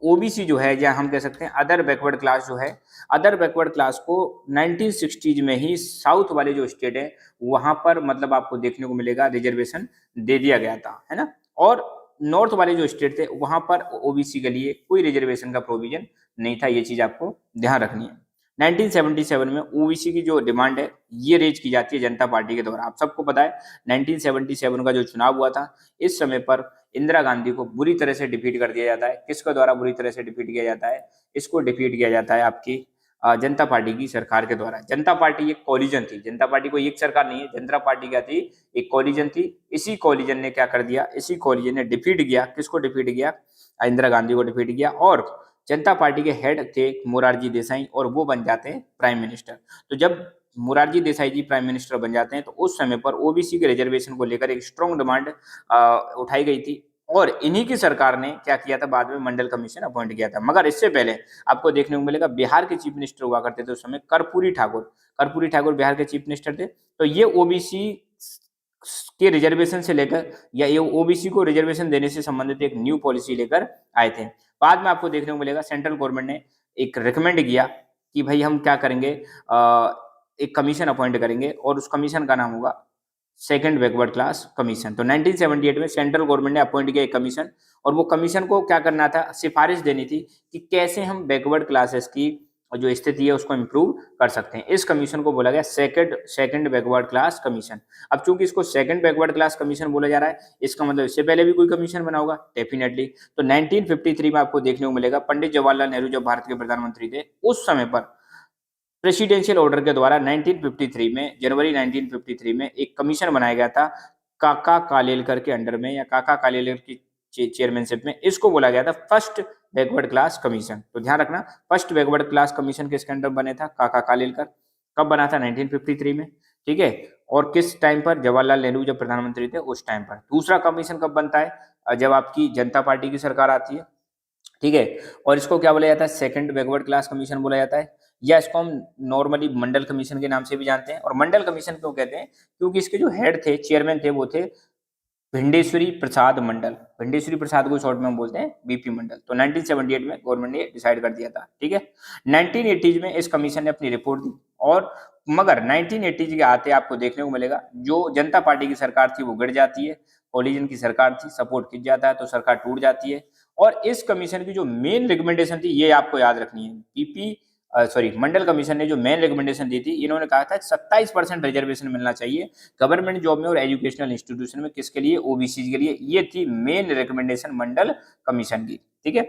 [SPEAKER 1] ओबीसी जो है, या हम कह सकते हैं अदर बैकवर्ड क्लास जो है, अदर बैकवर्ड क्लास को 1960s में ही साउथ वाले जो स्टेट है वहां पर मतलब आपको देखने को मिलेगा रिजर्वेशन दे दिया गया था, है ना। और नॉर्थ वाले जो स्टेट थे वहां पर ओबीसी के लिए कोई रिजर्वेशन का प्रोविजन नहीं था। ये चीज आपको ध्यान रखनी है। 1977 में ओबीसी की जो डिमांड है ये रेज की जाती है जनता पार्टी के द्वारा। आप सबको पता है 1977 का जो चुनाव हुआ था, इस समय पर इंदिरा गांधी को बुरी तरह से डिफीट कर दिया जाता है। किसके द्वारा बुरी तरह से डिफीट किया जाता है? इसको डिफीट किया जाता है आपकी जनता पार्टी की सरकार के द्वारा। जनता पार्टी एक कॉलिजन थी, जनता पार्टी कोई एक सरकार नहीं है, जनता पार्टी क्या थी? एक कॉलिजन थी। इसी कॉलिजन ने क्या कर दिया? इसी कॉलिजन ने डिफीट किया, किसको डिफीट किया? इंदिरा गांधी को डिफीट किया। और जनता पार्टी के हेड थे मोरारजी देसाई और वो बन जाते हैं प्राइम मिनिस्टर। तो जब मोरारजी देसाई जी प्राइम मिनिस्टर बन जाते हैं तो उस समय पर ओबीसी के रिजर्वेशन को लेकर एक स्ट्रॉन्ग डिमांड उठाई गई थी। और इन्हीं की सरकार ने क्या किया था? बाद में मंडल कमीशन अपॉइंट किया था। मगर इससे पहले आपको देखने को मिलेगा बिहार के चीफ मिनिस्टर हुआ करते थे उस समय, कर्पूरी ठाकुर। कर्पूरी ठाकुर बिहार के चीफ मिनिस्टर थे। तो ये ओबीसी के रिजर्वेशन से लेकर, या ये ओबीसी को रिजर्वेशन देने से संबंधित एक न्यू पॉलिसी लेकर आए थे। बाद में आपको देखने को मिलेगा सेंट्रल गवर्नमेंट ने एक रिकमेंड किया कि भाई हम क्या करेंगे, एक कमीशन अपॉइंट करेंगे और उस कमीशन का नाम होगा सेकंड बैकवर्ड क्लास कमीशन। तो 1978 में सेंट्रल गवर्नमेंट ने अपॉइंट किया एक कमीशन, और वो कमीशन को क्या करना था? सिफारिश देनी थी कि कैसे हम बैकवर्ड क्लासेस की जो स्थिति है उसको इम्प्रूव कर सकते हैं। इस कमीशन को बोला गया सेकंड बैकवर्ड क्लास कमीशन। अब चूंकि इसको सेकंड बैकवर्ड क्लास कमीशन बोला जा रहा है, इसका मतलब इससे पहले भी कोई कमीशन बना होगा डेफिनेटली। तो 1953 में आपको देखने को मिलेगा पंडित जवाहरलाल नेहरू जब भारत के प्रधानमंत्री थे, उस समय पर प्रेसिडेंशियल ऑर्डर के द्वारा 1953 में, जनवरी 1953 में एक कमीशन बनाया गया था काका कालेलकर के अंडर में, या काका कालेलकर की चेयरमैनशिप में। इसको बोला गया था फर्स्ट बैकवर्ड क्लास कमीशन। तो ध्यान रखना, फर्स्ट बैकवर्ड क्लास कमीशन किसके अंडर बने था? काका कालेलकर। कब बना था? 1953 में। ठीक है, और किस टाइम पर? जवाहरलाल नेहरू जब प्रधानमंत्री थे उस टाइम पर। दूसरा कमीशन कब बनता है? जब आपकी जनता पार्टी की सरकार आती है। ठीक है, और इसको क्या बोला जाता है? सेकंड बैकवर्ड क्लास कमीशन बोला जाता है, या इसको हम नॉर्मली मंडल कमीशन के नाम से भी जानते हैं। और मंडल कमीशन क्यों कहते हैं? क्योंकि इसके जो हेड थे, चेयरमैन थे, वो थे भिंडेश्वरी प्रसाद मंडल, भिंडेश्वरी प्रसाद को शॉर्ट में हम बोलते हैं बीपी मंडल। तो 1978 में गवर्नमेंट ने डिसाइड कर दिया था, ठीक है। 1980 में इस कमीशन ने अपनी रिपोर्ट दी, और मगर 1980 के आते आपको देखने को मिलेगा जो जनता पार्टी की सरकार थी वो गिर जाती है, कोलिजन की सरकार थी, सपोर्ट खिंच जाता है तो सरकार टूट जाती है। और इस कमीशन की जो मेन रिकमेंडेशन थी ये आपको याद रखनी है, बीपी मंडल कमीशन ने जो मेन रिकमेंडेशन दी थी, इन्होंने कहा था 27% रिजर्वेशन मिलना चाहिए गवर्नमेंट जॉब में और एजुकेशनल इंस्टीट्यूशन में, किसके लिए, ओबीसी के लिए। ये थी मेन रिकमेंडेशन मंडल कमीशन की, ठीक है।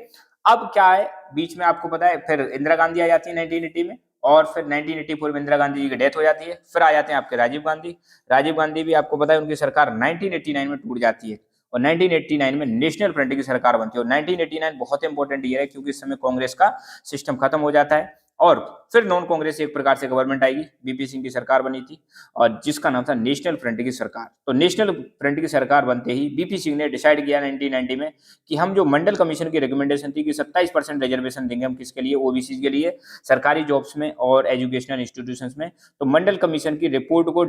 [SPEAKER 1] अब क्या है, बीच में आपको पता है फिर इंदिरा गांधी आ जाती है 1980 में, और फिर 1984 में इंदिरा गांधी जी की डेथ हो जाती है। फिर आ जाते हैं आपके राजीव गांधी। राजीव गांधी भी आपको पता है उनकी सरकार 1989 में टूट जाती है, और 1989 में नेशनल फ्रंट की सरकार बनती है। और 1989 बहुत इंपॉर्टेंट ईयर है क्योंकि इस समय कांग्रेस का सिस्टम खत्म हो जाता है, और फिर नॉन कांग्रेस एक प्रकार से गवर्नमेंट आएगी, बीपी सिंह की सरकार बनी थी, और जिसका नाम था नेशनल फ्रंट की सरकार। तो नेशनल फ्रंट की सरकार बनते ही बीपी सिंह ने डिसाइड किया 1990 में कि हम जो मंडल कमीशन की रिकमेंडेशन थी कि 27% रिजर्वेशन देंगे हम, किसके लिए, ओबीसी के लिए, सरकारी जॉब्स में और एजुकेशनल इंस्टीट्यूशंस में। तो मंडल कमीशन की रिपोर्ट को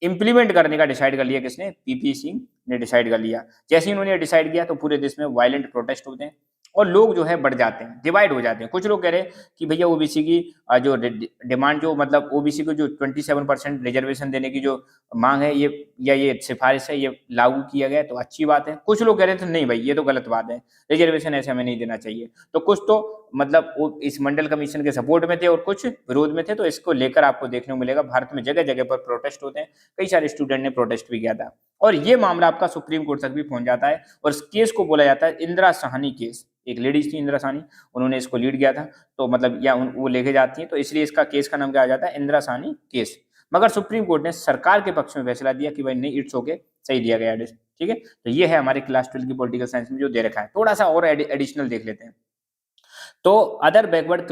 [SPEAKER 1] इंप्लीमेंट करने का डिसाइड कर लिया किसने, पीपी सिंह ने डिसाइड कर लिया। जैसे ही उन्होंने डिसाइड किया तो पूरे देश में वायलेंट प्रोटेस्ट होते हैं और लोग जो है बढ़ जाते हैं, डिवाइड हो जाते हैं। कुछ लोग कह रहे हैं कि भैया ओबीसी की जो डिमांड, जो मतलब ओबीसी को जो 27% रिजर्वेशन देने की जो मांग है, ये या ये सिफारिश है, ये लागू किया गया तो अच्छी बात है। कुछ लोग कह रहे थे नहीं भाई ये तो गलत बात है, रिजर्वेशन ऐसे हमें नहीं देना चाहिए। तो कुछ तो मतलब वो इस मंडल कमीशन के सपोर्ट में थे और कुछ विरोध में थे। तो इसको लेकर आपको देखने को मिलेगा भारत में जगह जगह पर प्रोटेस्ट होते हैं, कई सारे स्टूडेंट ने प्रोटेस्ट भी किया था, और ये मामला आपका सुप्रीम कोर्ट तक भी पहुंच जाता है। और इस केस को बोला जाता है इंदिरा साहनी केस। एक लेडीज थी इंदिरा साहनी, उन्होंने इसको लीड किया था, तो मतलब या वो लेके जाती है, तो इसलिए इसका केस का नाम क्या आ जाता है, इंदिरा साहनी केस। मगर सुप्रीम कोर्ट ने सरकार के पक्ष में फैसला दिया कि भाई नहीं, इट्स ओके, सही दिया गया, ठीक है। तो ये है हमारे क्लास 12 की पॉलिटिकल साइंस में जो दे रखा है। थोड़ा सा और एडिशनल देख लेते हैं। तो अदर बैकवर्ड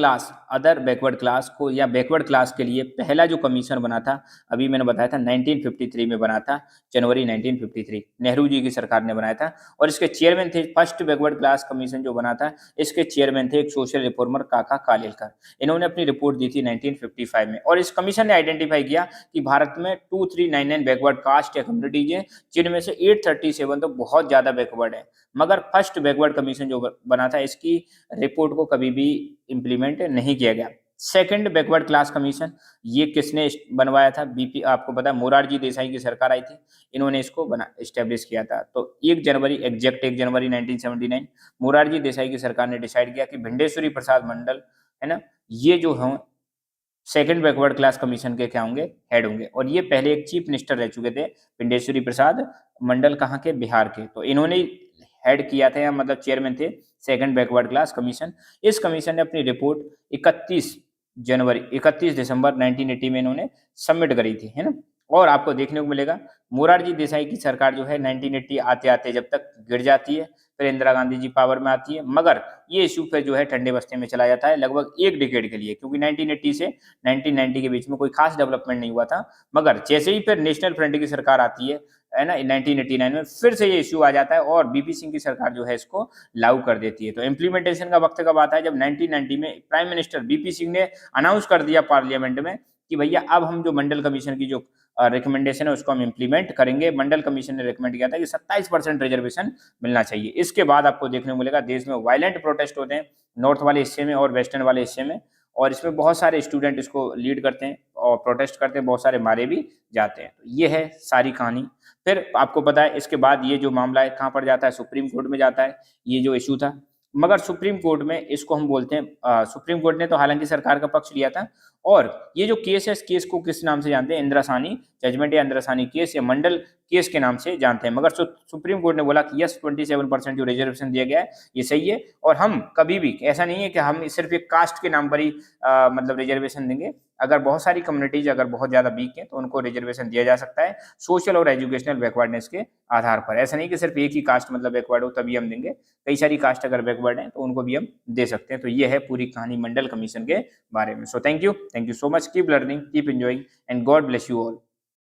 [SPEAKER 1] क्लास को या बैकवर्ड क्लास के लिए पहला जो कमीशन बना था, अभी मैंने बताया था 1953 में बना था, जनवरी 1953 नेहरू जी की सरकार ने बनाया था। और इसके चेयरमैन थे, फर्स्ट बैकवर्ड क्लास कमीशन जो बना था, इसके चेयरमैन थे एक सोशल रिफॉर्मर काका कालेलकर। इन्होंने अपनी रिपोर्ट दी थी 1955 में, और इस कमीशन ने आइडेंटिफाई किया कि भारत में 2399 बैकवर्ड कास्ट या कम्युनिटीज हैं, जिनमें से 837 तो बहुत ज्यादा बैकवर्ड है। मगर फर्स्ट बैकवर्ड कमीशन जो बना था, इसकी रिपोर्ट को कभी भी इंप्लीमेंट नहीं किया गया। सेकंड बैकवर्ड क्लास कमीशन, ये किसने बनवाया था, बीपी, आपको पता है मोरारजी देसाई की सरकार आई थी, इन्होंने इसको बना एस्टेब्लिश किया था। तो 1 जनवरी 1979 मोरारजी देसाई की सरकार ने डिसाइड किया कि भिंडेश्वरी प्रसाद मंडल है ना, ये जो है सेकंड बैकवर्ड क्लास कमीशन के क्या होंगे, हेड होंगे। और ये पहले एक चीफ मिनिस्टर रह चुके थे, भिंडेश्वरी प्रसाद मंडल, कहाँ के, बिहार के। तो इन्होंने हेड किया था, या मतलब चेयरमैन थे सेकंड बैकवर्ड क्लास कमीशन। इस कमीशन ने अपनी रिपोर्ट 31 दिसंबर 1980 में इन्होंने सबमिट करी थी, है ना। और आपको देखने को मिलेगा मोरारजी देसाई की सरकार जो है 1980 आते आते जब तक गिर जाती है, फिर इंदिरा गांधी जी पावर में आती है। मगर ये इशू फिर जो है ठंडे बस्ते में चला जाता है लगभग एक डिकेड के लिए, क्योंकि 1980 से 1990 के बीच में कोई खास डेवलपमेंट नहीं हुआ था। मगर जैसे ही फिर नेशनल फ्रंट की सरकार आती है ना 1989 में, फिर से ये इशू आ जाता है और बीपी सिंह की सरकार जो है इसको लागू कर देती है। तो इम्प्लीमेंटेशन का वक्त कब आता है, जब 1990 में प्राइम मिनिस्टर बीपी सिंह ने अनाउंस कर दिया पार्लियामेंट में कि भैया अब हम जो मंडल कमीशन की जो रिकमेंडेशन है उसको हम इंप्लीमेंट करेंगे। मंडल कमीशन ने रिकमेंड किया था कि 27% रिजर्वेशन मिलना चाहिए। इसके बाद आपको देखने को मिलेगा देश में वायलेंट प्रोटेस्ट होते हैं, नॉर्थ वाले हिस्से में और वेस्टर्न वाले हिस्से में, और इसमें बहुत सारे स्टूडेंट इसको लीड करते हैं और प्रोटेस्ट करते हैं, बहुत सारे मारे भी जाते हैं। तो ये है सारी कहानी। फिर आपको पता है इसके बाद ये जो मामला है कहाँ पर जाता है, सुप्रीम कोर्ट में जाता है, ये जो इशू था। मगर सुप्रीम कोर्ट में इसको हम बोलते हैं, सुप्रीम कोर्ट ने तो हालांकि सरकार का पक्ष लिया था, और ये जो केस है इस केस को किस नाम से जानते हैं, इंदिरा साहनी जजमेंट या इंदिरा साहनी केस या मंडल केस के नाम से जानते हैं। मगर सुप्रीम कोर्ट ने बोला कि यस 27% जो रिजर्वेशन दिया गया है ये सही है, और हम कभी भी ऐसा नहीं है कि हम सिर्फ एक कास्ट के नाम पर ही मतलब रिजर्वेशन देंगे। अगर बहुत सारी कम्युनिटीज अगर बहुत ज्यादा वीक है तो उनको रिजर्वेशन दिया जा सकता है सोशल और एजुकेशनल बैकवर्डनेस के आधार पर। ऐसा नहीं कि सिर्फ एक ही कास्ट मतलब बैकवर्ड हो तभी हम देंगे, कई सारी कास्ट अगर बैकवर्ड है तो उनको भी हम दे सकते हैं। तो ये है पूरी कहानी मंडल कमीशन के बारे में। सो thank you so much, keep learning, keep enjoying and God bless you all.